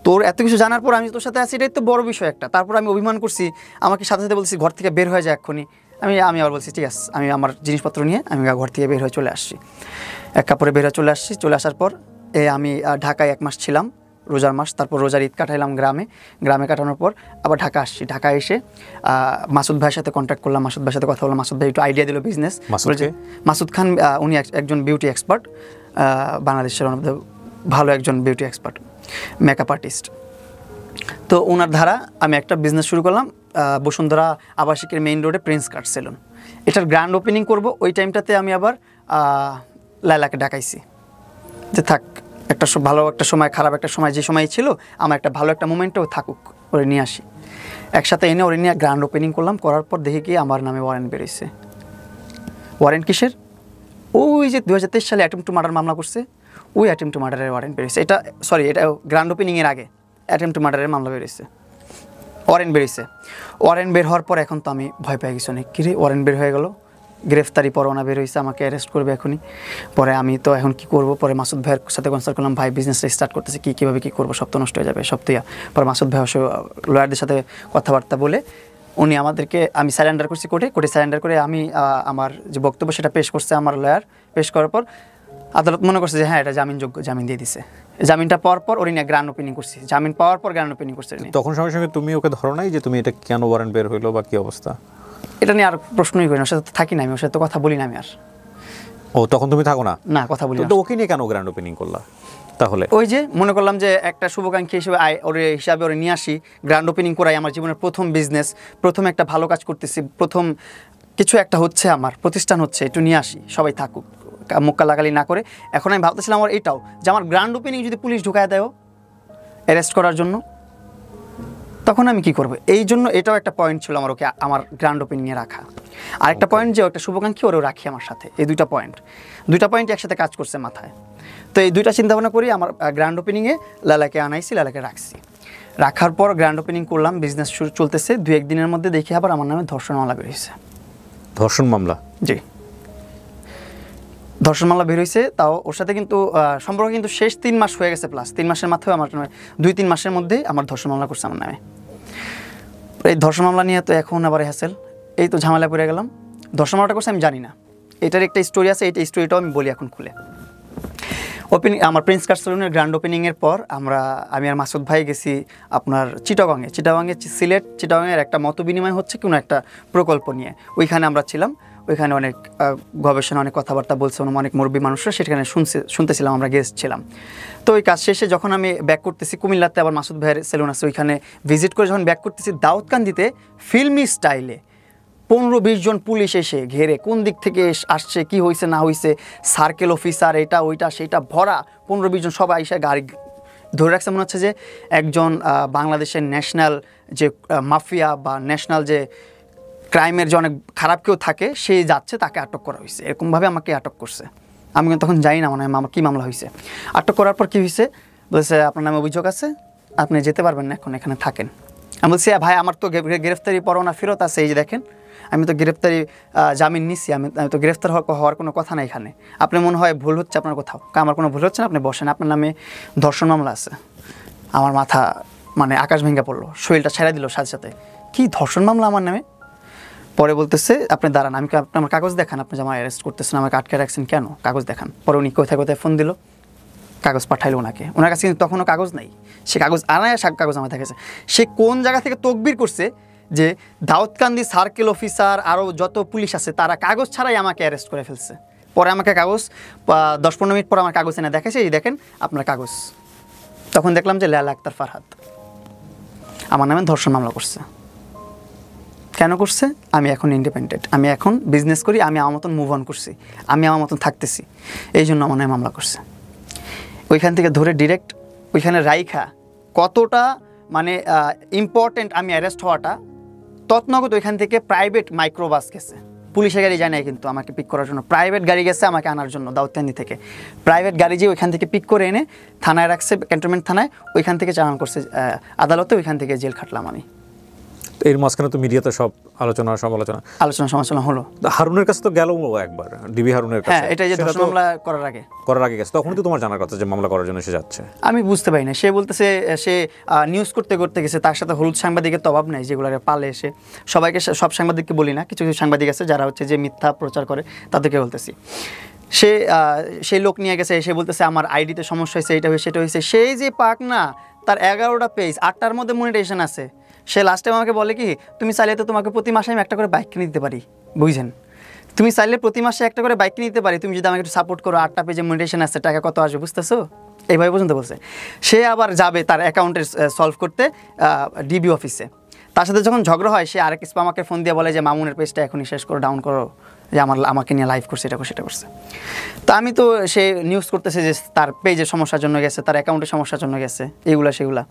তোর এত কিছু জানার পর আমি তোর সাথে আছি, এটাই তো বড় বিষয় একটা। তারপর আমি অভিমান করছি, আমাকে সাথে সাথে বলছি ঘর থেকে বের হয়ে যায় এক্ষুনি। আমি আবার বলছি ঠিক আছে, আমি আমার জিনিসপত্র নিয়ে আমি ঘর থেকে বের হয়ে চলে আসছি, এক কাপড়ে বের হয়ে চলে আসছি। চলে আসার পর আমি ঢাকায় 1 মাস ছিলাম, রোজার মাস, তারপর রোজার ঈদ কাটাইলাম গ্রামে কাটানোর পর আবার ঢাকা আসছি। ঢাকা এসে মাসুদ ভাইয়ের সাথে কন্ট্যাক্ট করলাম, মাসুদ ভাইয়ের সাথে কথা বললাম, মাসুদ ভাই একটু আইডিয়া দিল বিজনেস। মাসুদ খান, উনি একজন বিউটি এক্সপার্ট, বাংলাদেশের মধ্যে ভালো একজন বিউটি এক্সপার্ট, মেকআপ আর্টিস্ট। তো ওনার ধারা আমি একটা বিজনেস শুরু করলাম বসুন্ধরা আবাসিকের মেইন রোডে প্রিন্স কাট সেলুন। এটার গ্র্যান্ড ওপেনিং করব, ওই টাইমটাতে আমি আবার লায়লাকে ডাকাইছি যে থাক, একটা ভালো একটা সময়, খারাপ একটা সময়, যে সময় ছিল আমার একটা ভালো একটা মোমেন্টও থাকুক, ওরে নিয়ে আসি। একসাথে এনে ওরে নিয়ে গ্র্যান্ড ওপেনিং করলাম। করার পর দেখে কি আমার নামে ওয়ারেন্ট বেরোইছে। ওয়ারেন্ট কিসের? ওই যে 2023 সালে অ্যাটেম্প টু মার্ডার মামলা করছে, ওই অ্যাটেম্প টু মার্ডারের ওয়ারেন্ট বেরিয়েছে। এটা গ্র্যান্ড ওপেনিংয়ের আগে অ্যাটেম্প টু মার্ডারের মামলা বেরিয়েছে, ওয়ারেন্ট বেরিয়েছে। ওয়ারেন্ট বের হওয়ার পর এখন তো আমি ভয় পেয়ে গেছি অনেক, কিরে ওয়ারেন্ট বের হয়ে গেল, গ্রেফতারি পরোয়ানা বের হয়েছে, আমাকে অ্যারেস্ট করবে এখনই। পরে আমি তো এখন কি করব? পরে মাসুদ ভাইয়ের সাথে কনসাল্ট করলাম, ভাই বিজনেসটা স্টার্ট করতেছে, কীভাবে কী করবো, সব তো নষ্ট হয়ে যাবে, সব তো। পরে মাসুদ ভাই লয়ারদের সাথে কথাবার্তা বলে উনি আমাদেরকে, আমি স্যারেন্ডার করছি কোর্টে স্যারেন্ডার করে আমি আমার যে বক্তব্য সেটা পেশ করছে আমার লয়ার। পেশ করার পর আদালত মনে করছে যে হ্যাঁ এটা জামিনযোগ্য, জামিন দিয়ে দিছে। জামিনটা পাওয়ার পর ওর নিয়ে গ্র্যান্ড ওপেনিং করছি, জামিন পাওয়ার পর গ্র্যান্ড ওপেনিং করছে। তখন সঙ্গে সঙ্গে তুমি ওকে ধরো নাই যে তুমি এটা কেন ওয়ারেন্ট বের হইলো বা কি অবস্থা? এটা নিয়ে আর প্রশ্নই করি না, ওর সাথে থাকি না, আমি ওর সাথে তো কথা বলি না আমি আর। ও তখন তুমি থাকো না? না, কথা বলি না। তো ওকে নিয়ে কেন গ্র্যান্ড ওপেনিং করলা তাহলে? ওই যে মনে করলাম যে একটা শুভাকাঙ্ক্ষী হিসেবে ওরে নিয়ে আসি, গ্র্যান্ড ওপেনিং করাই। আমার জীবনের প্রথম বিজনেস, প্রথম একটা ভালো কাজ করতেছি, প্রথম কিছু একটা হচ্ছে, আমার প্রতিষ্ঠান হচ্ছে, একটু নিয়ে আসি, সবাই থাকুক, মুক্কা লাগালি না করে। এখন আমি ভাবতেছিলাম আমার এটাও যে আমার গ্র্যান্ড ওপেনিং যদি পুলিশ ঢুকায় দেয় অ্যারেস্ট করার জন্য, তখন আমি কি করবো? এই জন্য এটাও একটা পয়েন্ট ছিল আমার, ওকে আমার গ্র্যান্ড ওপেনিংয়ে রাখা। আরেকটা পয়েন্ট যে একটা শুভাকাঙ্ক্ষী ওরেও রাখি আমার সাথে। এই দুইটা পয়েন্ট একসাথে কাজ করছে মাথায়। তো এই দুইটা চিন্তাভাবনা করি আমার গ্র্যান্ড ওপেনিংয়ে লালাকে আনাইছি, লালাকে রাখছি। রাখার পর গ্র্যান্ড ওপেনিং করলাম, বিজনেস শুরু চলতেছে। 2-1 দিনের মধ্যে দেখি আবার আমার নামে ধর্ষণ মামলা বেরিয়েছে। ধর্ষণ মামলা? জি, ধর্ষণ মামলা বের হয়েছে। তাও ওর সাথে কিন্তু সম্পর্ক কিন্তু শেষ 3 মাস হয়ে গেছে, প্লাস 3 মাসের মাথায় আমার 2-3 মাসের মধ্যেই আমার ধর্ষণ মামলা করছে আমার নামে। এই ধর্ষণ মামলা নিয়ে তো এখন আবার হ্যাসেল, এই তো ঝামেলা পড়ে গেলাম। ধর্ষণ মামলাটা করছে আমি জানি না, এটার একটা স্টোরি আছে, এই স্টোরিটাও আমি বলি এখন খুলে। ওপেনিং আমার প্রিন্স কাট সেলুনের গ্র্যান্ড ওপেনিংয়ের পর আমি আর মাসুদ ভাই গেছি আপনার চিটাগংয়ে, সিলেট চিটাগংয়ের একটা মত বিনিময় হচ্ছে কোনো একটা প্রকল্প নিয়ে। ওইখানে আমরা ছিলাম, ওইখানে অনেক গবেষণা, অনেক কথাবার্তা বলছে অনেক মুরব্বী মানুষরা, সেখানে শুনতেছিলাম, আমরা গেস্ট ছিলাম। তো ওই কাজ শেষে যখন আমি ব্যাক করতেছি কুমিল্লাতে, আবার মাসুদ ভাইয়ের সেলুন আছে, ওইখানে ভিজিট করে যখন ব্যাক করতেছি, দাউদকান্দিতে ফিল্মি স্টাইলে 15-20 জন পুলিশ এসে ঘেরে, কোন দিক থেকে আসছে, কি হয়েছে না হয়েছে, সার্কেল অফিসার, এটা ওইটা সেটা ভরা, 15-20 জন সবাই এসে গাড়ি ধরে রাখছে। মনে হচ্ছে যে একজন বাংলাদেশের ন্যাশনাল যে মাফিয়া বা ন্যাশনাল যে ক্রাইমের যে অনেক খারাপ কেউ থাকে, সে যাচ্ছে, তাকে আটক করা হয়েছে, এরকমভাবে আমাকে আটক করছে। আমি কিন্তু তখন জানি না মানে আমার কী মামলা হয়েছে। আটক করার পর কী হয়েছে, বলছে আপনার নামে অভিযোগ আছে, আপনি যেতে পারবেন না, এখন এখানে থাকেন। আমি বলছি ভাই আমার তো গ্রেফতারি পরোয়ানা ফেরত আছে, এই যে দেখেন আমি তো গ্রেফতারি জামিন নিচ্ছি, আমি তো গ্রেফতার হওয়ার কোনো কথা না এখানে, আপনি মনে হয় ভুল হচ্ছে আপনার কোথাও। আমার কোনো ভুল হচ্ছে না, আপনি বসেন, আপনার নামে ধর্ষণ মামলা আছে। আমার মাথা মানে আকাশ ভেঙে পড়লো, শরীরটা ছেড়ে দিল সাথে সাথে, কি ধর্ষণ মামলা আমার নামে? পরে বলতেছে আপনি দাঁড়ান, আমি আমার কাগজ দেখান, আপনি যে আমার অ্যারেস্ট করতেছেন, আমাকে আটকে রাখছেন কেন, কাগজ দেখান। পরে উনি কোথায় ফোন দিল, কাগজ পাঠাইলো ওনাকে, ওনার কাছে কিন্তু তখনও কাগজ নাই। সে কাগজ আনায় কাগজ আমার দেখেছে, সে কোন জায়গা থেকে তকবির করছে যে দাউদকান্দি সার্কেল অফিসার আরও যত পুলিশ আছে তারা কাগজ ছাড়াই আমাকে অ্যারেস্ট করে ফেলছে। পরে আমাকে কাগজ 10-15 মিনিট পর আমার কাগজ এনে দেখেছে, এই দেখেন আপনার কাগজ। তখন দেখলাম যে লায়লা আক্তার ফারহাদ আমার নামে ধর্ষণ মামলা করছে। কেন করছে? আমি এখন ইন্ডিপেন্ডেন্ট, আমি এখন বিজনেস করি, আমি আমার মতন মুভ অন করছি, আমি আমার মতন থাকতেছি, এই জন্য আমার নামে মামলা করছে। ওইখান থেকে ধরে ডিরেক্ট ওইখানে রাইখা, কতটা মানে ইম্পর্টেন্ট আমি অ্যারেস্ট হওয়াটা, তৎনগত ওইখান থেকে প্রাইভেট মাইক্রোবাস গেছে, পুলিশের গাড়ি যায় না কিন্তু আমাকে পিক করার জন্য, প্রাইভেট গাড়ি গেছে আমাকে আনার জন্য দাউদকান্দি থেকে। প্রাইভেট গাড়ি যেয়ে ওইখান থেকে পিক করে এনে থানায় রাখছে, ক্যান্টনমেন্ট থানায়, ওইখান থেকে চালান করছে আদালতে, ওইখান থেকে জেল খাটলাম আমি। এর মাঝখানে তো মিডিয়াতে সব আলোচনা সমালোচনা হলো। হারুনের কাছে তো গেল একবার, ডিবি হারুনের কাছে। হ্যাঁ, এটা যে ধর্ষণ মামলা করার আগে গেছে, তখন তো তোমার জানার কথা যে মামলা করার জন্য সে যাচ্ছে। আমি বুঝতে পারি না, সে বলতেছে সে নিউজ করতে গেছে, তার সাথে হলুদ সাংবাদিকের তো অভাব নাই, যেগুলোকে পালে এসে। সবাইকে, সব সাংবাদিককে বলি না, কিছু কিছু সাংবাদিক আছে যারা হচ্ছে যে মিথ্যা প্রচার করে, তাদেরকে বলতেছি। সেই লোক নিয়ে গেছে, সে বলতেছে আমার আইডিতে সমস্যা হয়েছে, এটা হয়েছে সেটা হয়েছে। সেই যে পাক না, তার 11টা পেজ, 8টার মধ্যে মনিটাইজেশন আছে। সে লাস্টে আমাকে বলে কি, তুমি চাইলে তো তোমাকে প্রতি মাসে আমি একটা করে বাইক কিনে দিতে পারি, বুঝছেন? তুমি চাইলে প্রতি মাসে একটা করে বাইক কিনে দিতে পারি, তুমি যদি আমাকে একটু সাপোর্ট করো, 8টা পেজে মনিটাইজেশন আছে, টাকা কত আসবে বুঝতেছো? এইভাবে পর্যন্ত বলছে। সে আবার যাবে তার অ্যাকাউন্টে সলভ করতে ডিবি অফিসে। তার সাথে যখন ঝগড়া হয়, সে আরেক আমাকে ফোন দিয়ে বলে যে মামুনের পেজটা এখনই শেষ করো, ডাউন করো, যে আমাকে নিয়ে লাইভ করছে, এটা করছে সেটা করছে। তো আমি তো সে নিউজ করতেছে যে তার পেজের সমস্যার জন্য গেছে, তার অ্যাকাউন্টের সমস্যার জন্য গেছে, এইগুলা সেগুলা।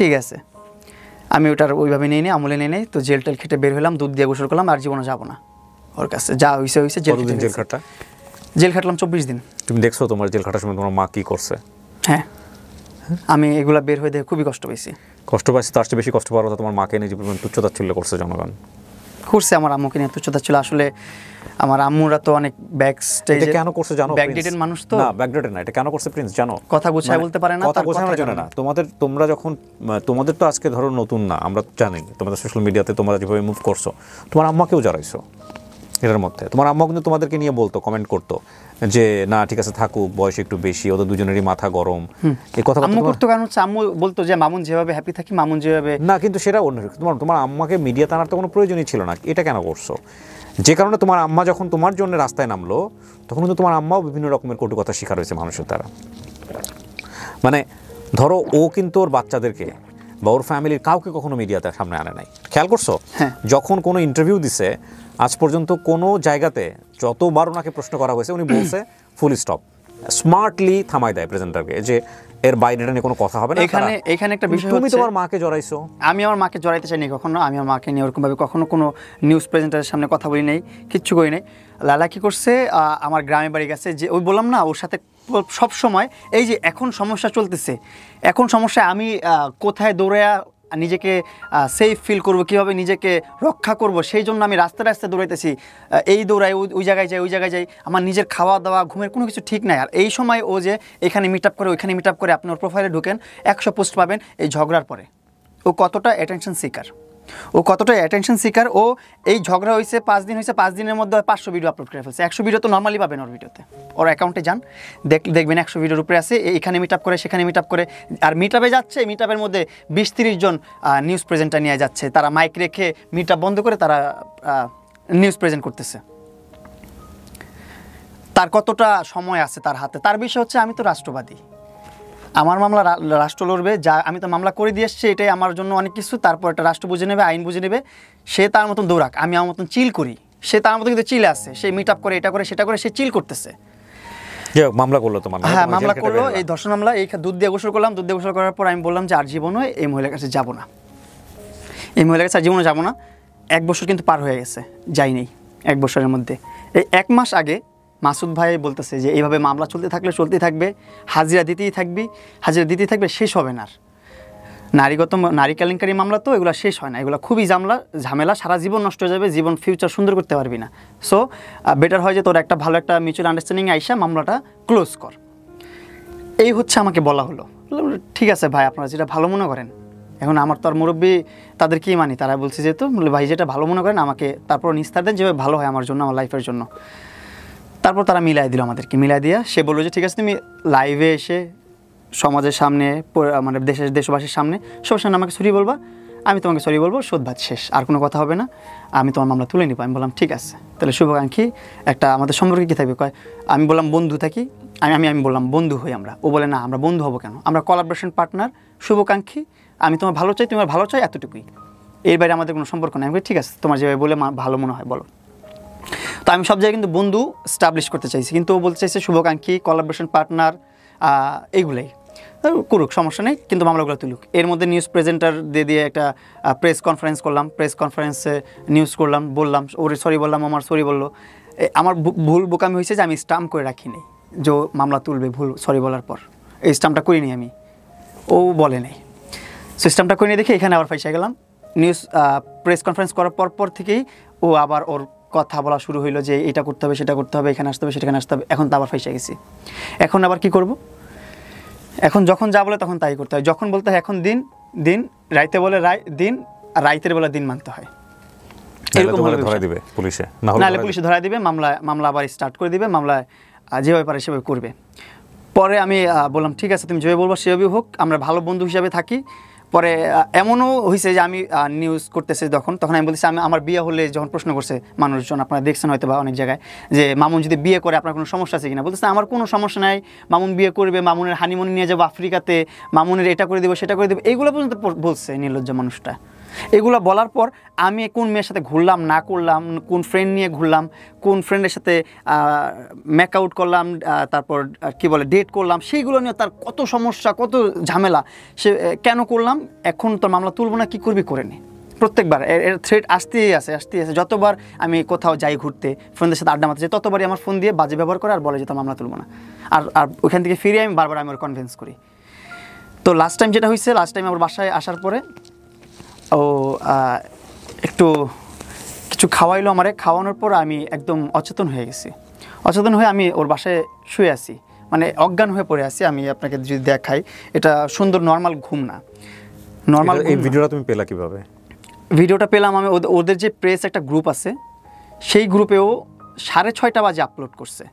ঠিক আছে, আমি ওটার ওইভাবে নিয়ে নিই, আমলে নিয়ে নেই। তো জেল টেল খেটে বের হলাম, দুধ দিয়ে গোসল করলাম, আর জীবনে যাবো না ওর কাছে, যা হয়েছে। জেল খাটলাম 24 দিন। তুমি দেখছো তোমার জেল খাটার সময় তোমার মা কি করছে? হ্যাঁ, আমি এগুলা বের হয়ে দেখে খুবই কষ্ট পেয়েছি। কষ্ট পাইছি, তার চেয়ে বেশি কষ্ট পাওয়ার কথা তোমার মাকে নিয়ে যে তুচ্ছতাচ্ছিল্য করছে জনগণ। করছে আমার আম্মুকে নিয়ে তুচ্ছতা ছিল আসলে আমার আম্মুরা তো অনেক ব্যাক স্টেজে কেন করছে জানো ব্যাকডেটেড মানুষ তো না ব্যাকডেটেড না এটা কেন করছে প্রিন্স জানো কথা গুছায় বলতে পারে না কথা গোছানোর জন্য না তোমরা যখন তোমাদের তো আজকে ধরো নতুন না আমরা জানি তোমাদের সোশ্যাল মিডিয়াতে তোমরা যেভাবে মুভ করছো তোমার আম্মাকেও জড়াইছো এটার মধ্যে তোমার আম্মা কিন্তু তোমাদেরকে নিয়ে বলতো কমেন্ট করতো যে না ঠিক আছে থাকুক বয়স একটু বেশি ওদের দুজনেরই মাথা গরম এই কথা আম্মু করতো কারণ হচ্ছে আম্মু বলতো যে মামুন যেভাবে হ্যাপি থাকি মামুন যেভাবে না কিন্তু সেটা অন্য তোমার আম্মাকে মিডিয়া টানার তো কোনো প্রয়োজনই ছিল না এটা কেন করছো যে কারণে তোমার আম্মা যখন তোমার জন্য রাস্তায় নামলো তখন কিন্তু তোমার আম্মাও বিভিন্ন রকমের কটু কথা শিকার হয়েছে মানুষের দ্বারা মানে ধরো ও কিন্তু ওর বাচ্চাদেরকে বা ওর ফ্যামিলির কাউকে কখনো মিডিয়াতে সামনে আনে নাই খেয়াল করছো যখন কোনো ইন্টারভিউ দিছে আজ পর্যন্ত কোনো জায়গাতে যতবার ওনাকে প্রশ্ন করা হয়েছে উনি বলছে ফুল স্টপ স্মার্টলি থামাই দেয় প্রেজেন্টারকে যে এর বাইরে নিয়ে কোনো কথা হবে না এখানে একটা বিষয় তুমি তোমার মাকে জড়াইছো আমি আমার মাকে জড়াইতে চাইনি কখনো আমি আমার মাকে নিয়ে ওরকমভাবে কখনো কোনো নিউজ প্রেজেন্টারের সামনে কথা বলি নাই কিচ্ছু করি নাই লালা কি করছে আমার গ্রামে বাড়ি গেছে যে ওই বললাম না ওর সাথে সব সময় এই যে এখন সমস্যা চলতেছে এখন সমস্যা আমি কোথায় দৌড়ে নিজেকে সেফ ফিল করব কীভাবে নিজেকে রক্ষা করব সেই জন্য আমি রাস্তায় রাস্তায় দৌড়াইতেছি এই দৌড়াই ওই জায়গায় যাই ওই জায়গায় যাই আমার নিজের খাওয়া দাওয়া ঘুমের কোনো কিছু ঠিক নাই আর এই সময় ও যে এখানে মিট আপ করে ওইখানে মিট আপ করে আপনি ওর প্রোফাইলে ঢুকেন 100 পোস্ট পাবেন এই ঝগড়ার পরে ও কতটা অ্যাটেনশন সিকার ও এই ঝগড়া হয়েছে 5 দিন হয়েছে 5 দিনের মধ্যে 500 ভিডিও আপলোড করে ফেলছে 100 ভিডিও তো নর্মালি পাবেন ওর ভিডিওতে ওর অ্যাকাউন্টে যান দেখবেন 100 ভিডিওর উপরে আছে এখানে মিট আপ করে সেখানে মিট আপ করে আর মিট আপে যাচ্ছে মিট আপের মধ্যে 20-30 জন নিউজ প্রেজেন্টার নিয়ে যাচ্ছে তারা মাইক রেখে মিট আপ বন্ধ করে তারা নিউজ প্রেজেন্ট করতেছে তার কতটা সময় আছে তার হাতে তার বিষয় হচ্ছে আমি তো রাষ্ট্রবাদী আমার মামলা রাষ্ট্র লড়বে যা আমি তো মামলা করে দিয়ে এসছি এটাই আমার জন্য অনেক কিছু তারপর একটা রাষ্ট্র বুঝে নেবে আইন বুঝে নেবে সে তার মতন দৌড়াক আমি আমার মতন চিল করি সে তার মতো কিন্তু চিল আছে সে মিট আপ করে এটা করে সেটা করে সে চিল করতেছে মামলা করলো তোমার হ্যাঁ মামলা করলো এই ধর্ষণ মামলা এই দুধ দিয়ে গোসল করলাম দুধ দিয়ে গোসল করার পর আমি বললাম যে আর জীবনে এই মহিলার কাছে যাবো না এই মহিলার কাছে আর জীবনে যাবো না 1 বছর কিন্তু পার হয়ে গেছে যাই নেই 1 বছরের মধ্যে এই 1 মাস আগে মাসুদ ভাই বলতেছে যে এইভাবে মামলা চলতেই থাকবে হাজিরা দিতেই থাকবে শেষ হবে না নারী কেলেঙ্কারি মামলা তো এগুলো শেষ হয় না এগুলো খুবই ঝামেলা সারা জীবন নষ্ট হয়ে যাবে জীবন ফিউচার সুন্দর করতে পারবি না সো বেটার হয় যে তোর একটা ভালো একটা মিউচুয়াল আন্ডারস্ট্যান্ডিং আইসা মামলাটা ক্লোজ কর এই হচ্ছে আমাকে বলা হলো ঠিক আছে ভাই আপনারা যেটা ভালো মনে করেন এখন আমার তো আর মুরব্বী তাদের কি মানি তারা বলছে যেহেতু ভাই যেটা ভালো মনে করেন আমাকে তারপর নিস্তার দেন যেভাবে ভালো হয় আমার জন্য আমার লাইফের জন্য তারপর তারা মিলাই দিল আমাদেরকে মিলাই দিয়া সে বললো যে ঠিক আছে তুমি লাইভে এসে সমাজের সামনে মানে দেশবাসীর সামনে সবার সামনে আমাকে সরি বলবা আমি তোমাকে সরি বলবো শোধবাদ শেষ আর কোনো কথা হবে না আমি তোমার মামলা তুলে নিব আমি বললাম ঠিক আছে তাহলে শুভাকাঙ্ক্ষী একটা আমাদের সম্পর্কে কী থাকবে কয় আমি বললাম বন্ধু থাকি আমি বললাম বন্ধু হই আমরা ও বলে না আমরা বন্ধু হবো কেন আমরা কোলাবোরেশন পার্টনার শুভাকাঙ্ক্ষী আমি তোমার ভালো চাই তোমার ভালো চাই এতটুকুই এর বাইরে আমাদের কোনো সম্পর্ক নেই আমি ঠিক আছে তোমার যেভাবে বলে ভালো মনে হয় বলো তো আমি সব জায়গায় কিন্তু বন্ধু স্টাবলিশ করতে চাইছি কিন্তু ও বলতে চাইছে শুভাকাঙ্ক্ষী কোলাবোরেশন পার্টনার এইগুলোই করুক সমস্যা নেই কিন্তু মামলাগুলো তুলুক এর মধ্যে নিউজ প্রেজেন্টার দিয়ে একটা প্রেস কনফারেন্স করলাম প্রেস কনফারেন্সে নিউজ করলাম বললাম ওরে সরি বললাম আমার সরি বললো আমার ভুল বোকামি হয়েছে যে আমি স্টাম্প করে রাখিনি যে মামলা তুলবে ভুল সরি বলার পর এই স্টাম্পটা করিনি আমি ও বলে নেই সিস্টেমটা করে নিয়ে দেখে এখানে আবার ফাইসা গেলাম নিউজ প্রেস কনফারেন্স করার পর থেকেই ও আবার ওর কথা বলা শুরু হইলো যে এটা করতে হবে সেটা করতে হবে এখানে আসতে হবে সেখানে আসতে হবে এখন তো আবার ফাইসা গেছি এখন আবার কি করব এখন যখন যা বলে তখন তাই করতে হয় যখন বলতে হয় এখন দিন রাইতে বলে দিন আর রাইতের বেলা দিন মানতে হয় এরকম ধরে দিবে পুলিশে নাহলে পুলিশে ধরা দিবে মামলা আবার স্টার্ট করে দিবে মামলায় যেভাবে পারে সেভাবে করবে পরে আমি বললাম ঠিক আছে তুমি যেভাবে বলবো সেভাবেই হোক আমরা ভালো বন্ধু হিসাবে থাকি পরে এমনও হয়েছে যে আমি নিউজ করতেছি তখন আমি বলতেছি আমার বিয়ে হলে যখন প্রশ্ন করছে মানুষজন আপনারা দেখছেন হয়তো বা অনেক জায়গায় যে মামুন যদি বিয়ে করে আপনার কোনো সমস্যা আছে কিনা বলতেছে আমার কোনো সমস্যা নাই মামুন বিয়ে করবে মামুনের হানিমুনি নিয়ে যাবো আফ্রিকাতে মামুনের এটা করে দেবো সেটা করে দেবো এইগুলো পর্যন্ত বলছে নির্লজ্জ মানুষটা এগুলো বলার পর আমি কোন মেয়ের সাথে ঘুরলাম না করলাম কোন ফ্রেন্ড নিয়ে ঘুরলাম কোন ফ্রেন্ডের সাথে মেক আউট করলাম তারপর কি বলে ডেট করলাম সেইগুলো নিয়ে তার কত সমস্যা কত ঝামেলা সে কেন করলাম এখন তোর মামলা তুলব না কি করবি করে নে প্রত্যেকবার এর থ্রেট আসতেই আছে যতবার আমি কোথাও যাই ঘুরতে ফ্রেন্ডদের সাথে আড্ডা মারতে যাই ততবারই আমার ফোন দিয়ে বাজে ব্যবহার করে আর বলে যে তোর মামলা তুলব না আর ওইখান থেকে ফিরে আমি বারবার ওর কনভিন্স করি তো লাস্ট টাইম যেটা হয়েছে লাস্ট টাইম আমার বাসায় আসার পরে ও একটু কিছু খাওয়াইলো আমারে, খাওয়ানোর পর আমি একদম অচেতন হয়ে গেছি। অচেতন হয়ে আমি ওর বাসায় শুয়ে আছি, মানে অজ্ঞান হয়ে পড়ে আছি। আমি আপনাকে যদি দেখাই, এটা সুন্দর নর্মাল ঘুম না, নর্মাল। এই ভিডিওটা তুমি পেলা কিভাবে? ভিডিওটা পেলাম আমি ওদের যে প্রেস একটা গ্রুপ আছে, সেই গ্রুপেও 6:30 বাজে আপলোড করছে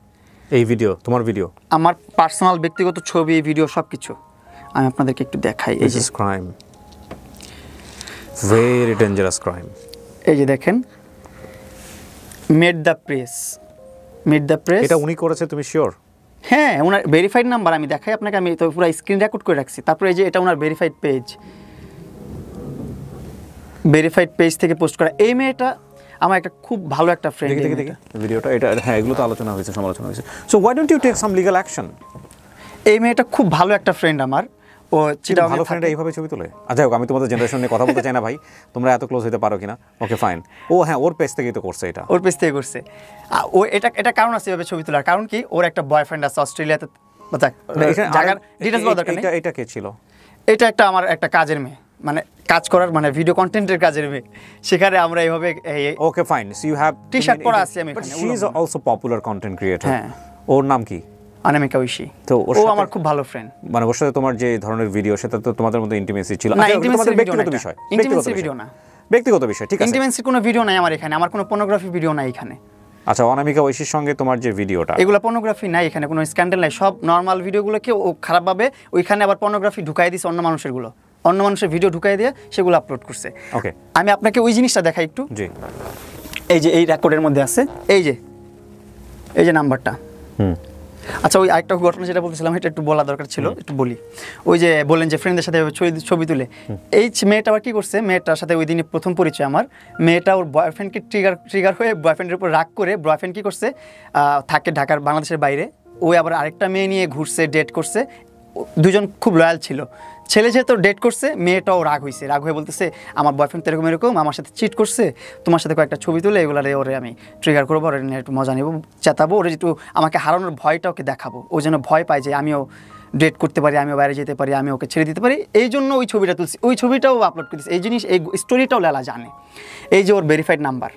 এই ভিডিও। তোমার ভিডিও? আমার পার্সোনাল ব্যক্তিগত ছবি, ভিডিও সব কিছু। আমি আপনাদেরকে একটু দেখাই। এই যে ক্রাইম, ভেরি ডেঞ্জারাস ক্রাইম। এই যে দেখেন, made the press, made the press. এটা উনি করেছে, তুমি শিওর? হ্যাঁ, ওনার ভেরিফাইড নাম্বার আমি দেখাই আপনাকে, আমি তো পুরো স্ক্রিন রেকর্ড করে রাখছি। তারপরে এই যে এটা ওনার ভেরিফাইড পেজ, ভেরিফাইড পেজ থেকে পোস্ট করা। এই মেয়েটা আমার একটা খুব ভালো একটা ফ্রেন্ড। দেখি ভিডিওটা। এটা হ্যাঁ, এগুলো তো আলোচনা হয়েছে, সমালোচনা হয়েছে। So why don't you take some legal action? এই মেয়েটা খুব ভালো একটা ফ্রেন্ড আমার। ও চিটাগাং ভালো ফ্রেন্ড এইভাবে ছবি তোলে? আচ্ছা, আমি তোমাদের জেনারেশন নিয়ে কথা বলতে চাই না ভাই, তোমরা এত ক্লোজ হতে পারো কিনা? Okay fine. ও হ্যাঁ, ওর পেজ থেকেই তো করছে এটা। ওর পেজ থেকে করছে। ও এটা কারণ আছে এভাবে ছবি তোলার। কারণ কি, ওর একটা বয়ফ্রেন্ড আছে অস্ট্রেলিয়াতে। জায়গার ডিটেইলস বলা দরকার নেই। এটা কে ছিল? এটা আমার একটা কাজের মেয়ে, মানে কাজ করার, মানে ভিডিও কন্টেন্টের কাজের মেয়ে। সেখানে আমরা এইভাবে okay fine. So you have T-shirt পরা আছি আমি এখানে। এখানে। She is also popular content creator. হ্যাঁ। ওর নাম কি? অনামিকা ঐশী। তো ও আমার খুব ভালো ফ্রেন্ড। মানে ওর সাথে তোমার যে ধরনের ভিডিও, সেটা তো তোমাদের মধ্যে ইন্টিমেসি ছিল? না, তোমাদের ব্যক্তিগত বিষয়। ইন্টিমেসি ভিডিও না, ব্যক্তিগত বিষয়। ঠিক আছে, ইন্টিমেসি কোনো ভিডিও নাই আমার এখানে, আমার কোনো পর্নোগ্রাফি ভিডিও নাই এখানে। আচ্ছা, অনামিকা ঐশীর সঙ্গে তোমার যে ভিডিওটা, এগুলো পর্নোগ্রাফি নাই এখানে, কোনো স্ক্যান্ডাল নাই। সব নর্মাল ভিডিওগুলোকে ও খারাপভাবে ওইখানে আবার পর্নোগ্রাফি ঢুকাই দিছে, অন্য মানুষের ভিডিও ঢুকাই দিয়ে সেগুলো আপলোড করছে। ওকে, আমি আপনাকে ওই জিনিসটা দেখাই একটু। জি। এই যে এই রেকর্ডের মধ্যে আছে, এই যে নাম্বারটা। আচ্ছা, ওই আরেকটা ঘটনা যেটা বলতেছিলাম, এটা একটু বলা দরকার ছিল, একটু বলি। ওই যে বললেন যে ফ্রেন্ডদের সাথে ছবি তুলে, এই মেয়েটা আবার কি করছে, মেয়েটার সাথে ওই দিনে প্রথম পরিচয় আমার। মেয়েটা ওর বয়ফ্রেন্ডকে ট্রিগার হয়ে বয়ফ্রেন্ডের উপর রাগ করে, বয়ফ্রেন্ড কি করছে, থাকে ঢাকার, বাংলাদেশের বাইরে, ওই আবার আরেকটা মেয়ে নিয়ে ঘুরছে, ডেট করছে। দুজন খুব লয়াল ছিল। ছেলে যেহেতু ডেট করছে, মেয়েটাও রাগ হয়ে বলতেছে, আমার বয়ফ্রেন্ড তো এরকম আমার সাথে চিট করছে, তোমার সাথে কয়েকটা ছবি তুলে এগুলারে ওরে আমি ট্রিগার করবো, ওরে নিয়ে একটু মজা নেবো, চেতাবো, ওরে একটু আমাকে হারানোর ভয়টা ওকে দেখাবো, ও যেন ভয় পায় যে আমিও ডেট করতে পারি, আমিও বাইরে যেতে পারি, আমি ওকে ছেড়ে দিতে পারি। এই জন্য ওই ছবিটা তুলছি, ওই ছবিটাও আপলোড করেছি। এই জিনিস, এই স্টোরিটাও লেলা জানে। এই যে ওর ভেরিফাইড নাম্বার,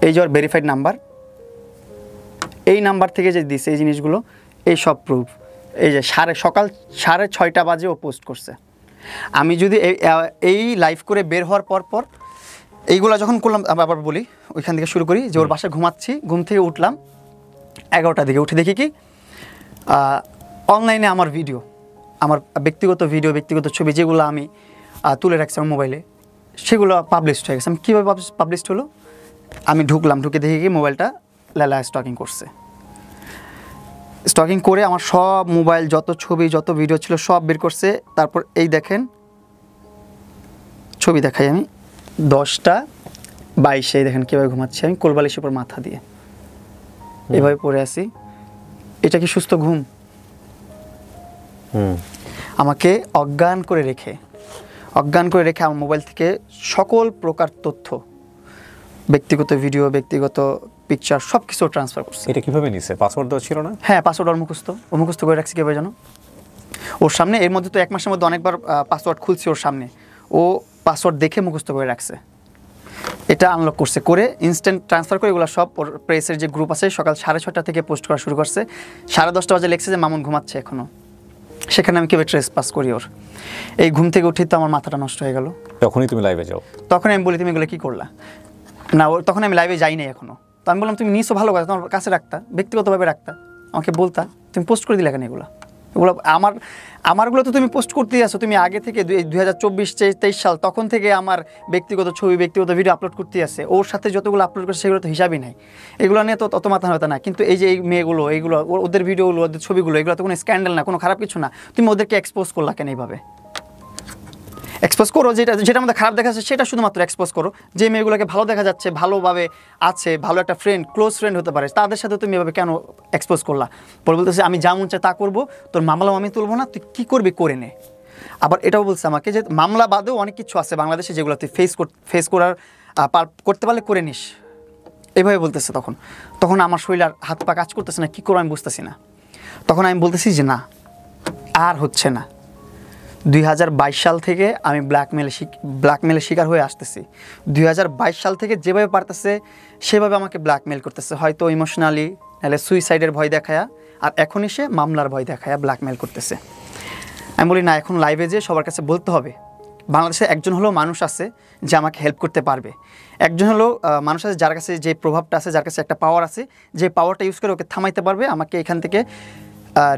এই যে ওর ভেরিফাইড নাম্বার, এই নাম্বার থেকে যে দিছে এই জিনিসগুলো, এই সব প্রুফ। এই যে সকাল 6:30 বাজে ও পোস্ট করছে। আমি যদি এই লাইভ করে বের হওয়ার পর এইগুলো যখন করলাম, আবার বলি ওইখান থেকে শুরু করি, যে ওর বাসায় ঘুমাচ্ছি, ঘুম থেকে উঠলাম 11টার দিকে, উঠে দেখি কি অনলাইনে আমার ভিডিও, আমার ব্যক্তিগত ভিডিও, ব্যক্তিগত ছবি যেগুলো আমি তুলে রাখছি আমার মোবাইলে, সেগুলো পাবলিশড হয়ে গেছে। আমি কীভাবে পাবলিশড হলো, আমি ঢুকে দেখি কি মোবাইলটা লেলা স্টকিং করছে। স্টকিং করে আমার সব মোবাইল, যত ছবি, যত ভিডিও ছিল সব বের করছে। তারপর এই দেখেন, ছবি দেখাই আমি, 10:22 দেখেন কীভাবে ঘুমাচ্ছি আমি, কোলবালিশের উপর মাথা দিয়ে এভাবে পড়ে আছি। এটা কি সুস্থ ঘুম? আমাকে অজ্ঞান করে রেখে আমার মোবাইল থেকে সকল প্রকার তথ্য, ব্যক্তিগত ভিডিও, ব্যক্তিগত পিকচার সব কিছু ট্রান্সফার করছে। এটা কিভাবে নিছে? পাসওয়ার্ড দেওয়া ছিল না? হ্যাঁ, পাসওয়ার্ড ওর মুখস্থ করে রাখছি কীভাবে জানো, ওর সামনে। এর মধ্যে তো 1 মাসের মধ্যে অনেকবার পাসওয়ার্ড খুলছি ওর সামনে, ও পাসওয়ার্ড দেখে মুখস্থ করে রাখছে। এটা আনলক করছে, করে ইনস্ট্যান্ট ট্রান্সফার করে এগুলো সব ওর প্রেসের যে গ্রুপ আছে, সকাল 6:30 থেকে পোস্ট করা শুরু করছে। 10:30 বাজে লেখছে যে মামুন ঘুমাচ্ছে এখনও। সেখানে আমি কীভাবে ট্রেস পাস করি ওর। এই ঘুম থেকে উঠি তো আমার মাথাটা নষ্ট হয়ে গেল। তখনই তুমি লাইভে যাও? তখন আমি বলি, তুমি এগুলো কী করলা? না, তখন আমি লাইভে যাই নাই এখনও। তো আমি বললাম, তুমি নিশ্চয় ভালো কথা, তোমার কাছে রাখতা, ব্যক্তিগতভাবে রাখতা, আমাকে বলতা, তুমি পোস্ট করে দিলে কেন এগুলো? আমারগুলো তো তুমি পোস্ট করতেই আসো, তুমি আগে থেকে 2024-23 সাল তখন থেকে আমার ব্যক্তিগত ছবি, ব্যক্তিগত ভিডিও আপলোড করতেই আছে। ওর সাথে যতগুলো আপলোড করছে সেগুলো তো হিসাবই নাই, এগুলো নিয়ে তো অত মাথা হতো না। কিন্তু এই যে এই মেয়েগুলো, এইগুলো ওদের ভিডিওগুলো, ওদের ছবিগুলো, এগুলো তো কোনো স্ক্যান্ডাল না, কোনো খারাপ কিছু না। তুমি ওদেরকে এক্সপোজ করলা কেন এইভাবে? এক্সপোজ করো, যেটা আমাদের খারাপ দেখা যাচ্ছে সেটা শুধুমাত্র এক্সপোজ করো। যে মেয়েগুলোকে ভালো দেখা যাচ্ছে, ভালোভাবে আছে, ভালো একটা ফ্রেন্ড, ক্লোজ ফ্রেন্ড হতে পারে, তাদের সাথে তুমি এভাবে কেন এক্সপোজ করলা? পরে বলতেছে, আমি যা মন চাই তা করবো, তোর মামলাও আমি তুলবো না, তুই কী করবি করে নে। আবার এটাও বলছে আমাকে যে মামলা বাদেও অনেক কিছু আছে বাংলাদেশে যেগুলো তুই ফেস করতে পারলে করে নিস, এভাবে বলতেছে। তখন আমার শরীর আর হাত পা কাজ করতেছে না, কী করবো আমি বুঝতেছি না। তখন আমি বলতেছি যে না, আর হচ্ছে না, 2022 সাল থেকে আমি ব্ল্যাকমেলের শিকার হয়ে আসতেছি। 2022 সাল থেকে যেভাবে পারতেছে সেভাবে আমাকে ব্ল্যাকমেল করতেছে, হয়তো ইমোশনালি, নাহলে সুইসাইডের ভয় দেখায়া, আর এখন এসে মামলার ভয় দেখায়া ব্ল্যাকমেল করতেছে। আমি বলি না, এখন লাইভে যে সবার কাছে বলতে হবে। বাংলাদেশে একজন হলেও মানুষ আছে যে আমাকে হেল্প করতে পারবে, একজন হলেও মানুষ আছে যার কাছে যে প্রভাবটা আছে, যার কাছে একটা পাওয়ার আছে, যে পাওয়ারটা ইউজ করে ওকে থামাইতে পারবে, আমাকে এখান থেকে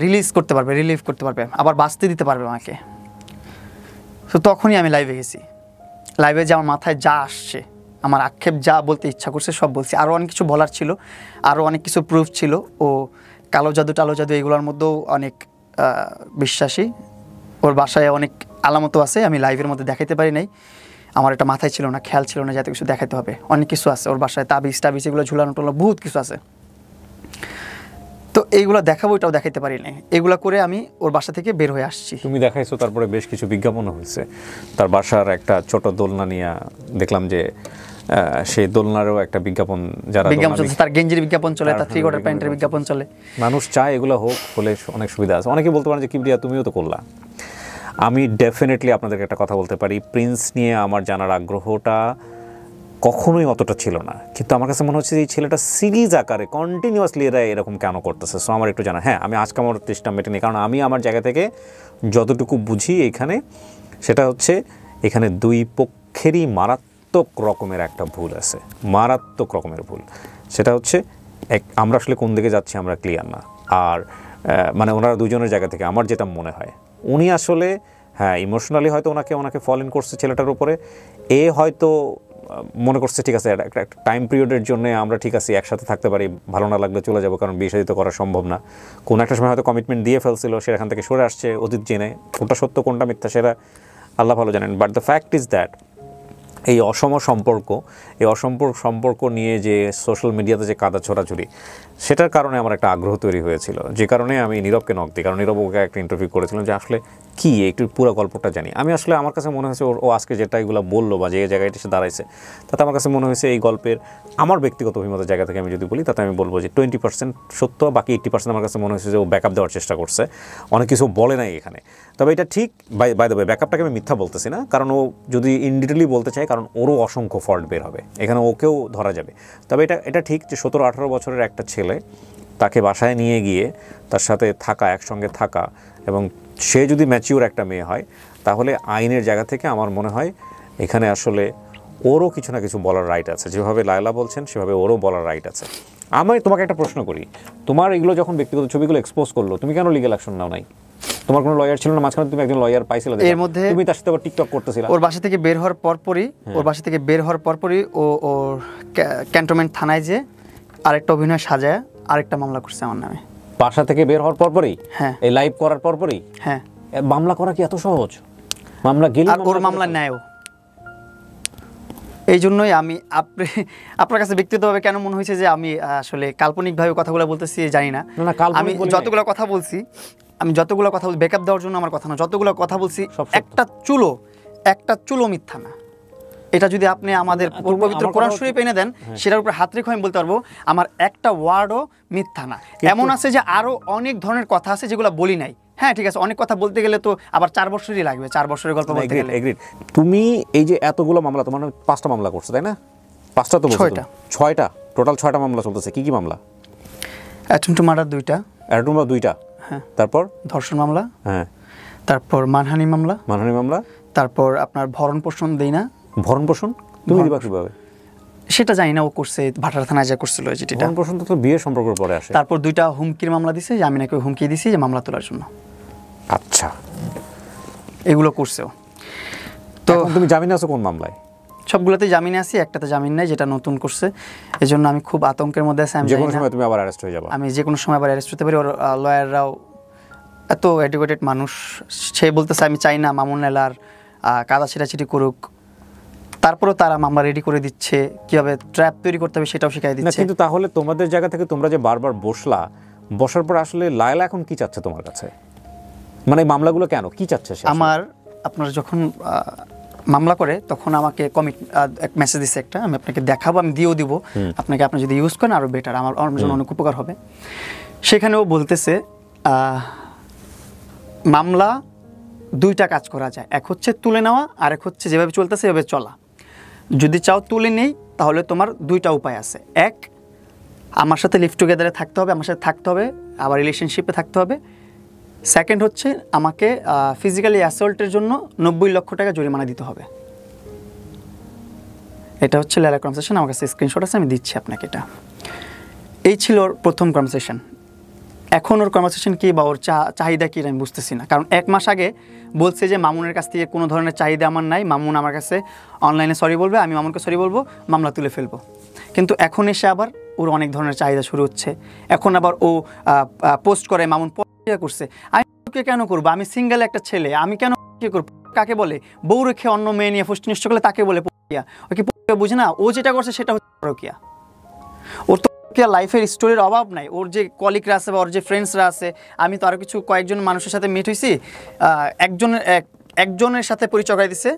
রিলিভ করতে পারবে, আবার বাঁচতে দিতে পারবে আমাকে। তো তখনই আমি লাইভে গেছি। লাইভে যে আমার মাথায় যা আসছে, আমার আক্ষেপ যা বলতে ইচ্ছা করছে সব বলছি। আরও অনেক কিছু বলার ছিল, আরও অনেক কিছু প্রুফ ছিল। ও কালো জাদু এগুলোর মধ্যেও অনেক বিশ্বাসী। ওর বাসায় অনেক আলামতও আছে, আমি লাইভের মধ্যে দেখাইতে পারি নাই। আমার এটা মাথায় ছিল না, খেয়াল ছিল না যাতে কিছু দেখাতে হবে। অনেক কিছু আছে ওর বাসায়, তাবিজ এগুলো ঝুলানো টোলানো বহুত কিছু আছে। তো এইগুলো দেখাবো, এটাও দেখাইতে পারি না। এগুলো করে আমি ওর বাসা থেকে বের হয়ে আসছি। তুমি দেখাইছো, তারপরে বেশ কিছু বিজ্ঞাপনও হয়েছে। তার বাসার একটা ছোট দোলনা নিয়ে দেখলাম যে সেই দোলনারও একটা বিজ্ঞাপন, যারা চলছে, তার গেঞ্জির বিজ্ঞাপন চলে, তার 3/4 প্যান্টের বিজ্ঞাপন চলে। মানুষ চায় এগুলো হলে অনেক সুবিধা আছে। অনেকে বলতে পারেন যে কিবরিয়া তুমিও তো করলা। আমি ডেফিনেটলি আপনাদেরকে একটা কথা বলতে পারি, প্রিন্স নিয়ে আমার জানার আগ্রহটা কখনোই অতটা ছিল না, কিন্তু আমার কাছে মনে হচ্ছে যে এই ছেলেটা সিরিজ আকারে কন্টিনিউয়াসলি এরা এরকম কেন করতেছে। সো আমার একটু জানা, হ্যাঁ আমি আজকে আমার চেষ্টা মেটেনি, কারণ আমি আমার জায়গা থেকে যতটুকু বুঝি এইখানে, সেটা হচ্ছে এখানে দুই পক্ষেরই মারাত্মক রকমের একটা ভুল আছে, মারাত্মক রকমের ভুল। সেটা হচ্ছে আমরা আসলে কোন দিকে যাচ্ছি আমরা ক্লিয়ার না। আর মানে ওনারা দুজনের জায়গা থেকে আমার যেটা মনে হয়, উনি আসলে হ্যাঁ ইমোশনালি হয়তো ওনাকে ফল ইন করছে ছেলেটার উপরে। এ হয়তো মনে করছে ঠিক আছে একটা টাইম পিরিয়ডের জন্য আমরা ঠিক আছে একসাথে থাকতে পারি, ভালো না লাগলে চলে যাবো, কারণ বিয়ে শাদী তো করা সম্ভব না। কোনো একটা সময় হয়তো কমিটমেন্ট দিয়ে ফেলছিল, সেখান থেকে সরে আসছে অতীত জেনে। কোনটা সত্য কোনটা মিথ্যা সেটা আল্লাহ ভালো জানেন। But the fact is that এই অসম সম্পর্ক নিয়ে যে সোশ্যাল মিডিয়াতে যে কাদা ছোড়াছুড়ি, সেটার কারণে আমার একটা আগ্রহ তৈরি হয়েছিল, যে কারণে আমি নীরবকে নক দিই। কারণ নীরব ওকে একটা ইন্টারভিউ করেছিলাম যে আসলে কী একটু পুরো গল্পটা জানি। আমি আসলে আমার কাছে মনে হয়েছে ও আজকে যেটা এগুলো বললো বা যে জায়গায় এসে দাঁড়াইছে, তাতে আমার কাছে মনে হয়েছে এই গল্পের আমার ব্যক্তিগত অভিমতের জায়গা থেকে আমি যদি বলি, তাতে আমি বলবো যে 20% সত্য, বাকি 80% আমার কাছে মনে হয়েছে যে ও ব্যাকআপ দেওয়ার চেষ্টা করছে, অনেক কিছু বলে নাই এখানে। তবে এটা ঠিক, বাই দ্য ওয়ে ব্যাকআপটাকে আমি মিথ্যা বলতেছি না, কারণ ও যদি ইন ডিটেলি বলতে চায়, কারণ ওরও অসংখ্য ফল্ট বের হবে এখানে, ওকেও ধরা যাবে। তবে এটা ঠিক যে 17-18 বছরের একটা ছেলে, তাকে বাসায় নিয়ে গিয়ে তার সাথে থাকা, একসঙ্গে থাকা, এবং সে যদি ম্যাচিওর একটা মেয়ে হয়, তাহলে আইনের জায়গা থেকে আমার মনে হয় এখানে আসলে ওরও কিছু না কিছু বলার রাইট আছে। যেভাবে লায়লা বলছেন সেভাবে ওরও বলার রাইট আছে। আমি তোমাকে একটা প্রশ্ন করি, তোমার এগুলো যখন ব্যক্তিগত ছবিগুলো এক্সপোজ করলো, তুমি কেন লিগ্যাল অ্যাকশন নাও নাই? তোমার কোনো লয়ার ছিল না মাঝখানে? তুমি একজন লয়ার পাইছিলে, এর মধ্যে তুমি তার সাথে আবার টিকটক করতেছিলে। ওর বাসা থেকে বের হওয়ার পরপরই ও ক্যান্টনমেন্ট থানায় যে আরেকটা অভিনয় সাজায় আরেকটা মামলা করছে আমার নামে। বাসা থেকে বের হওয়ার পরপরই? হ্যাঁ। এই লাইভ করার পরপরই? হ্যাঁ। মামলা করা কি এত সহজ? মামলা গেলে আর ওর মামলা নেয়ও। এই জন্যই আমি আপনার কাছে ব্যক্তিগতভাবে কেন মনে হয়েছে যে আমি আসলে কাল্পনিকভাবে কথাগুলো বলতেছি জানি না। আমি যতগুলো কথা বলছি, ব্যাকআপ দেওয়ার জন্য আমার কথা না, যতগুলো কথা বলছি একটা চুলো মিথ্যা না। এটা যদি আপনি আমাদের পবিত্র কোরআন শরীফ এনে দেন, সেটার উপর হাত রেখে আমি বলতে পারবো আমার একটা ওয়ার্ডও মিথ্যা না। এমন আছে যে আরো অনেক ধরনের কথা আছে যেগুলো বলি নাই। হ্যাঁ ঠিক আছে, অনেক কথা বলতে গেলে তো আবার 4 বছরই লাগবে, 4 বছরের গল্প বলতে গেলে। তুমি এই যে এতগুলো মামলা, তোমার 5টা মামলা করছো তাই না? 5টা তো বলছো? 6টা টোটাল, 6টা মামলা চলতেছে। কি কি মামলা? অ্যাটেম্পট টু মার্ডার 2টা। অ্যাটেম্পট টু মার্ডার 2টা? হ্যাঁ। তারপর ধর্ষণ মামলা? হ্যাঁ। তারপর মানহানি মামলা। তারপর আপনার ভরণ পোষণ দেই না। ভরণ পোষণ তুমি দিবা কিভাবে? সেটা জানি না, ও করছে ভাটার থানায় যা করছিল যেটা। ভরণ পোষণ তো বিয়ে সম্পর্কের পরে আসে। তারপর 2টা হুমকির মামলা দিছে যে আমি নাকি হুমকি দিছি যে মামলা তোলার জন্য। আচ্ছা, এগুলো করছে। তো তুমি জামিনে আছো কোন মামলায়? সবগুলোতে জামিনে আছি, একটাতে জামিন নাই যেটা নতুন করছে। এজন্য আমি খুব আতঙ্কের মধ্যে আছি। আমি যে কোনো সময় তুমি আবার অ্যারেস্ট হয়ে যাবে। আমি যে কোনো সময় আবার অ্যারেস্ট হতে পারি। ওর লয়াররাও এত এডুকেটেড মানুষ, সে বলতেছে আমি চাই না মামুন এলার কাদা ছিটাছিটি করুক, তারপরেও তারা মামলা রেডি করে দিচ্ছে, কিভাবে ট্র্যাপ তৈরি করতে হবে সেটাও শিখিয়ে দিচ্ছে। কিন্তু তাহলে তোমাদের জায়গা থেকে তোমরা যে বারবার বসার পর আসলে লায়লা এখন কি চাচ্ছে তোমার কাছে? মানে মামলাগুলো কেন কি চাচ্ছে? আপনার যখন মামলা করে তখন আমাকে এক মেসেজ দিচ্ছে একটা, আমি আপনাকে দেখাবো, আমি দিয়েও দিব আপনাকে, আপনি যদি ইউজ করেন আরও বেটার, আমার জন্য অনেক উপকার হবে। সেখানেও বলতেছে মামলা দুইটা কাজ করা যায়, এক হচ্ছে তুলে নেওয়া, আর এক হচ্ছে যেভাবে চলতেছে সেভাবে চলা। যদি চাও তুলে নেই, তাহলে তোমার দুইটা উপায় আছে। এক, আমার সাথে লিভ টুগেদারে থাকতে হবে, আমার সাথে থাকতে হবে, আবার রিলেশনশিপে থাকতে হবে। সেকেন্ড হচ্ছে আমাকে ফিজিক্যালি অ্যাসল্টের জন্য 90 লক্ষ টাকা জরিমানা দিতে হবে। এটা হচ্ছে লাইলা কনভারসেশন, আমার কাছে স্ক্রিনশট আছে, আমি দিচ্ছি আপনাকে। এটা এই ছিল ওর প্রথম কনভারসেশন। এখন ওর কনভারসেশন কী বা ওর চাহিদা কী আমি বুঝতেছি না। কারণ 1 মাস আগে বলছে যে মামুনের কাছ থেকে কোনো ধরনের চাহিদা আমার নাই, মামুন আমার কাছে অনলাইনে সরি বলবে, আমি মামুনকে সরি বলবো, মামলা তুলে ফেলবো। কিন্তু এখন এসে আবার ওর অনেক ধরনের চাহিদা শুরু হচ্ছে। এখন আবার ও পোস্ট করে মামুন করছে, আমি কেন করবো, আমি সিঙ্গেল একটা ছেলে, আমি কেন করবো, কাকে বলে বউ রেখে অন্য মেয়ে নিয়ে ফুষ্টি নষ্ট করলে তাকে বলে পরকিয়া। ওকে বুঝে না, ও যেটা করছে সেটা হচ্ছে পরকিয়া। ওর তো লাইফের স্টোরির অভাব নাই। ওর যে কলিগরা আছে বা ওর যে ফ্রেন্ডসরা আছে, আমি তো আরও কিছু কয়েকজন মানুষের সাথে মিট হয়েছি, একজনের সাথে পরিচয় করাই দিছে,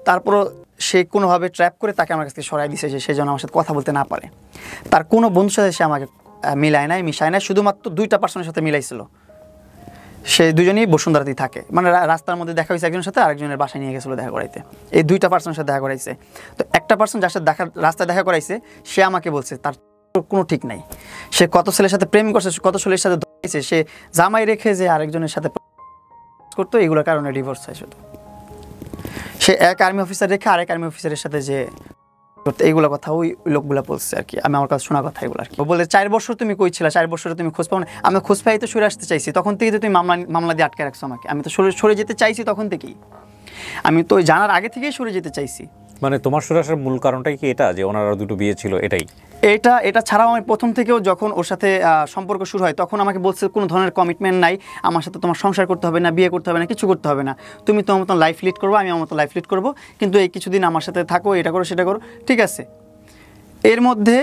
তারপরও সে কোনোভাবে ট্র্যাপ করে তাকে আমার কাছ থেকে সরাই দিছে যে সে যেন আমার সাথে কথা বলতে না পারে। তার কোনো বন্ধুর সাথে সে আমাকে মিলায় নাই, মিশায় নাই, শুধুমাত্র 2টা পার্সনের সাথে মিলাইছিল। সে দুজনেই বসুন্ধরাতেই থাকে, মানে রাস্তার মধ্যে দেখা হয়েছে একজনের সাথে, আরেকজনের বাসায় নিয়ে গেছিলো দেখা করাইতে। এই 2টা পার্সনের সাথে দেখা করাইছে। তো একটা পার্সন যার সাথে রাস্তায় দেখা করাইছে, সে আমাকে বলছে তার কোনো ঠিক নাই, সে কত ছেলের সাথে প্রেম করছে, কত ছেলের সাথে ধরেছে, সে জামাই রেখে যে আরেকজনের সাথে করতো, এগুলোর কারণে ডিভোর্স হয় শুধু। সে এক আর্মি অফিসার রেখে আরেক আর্মি অফিসারের সাথে যে এইগুলো কথা ওই লোকগুলো বলছে আর কি, আমি আমার কাছে শোনা কথা এগুলো আর কি। বলে 4 বছর তুমি কই ছিলা, 4 বছরে তুমি খোঁজ পাও না। আমি খোঁজ পাই তো সরে আসতে চাইছি, তখন থেকে তো তুমি মামলা দিয়ে আটকে রাখছো আমাকে। আমি তো সরে যেতে চাইছি তখন থেকেই, আমি তো জানার আগে থেকেই সরে যেতে চাইছি। মানে তোমার সরে আসার মূল কারণটাই কি এটা, যে ওনার আরো 2টো বিয়ে ছিল এটাই? এটা ছাড়াও আমি প্রথম থেকেও যখন ওর সাথে সম্পর্ক শুরু হয়, তখন আমাকে বলছে কোনো ধরনের কমিটমেন্ট নাই, আমার সাথে তোমার সংসার করতে হবে না, বিয়ে করতে হবে না, কিছু করতে হবে না, তুমি তোমার মতন লাইফ লিড করবো, আমি আমার মতো লাইফ লিড করবো, কিন্তু এই কিছুদিন আমার সাথে থাকো, এটা করো সেটা করো, ঠিক আছে। এর মধ্যে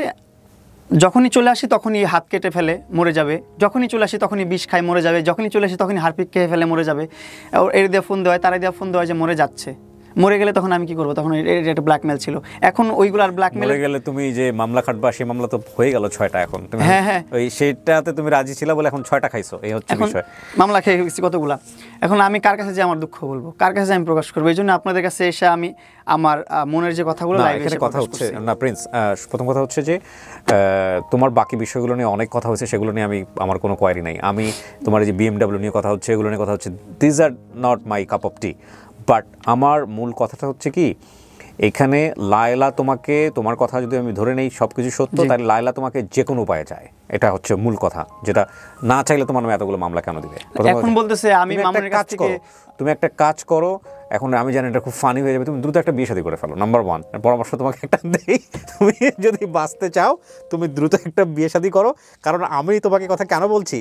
যখনই চলে আসি তখনই হাত কেটে ফেলে মরে যাবে, যখনই চলে আসি তখনই বিষ খায় মরে যাবে, যখনই চলে আসি তখনই হারপিক খেয়ে ফেলে মরে যাবে। এর দিয়ে ফোন দেওয়া হয়, তারা দিয়ে ফোন দেওয়া হয় যে মরে যাচ্ছে, মরে গেলে তখন আমি কি করবো, তখন এটা একটা ব্ল্যাকমেল ছিল। এখন ওইগুলো আর ব্ল্যাকমেল, মরে গেলে তুমি যে মামলা খাটবা, সেই মামলা তো হয়ে গেল 6টা, এখন তুমি হ্যাঁ ওই সেটাতে তুমি রাজি ছিলা বলে এখন 6টা খাইছো, এই হচ্ছে বিষয়। মামলা খেয়ে গেছি কতগুলা, এখন আমি কার কাছে যে আমার দুঃখ বলবো, কার কাছে আমি প্রকাশ করবো? এই জন্য আপনাদের কাছে এসে আমি আমার মনের যে কথাগুলো এখানে কথা হচ্ছে না প্রিন্স, প্রথম কথা হচ্ছে যে তোমার বাকি বিষয়গুলো নিয়ে অনেক কথা হচ্ছে, সেগুলো নিয়ে আমার কোনো কোয়ারি নাই। আমি তোমার যে BMW নিয়ে কথা হচ্ছে, এগুলো নিয়ে কথা হচ্ছে, this are not my cup of T. But আমার মূল কথাটা হচ্ছে কি, এখানে লায়লা তোমাকে, তোমার কথা যদি আমি ধরে নেই সব কিছু সত্য, তাহলে লায়লা তোমাকে যে কোনো উপায়ে চায়, এটা হচ্ছে মূল কথা, যেটা না চাইলে তোমার নামে এতগুলো মামলা কেন দিবে? এখন বলতেছে আমি মামুনের কাছ থেকে, তুমি একটা কাজ করো, এখন আমি জানি এটা খুব ফানি হয়ে যাবে, তুমি দ্রুত একটা বিয়ে শাদী করে ফেলো। নাম্বার 1 পরামর্শ তোমাকে একটা দেই, তুমি যদি বাঁচতে চাও তুমি দ্রুত একটা বিয়ে শাদী করো। কারণ আমি তোমাকে কথা কেন বলছি,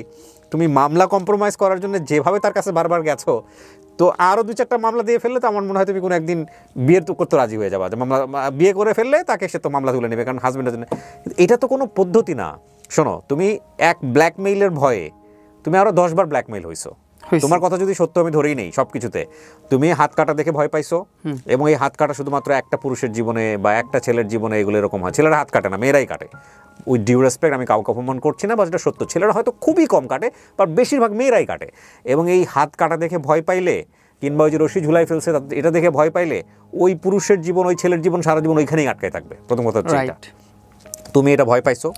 তুমি মামলা কম্প্রোমাইজ করার জন্য যেভাবে তার কাছে বারবার গেছো, তো আরও 2-4টা মামলা দিয়ে ফেললে তো আমার মনে হয় তুমি কোনো একদিন বিয়ের তো করতে রাজি হয়ে যাবা, যে মামলা বিয়ে করে ফেললে তাকে সে তো মামলা তুলে নেবে, কারণ হাজব্যান্ডের জন্য। এটা তো কোনো পদ্ধতি না। শোনো, তুমি এক ব্ল্যাকমেইলের ভয়ে তুমি আরও 10 বার ব্ল্যাকমেইল হইছো। তোমার কথা যদি সত্য আমি ধরেই নেই, সব কিছুতে তুমি হাত কাটা দেখে ভয় পাইছো, এবং এই হাত কাটা শুধুমাত্র একটা পুরুষের জীবনে বা একটা ছেলের জীবনে এগুলো এরকম হয়। ছেলেরা হাত কাটে না, মেয়েরাই কাটে। উইথ ডিউ রেসপেক্ট, আমি কাউকে অপমান করছি না, বা যেটা সত্য, ছেলেরা হয়তো খুবই কম কাটে, বাট বেশিরভাগ মেয়েরাই কাটে। এবং এই হাত কাটা দেখে ভয় পাইলে, কিংবা ওই যে রশি ঝুলাই ফেলছে এটা দেখে ভয় পাইলে, ওই পুরুষের জীবন, ওই ছেলের জীবন সারা জীবন ওইখানেই আটকায় থাকবে। প্রথম কথা হচ্ছে এটা। তুমি এটা ভয় পাইছো,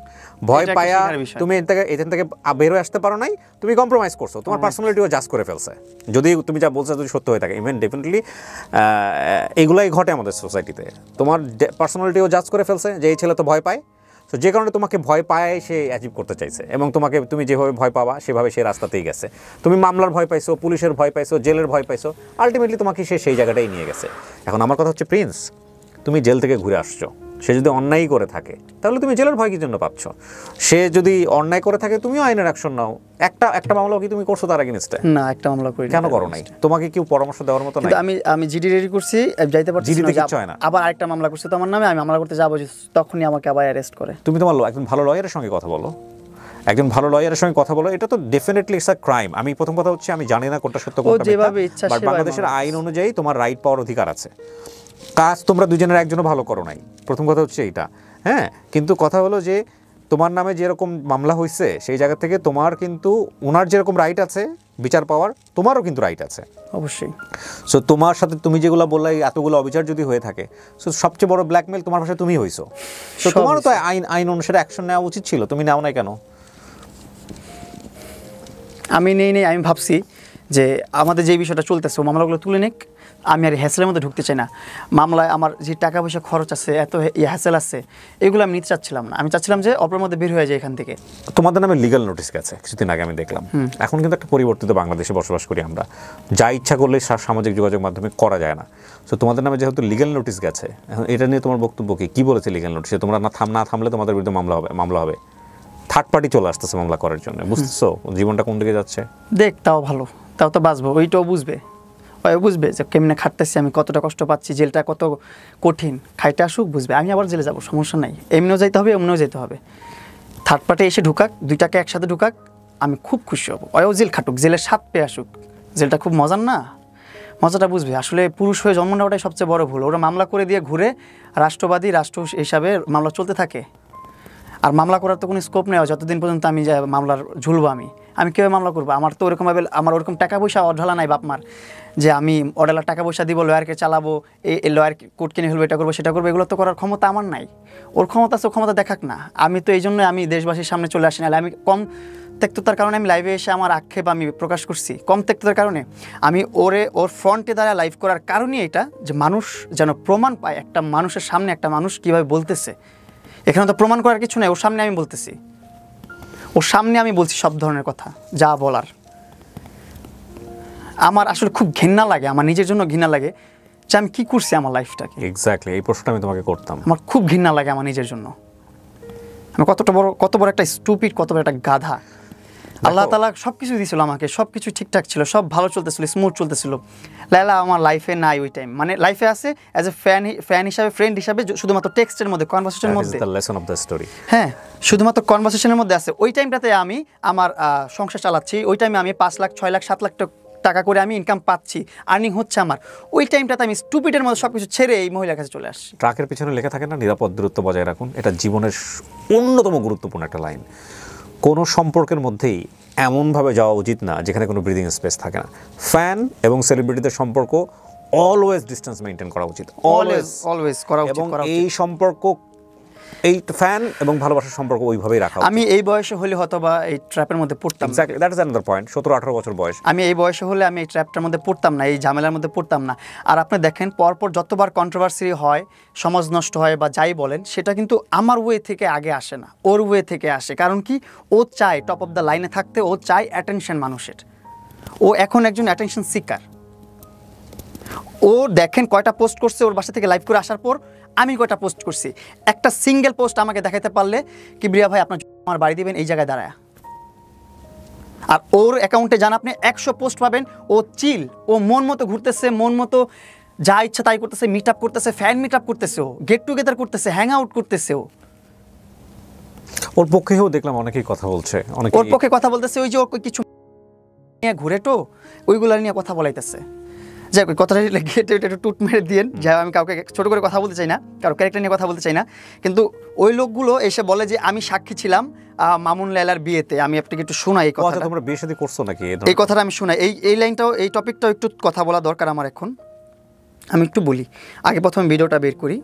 ভয় পায়া তুমি এখান থেকে বের হয়ে আসতে পারো নাই, তুমি কম্প্রোমাইজ করছো, তোমার পার্সোনালিটিও জাজ করে ফেলছে। যদি তুমি যা বলছো যদি সত্য হয়ে থাকে, ইভেন ডেফিনেটলি এগুলাই ঘটে আমাদের সোসাইটিতে। তোমার পার্সোনালিটিও জাজ করে ফেলছে যে এই ছেলে তো ভয় পায়, তো যে কারণে তোমাকে ভয় পায় সে অ্যাচিভ করতে চাইছে, এবং তুমি যেভাবে ভয় পাবা সেভাবে সে রাস্তাতেই গেছে। তুমি মামলার ভয় পাইছো, পুলিশের ভয় পাইছো, জেলের ভয় পাইছো, আলটিমেটলি তোমাকে সে সেই জায়গাটাই নিয়ে গেছে। এখন আমার কথা হচ্ছে প্রিন্স, তুমি জেল থেকে ঘুরে আসছো, সে যদি অন্যায় করে থাকে তাহলে তুমি জেলের ভয় কি জন্য পাচ্ছ? সে যদি অন্যায় করে থাকে তুমিও আইনের অ্যাকশন নাও। একটা মামলা কি তুমি করছো তার এগেইনস্টে? না, একটা মামলা করি। কেন করো নাই? তোমাকে কেউ পরামর্শ দেওয়ার মতো নাই? আমি জিডি রেডি করছি, যাইতে পারছি না, আবার আরেকটা মামলা করছে তো আমার নামে, আমি মামলা করতে যাবো, তখনই আমাকে আবার অ্যারেস্ট করে। তুমি তোমার একজন ভালো লয়ারের সঙ্গে কথা বলো, একজন ভালো লয়ারের সঙ্গে কথা বলো। এটা তো ডেফিনেটলি ইটস আ ক্রাইম। আমি প্রথম কথা হচ্ছে আমি জানি না কোনটা সত্য কোনটা মিথ্যা, বাট বাংলাদেশের আইন অনুযায়ী তোমার রাইট পাওয়ার অধিকার আছে। কাজ তোমরা দুজনের একজনও ভালো করো নাই, প্রথম কথা হচ্ছে এইটা, হ্যাঁ। কিন্তু কথা হলো যে তোমার নামে যেরকম মামলা হয়েছে সেই জায়গা থেকে তোমার কিন্তু ওনার যেরকম রাইট আছে বিচার পাওয়ার, তোমারও কিন্তু রাইট আছে অবশ্যই। সো তোমার সাথে তুমি যেগুলো বললে এতগুলো অবিচার যদি হয়ে থাকে, সো সবচেয়ে বড় ব্ল্যাকমেল তোমার ভাষায় তুমি হইছো। সো তোমারও তো আইন অনুসারে অ্যাকশন নেওয়া উচিত ছিল, তুমি নাও নাই কেন? আমি নেই, আমি ভাবছি যে আমাদের যে বিষয়টা চলতেছে, মামলাগুলো তুলে নিক, আমি আর হ্যাসেলের মধ্যে ঢুকতে চাই না। মামলায় আমার যে টাকা পয়সা খরচ আছে, এত হ্যাসেল আছে, এগুলো আমি নিতে চাচ্ছিলাম না। আমি চাচ্ছিলাম যে অপরের মধ্যে বের হয়ে যায় এখান থেকে। তোমাদের নামে লিগ্যাল নোটিশ গেছে কিছুদিন আগে, আমি দেখলাম। এখন কিন্তু একটা পরিবর্তিত বাংলাদেশে বসবাস করি আমরা, যা ইচ্ছা করলে সামাজিক যোগাযোগ মাধ্যমে করা যায় না। সো তোমাদের নামে যেহেতু লিগ্যাল নোটিশ গেছে, এখন এটা নিয়ে তোমার বক্তব্য কি বলেছে লিগ্যাল নোটিশে? তোমরা না থামলে তোমাদের বিরুদ্ধে মামলা হবে। থার্ড পার্টি চলে আসতেছে মামলা করার জন্য, বুঝতেছো জীবনটা কোন দিকে যাচ্ছে? দেখ, তাও ভালো, তাও তো বাঁচবো, ওইটাও বুঝবে, ওই বুঝবে যে কেমনে খাটতেছি আমি, কতটা কষ্ট পাচ্ছি, জেলটা কত কঠিন, খাইতে আসুক বুঝবে। আমি আবার জেলে যাবো, সমস্যা নাই, এমনিও যাইতে হবে, এমনিও যেতে হবে। থার্ড পার্টি এসে ঢুকাক, দুইটাকে একসাথে ঢুকাক, আমি খুব খুশি হব। ওও জেল খাটুক, জেলের স্বাদ পেয়ে আসুক, জেলটা খুব মজার না, মজাটা বুঝবে। আসলে পুরুষ হয়ে জন্ম নেওয়াটাই সবচেয়ে বড় ভুল। ওরা মামলা করে দিয়ে ঘুরে রাষ্ট্রবাদী রাষ্ট্র হিসাবে মামলা চলতে থাকে। আর মামলা করার তো কোনো স্কোপ নেই, যতদিন পর্যন্ত আমি যে মামলার ঝুলবো, আমি কীভাবে মামলা করবো? আমার তো ওরকমভাবে আমার ওরকম টাকা পয়সা অঢালা নাই বাপ মার, যে আমি অডালা টাকা পয়সা দিব, লয়ারকে চালাবো, এই লয়ার কোর্ট কিনে ফেলবো, এটা করবো সেটা করবো, এগুলো তো করার ক্ষমতা আমার নাই। ওর ক্ষমতা আছে, ক্ষমতা দেখাক না। আমি তো এই জন্য আমি দেশবাসীর সামনে চলে আসি না। আমি কম তেক্ততার কারণে আমি লাইভে এসে আমার আক্ষেপ আমি প্রকাশ করছি, কম তেক্ততার কারণে। আমি ওর ফ্রন্টে দ্বারা লাইভ করার কারণই এটা, যে মানুষ যেন প্রমাণ পায়, একটা মানুষের সামনে একটা মানুষ কীভাবে বলতেছে। এখানে তো প্রমাণ করার কিছু নেই, ওর সামনে আমি বলতেছি, ওর সামনে আমি বলছি সব ধরনের কথা যা বলার। আমার আসলে খুব ঘৃণা লাগে, আমার নিজের জন্য ঘৃণা লাগে যে আমি কী করছি আমার লাইফটাকে। এক্স্যাক্টলি এই প্রশ্নটা আমি তোমাকে করতাম। আমার খুব ঘৃণা লাগে আমার নিজের জন্য, আমি কত বড় একটা স্টুপিড, কত বড় একটা গাধা। আল্লাহ তাআলা সব কিছু দিয়েছিল আমাকে, সব কিছু ঠিকঠাক ছিল, সব ভালো চলতেছিল, স্মুথ চলতেছিল। লায়লা আমার লাইফে নাই ওই টাইম, মানে লাইফে আছে অ্যাজ এ ফ্যান হিসাবে, ফ্রেন্ড হিসাবে, শুধুমাত্র টেক্সটের মধ্যে, কনভারসেশনের মধ্যে। হ্যাঁ, শুধুমাত্র কনভারসেশনের মধ্যে আছে। ওই টাইমটাতে আমি আমার সংসার চালাচ্ছি, ওই টাইমে আমি 5 লাখ 6 লাখ 7 লাখ টাকা করে আমি ইনকাম পাচ্ছি, আর্নিং হচ্ছে আমার। ওই টাইমটাতে আমি স্টুপিডের মধ্যে সব কিছু ছেড়ে এই মহিলার কাছে চলে আসছি। ট্রাকের পিছনে লেখা থাকে না, নিরাপদ দূরত্ব বজায় রাখুন। এটা জীবনের অন্যতম গুরুত্বপূর্ণ একটা লাইন। কোনো সম্পর্কের মধ্যেই এমনভাবে যাওয়া উচিত না যেখানে কোনো ব্রিদিং স্পেস থাকে না। ফ্যান এবং সেলিব্রিটিদের সম্পর্ক অলওয়েজ ডিস্টেন্স মেনটেন করা উচিত, অলওয়েজ করা উচিত। এবং এই সম্পর্ক, এই ফ্যান এবং ভালোবাসার সম্পর্ক ওইভাবেই রাখা উচিত। আমি এই বয়সে হলে হয়তো বা এই ট্র্যাপের মধ্যে পড়তাম। Exactly, that is another point. 17-18 বছর বয়স, আমি এই বয়সে হলে আমি এই ট্র্যাপটার মধ্যে পড়তাম না, এই ঝামেলার মধ্যে পড়তাম না। আর আপনি দেখেন, পরপর যতবার কন্ট্রোভার্সি হয়, সমাজ নষ্ট হয় বা যাই বলেন, সেটা কিন্তু আমার ওয়ে থেকে আগে আসে না, ওর ওয়ে থেকে আসে। কারণ কি, ও চায় টপ অফ দ্য লাইনে থাকতে, ও চায় অ্যাটেনশন মানুষের। ও এখন একজন অ্যাটেনশন সিকার। ও দেখেন কয়টা পোস্ট করছে ওর বাসা থেকে লাইভ করে আসার পর, আমি কয়টা পোস্ট করছি। একটা সিঙ্গেল পোস্ট আমাকে দেখাতে পারলে কিবরিয়া ভাই আপনার আমার বাড়ি দিবেন এই জায়গায় দাঁড়ায়। আর ওর অ্যাকাউন্টে যান আপনি 100 পোস্ট পাবেন। ও চিল, ও মন মতো ঘুরতেছে, মন মতো যা ইচ্ছা তাই করতেছে, মিট আপ করতেছে, ফ্যান মিট আপ করতেছে, ও গেট টুগেদার করতেছে, হ্যাং আউট করতেছে। ওর পক্ষেও দেখলাম অনেকেই কথা বলছে, ওর পক্ষে কথা বলতেছে, ওই যে ওর কিছু নিয়ে ঘুরে তো ওইগুলা নিয়ে কথা বলাইতেছে। যাই হোক, কথাটা একটু টুট মেরে দিয়েন, যাই আমি কাউকে ছোটো করে কথা বলতে চাই না, কারো ক্যারেক্টার নিয়ে কথা বলতে চাই না। কিন্তু ওই লোকগুলো এসে বলে যে আমি সাক্ষী ছিলাম মামুন লায়লার বিয়েতে। আমি আপনাকে একটু শোনাই এই কথাটা। তোমরা বিয়ে শাদী করছো নাকি? এই কথাটা আমি শোনাই, এই লাইনটাও, এই টপিকটাও একটু কথা বলা দরকার আমার এখন। আমি একটু বলি, আগে প্রথমে ভিডিওটা বের করি।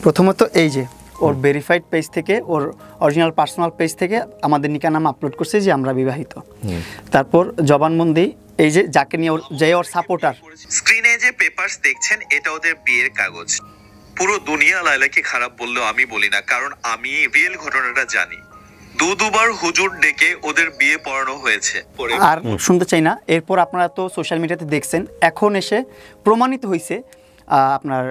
প্রথমত এই যে ওর ভেরিফাইড পেজ থেকে, ওর অরিজিনাল পার্সোনাল পেজ থেকে আমাদের নিকানামা আপলোড করছে যে আমরা বিবাহিত। তারপর জবানবন্দি, এই যে যাকে নিয়ে ওর সাপোর্টার। স্ক্রিনে যে পেপারস দেখছেন এটা ওদের বিয়ের কাগজ। পুরো দুনিয়া লায়লাকে খারাপ বললেও আমি বলি না, কারণ আমি রিয়েল ঘটনাটা জানি। দুবার হুজুর ডেকে ওদের বিয়ে পড়ানো হয়েছে। আর শুনতে চাই না। এরপর আপনারা তো সোশ্যাল মিডিয়াতে দেখছেন, এখন এসে প্রমাণিত হয়েছে। আপনার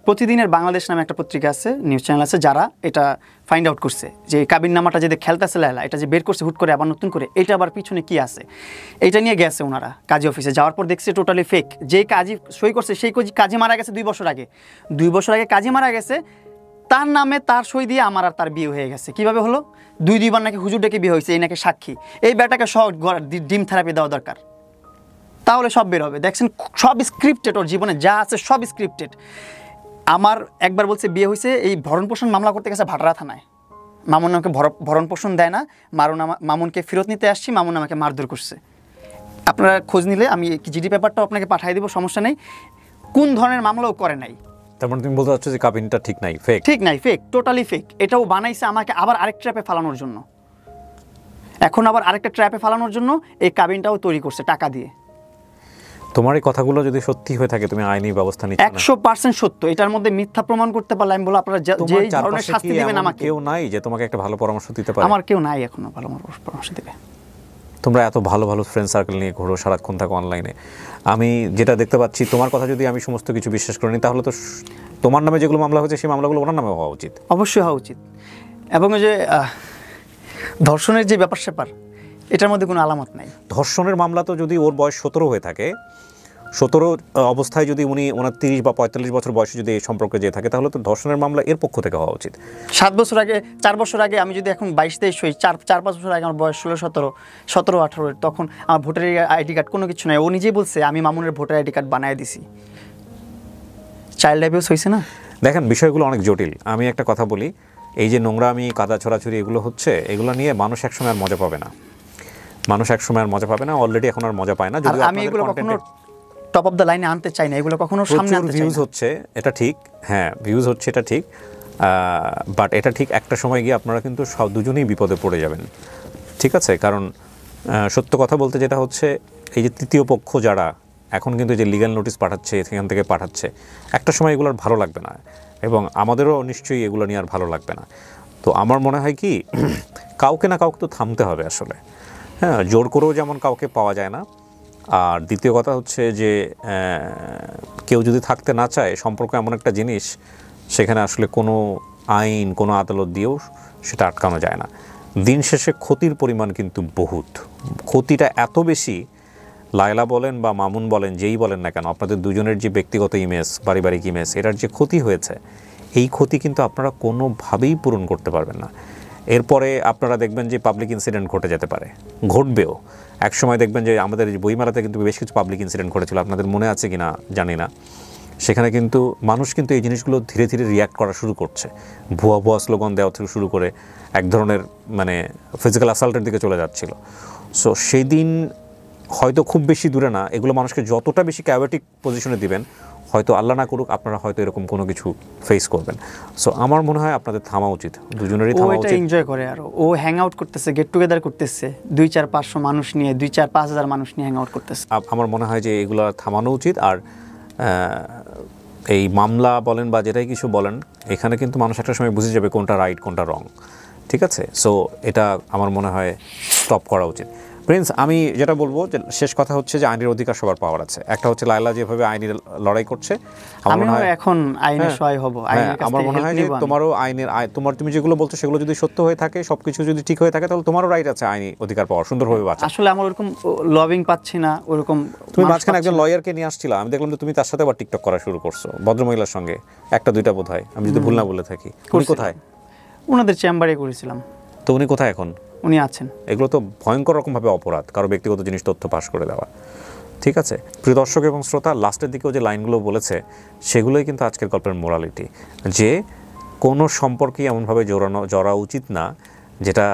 প্রতিদিনের বাংলাদেশ নামে একটা পত্রিকা আছে, নিউজ চ্যানেল আছে, যারা এটা ফাইন্ড আউট করছে যে কাবিননামাটা যে খেলতেছে লায়লা, এটা যে বের করছে হুট করে আবার নতুন করে, এটা আবার পিছনে কি আছে এইটা নিয়ে গেছে ওনারা কাজী অফিসে। যাওয়ার পর দেখছে টোটালি ফেক। যে কাজী সই করছে সেই কাজী মারা গেছে 2 বছর আগে। 2 বছর আগে কাজী মারা গেছে, তার নামে তার সই দিয়ে আমার আর তার বিয়ে হয়ে গেছে। কিভাবে হলো? 2বার নাকি হুজুর ডেকে বিয়ে হয়েছে, এই নাকি সাক্ষী। এই ব্যাটাকে সব ডিম থেরাপি দেওয়া দরকার, তাহলে সব বের হবে। দেখছেন সব স্ক্রিপ্টেড, ওর জীবনে যা আছে সব স্ক্রিপ্টেড। আমার একবার বলছে বিয়ে হয়েছে, এই ভরণ পোষণ মামলা করতে গেছে ভাটারা থানায়। মামুন আমাকে ভরণ পোষণ দেয় না, মামুনকে ফেরত নিতে আসছি, মামুন আমাকে মারধর করছে। আপনারা খোঁজ নিলে আমি জিডি পেপারটাও আপনাকে পাঠিয়ে দেবো, সমস্যা নেই। কোন ধরনের মামলাও করে নাই। তার মানে তুমি বলতে চাচ্ছ যে কাবিনটা ঠিক নাই, ফেক? ঠিক নাই, ফেক, টোটালি ফেক। এটাও বানাইছে আমাকে আবার আরেক ট্র্যাপে ফালানোর জন্য। এখন আবার আরেকটা ট্র্যাপে ফালানোর জন্য এই কাবিনটাও তৈরি করছে টাকা দিয়ে। তোমার এই কথাগুলো যদি সত্যি হয়ে থাকে, তুমি আইনি ব্যবস্থা নিচ্ছ না? 100% সত্য। এটার মধ্যে মিথ্যা প্রমাণ করতে পারলে আমি বলবো আপনারা যে ধরনের শাস্তি দিবেন আমাকে। কেউ নাই যে তোমাকে একটা ভালো পরামর্শ দিতে পারে? আমার কেউ নাই এখনো ভালো পরামর্শ দিবে। তোমরা এত ভালো ভালো ফ্রেন্ড সার্কেল নিয়ে ঘোরো, সারাক্ষণ থাকো অনলাইনে। আমি যেটা দেখতে পাচ্ছি, তোমার কথা যদি আমি সমস্ত কিছু বিশ্বাস করি নি, তাহলে তো তোমার নামে যেগুলো মামলা হয়েছে সেই মামলাগুলো ওনার নামে হওয়া উচিত। অবশ্যই হওয়া উচিত। এবং ওই যে ধর্ষণের যে ব্যাপার স্যাপার, এটার মধ্যে কোনো আলামত নাই। ধর্ষণের মামলা তো যদি ওর বয়স 17 হয়ে থাকে, 17 অবস্থায় যদি উনি ওনার 30 বা 45 বছর বয়সে যদি এই সম্পর্কে যেয়ে থাকে, তাহলে তো ধর্ষণের মামলা এর পক্ষ থেকে হওয়া উচিত। 7 বছর আগে, 4 বছর আগে আমি যদি এখন 22-23 হই, 4-5 বছর আগে আমার বয়স 17-18, তখন আমার ভোটার আইডি কার্ড কোনো কিছু নাই। ও নিজেই বলছে আমি মামুনের ভোটার আইডি কার্ড বানিয়ে দিছি। চাইল্ড অ্যাবিউজ হয়েছে না? দেখেন, বিষয়গুলো অনেক জটিল। আমি একটা কথা বলি, এই যে নোংরামি, কাদা ছড়াছড়ি এগুলো হচ্ছে, এগুলো নিয়ে মানুষ একসময় আর মজা পাবে না। মানুষ একসময় আর মজা পাবে না, অলরেডি এখন আর মজা পায় না। যদি আমি এগুলো কখনো টপ অফ দ্য লাইনে আনতে চাই না, এগুলো কখনো সামনে আনতে চাই না। ভিউজ হচ্ছে, এটা ঠিক, হ্যাঁ ভিউজ হচ্ছে, এটা ঠিক, বাট এটা ঠিক একটা সময় গিয়ে আপনারা কিন্তু সব দুজনেই বিপদে পড়ে যাবেন, ঠিক আছে? কারণ সত্য কথা বলতে যেটা হচ্ছে, এই যে তৃতীয় পক্ষ যারা এখন কিন্তু যে লিগ্যাল নোটিশ পাঠাচ্ছে, এখান থেকে পাঠাচ্ছে, একটা সময় এগুলো আর ভালো লাগবে না, এবং আমাদেরও নিশ্চয়ই এগুলো নিয়ে আর ভালো লাগবে না। তো আমার মনে হয় কি, কাউকে না কাউকে তো থামতে হবে আসলে। হ্যাঁ, জোর করেও যেমন কাউকে পাওয়া যায় না। আর দ্বিতীয় কথা হচ্ছে যে কেউ যদি থাকতে না চায়, সম্পর্ক এমন একটা জিনিস, সেখানে আসলে কোনো আইন, কোনো আদালত দিয়েও সেটা আটকানো যায় না। দিন শেষে ক্ষতির পরিমাণ কিন্তু বহুত, ক্ষতিটা এত বেশি, লায়লা বলেন বা মামুন বলেন, যেই বলেন না কেন, আপনাদের দুজনের যে ব্যক্তিগত ইমেজ, পারিবারিক ইমেজ, এটার যে ক্ষতি হয়েছে, এই ক্ষতি কিন্তু আপনারা কোনোভাবেই পূরণ করতে পারবেন না। এরপরে আপনারা দেখবেন যে পাবলিক ইনসিডেন্ট ঘটে যেতে পারে, ঘটবেও। একসময় দেখবেন যে আমাদের বইমেলাতে কিন্তু বেশ কিছু পাবলিক ইনসিডেন্ট ঘটেছিল, আপনাদের মনে আছে কি না জানি না। সেখানে কিন্তু মানুষ কিন্তু এই জিনিসগুলো ধীরে ধীরে রিয়্যাক্ট করা শুরু করছে, ভুয়া ভুয়া স্লোগান দেওয়া থেকে শুরু করে এক ধরনের মানে ফিজিক্যাল অ্যাসাল্টের দিকে চলে যাচ্ছিল। সো সেই দিন হয়তো খুব বেশি দূরে না, এগুলো মানুষকে যতটা বেশি ক্যাওয়েটিক পজিশনে দিবেন, হয়তো আল্লাহ না করুক আপনারা হয়তো এরকম কোনো কিছু ফেস করবেন। সো আমার মনে হয় আপনাদের থামা উচিত, দুজনেরই থামা উচিত। ও এনজয় করে, আর ও হ্যাং আউট করতেছে, গেট টুগেদার করতেছে, 2-4-500 মানুষ নিয়ে, 2-4-5 হাজার মানুষ নিয়ে হ্যাং আউট করতেছে। আমার মনে হয় যে এগুলো থামানো উচিত। আর এই মামলা বলেন বা যেটাই কিছু বলেন, এখানে কিন্তু মানুষ একটা সময় বুঝে যাবে কোনটা রাইট কোনটা রং, ঠিক আছে? সো এটা আমার মনে হয় স্টপ করা উচিত। প্রিন্স, আমি যেটা বলবো যে শেষ কথা হচ্ছে যে আইনের অধিকার সবার পাওয়ার আছে। একটা হচ্ছে লায়লা যেভাবে আইনি লড়াই করছে, আমার মনে হয় এখন আইনের সহায় হব। আমার মনে হয় যে তোমারও আইনের তুমি যেগুলো বলছো সেগুলো যদি সত্য হয়ে থাকে, সবকিছু যদি ঠিক হয়ে থাকে, তাহলে তোমারও রাইট আছে আইনি অধিকার পাওয়ার, সুন্দরভাবে বাঁচা। আসলে আমার ওরকম লবিং পাচ্ছি না, ওরকম। তুমি মাঝখানে একজন লয়ারকে নিয়ে আসছিলা, আমি দেখলাম যে তুমি তার সাথে আবার টিকটক করা শুরু করছো, ভদ্রমহিলার সঙ্গে, 1-2টা বোধ হয়, আমি যদি ভুল না বলে থাকি। উনি কোথায়? ওনাদের চেম্বারে করেছিলাম। তো উনি কোথায় এখন? উনি আছেন। এগুলো তো ভয়ঙ্কর রকমভাবে অপরাধ, কারো ব্যক্তিগত জিনিস তথ্য পাস করে দেওয়া, ঠিক আছে? প্রিয় দর্শক এবং শ্রোতা, লাস্টের দিকেও যে লাইনগুলো বলেছে সেগুলোই কিন্তু আজকের গল্পের মোরালিটি, যে কোনো সম্পর্কেই এমনভাবে জড়া উচিত না যেটা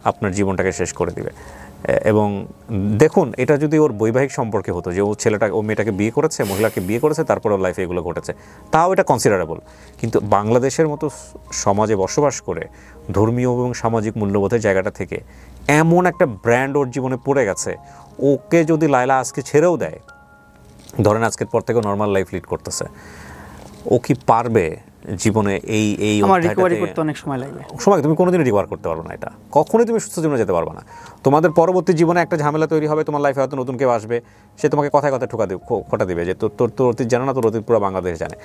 আপনার জীবনটাকে শেষ করে দিবে। এবং দেখুন, এটা যদি ওর বৈবাহিক সম্পর্কে হতো, যে ও মেয়েটাকে বিয়ে করেছে, মহিলাকে বিয়ে করেছে, তারপরে ওর লাইফে এগুলো ঘটেছে, তাও এটা কনসিডারেবল। কিন্তু বাংলাদেশের মতো সমাজে বসবাস করে ধর্মীয় এবং সামাজিক মূল্যবোধের জায়গাটা থেকে এমন একটা ব্র্যান্ড ওর জীবনে পড়ে গেছে, ওকে যদি লায়লা আজকে ছেড়েও দেয়, ধরেন আজকের পর থেকে নর্মাল লাইফ লিড করতেছে, ও কি পারবে জীবনে এই রিকভারি করতে? অনেক সময় লাগবে। তুমি কোনোদিনই রিকভার করতে পারবে না, এটা কখনোই তুমি সুস্থ জীবনে যেতে পারবে না। তোমাদের পরবর্তী জীবনে একটা ঝামেলা তৈরি হবে, তোমার লাইফে হয়তো নতুন কেউ আসবে, সে তোমাকে কথায় কথায় খোটা দিবে যে তোর অতীত জানে না, তোর অতীত পুরো বাংলাদেশ জানে।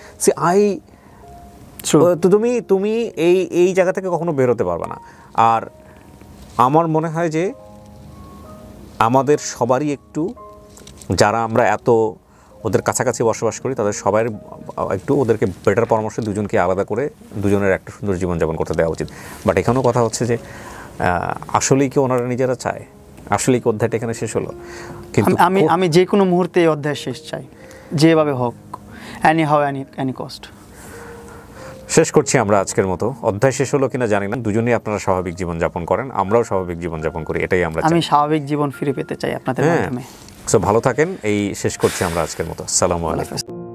তুমি এই জায়গা থেকে কখনো বেরোতে পারবে না। আর আমার মনে হয় যে আমাদের সবারই একটু, যারা আমরা এত ওদের কাছাকাছি বসবাস করি, তাদের সবাই একটু ওদেরকে বেটার পরামর্শ, দুজনকে আলাদা করে দুজনের একটা সুন্দর জীবনযাপন করতে দেওয়া উচিত। বাট এখানেও কথা হচ্ছে যে আসলেই কি ওনারা নিজেরা চায়? আসলেই কি অধ্যায়টা এখানে শেষ হলো? কিন্তু আমি যে কোনো মুহূর্তে এই অধ্যায় শেষ চাই, যেভাবে হোক, এনি হাউ এনি কস্ট। শেষ করছি আমরা আজকের মতো। অধ্যায় শেষ হলো কিনা জানি না, দুজনেই আপনারা স্বাভাবিক জীবনযাপন করেন, আমরাও স্বাভাবিক জীবনযাপন করি, এটাই আমরা চাই। আমি স্বাভাবিক জীবন ফিরে পেতে চাই আপনাদের মাধ্যমে। সো ভালো থাকেন, এই শেষ করছি আমরা আজকের মতো। আসসালামু আলাইকুম। আল্লাহ হাফেজ।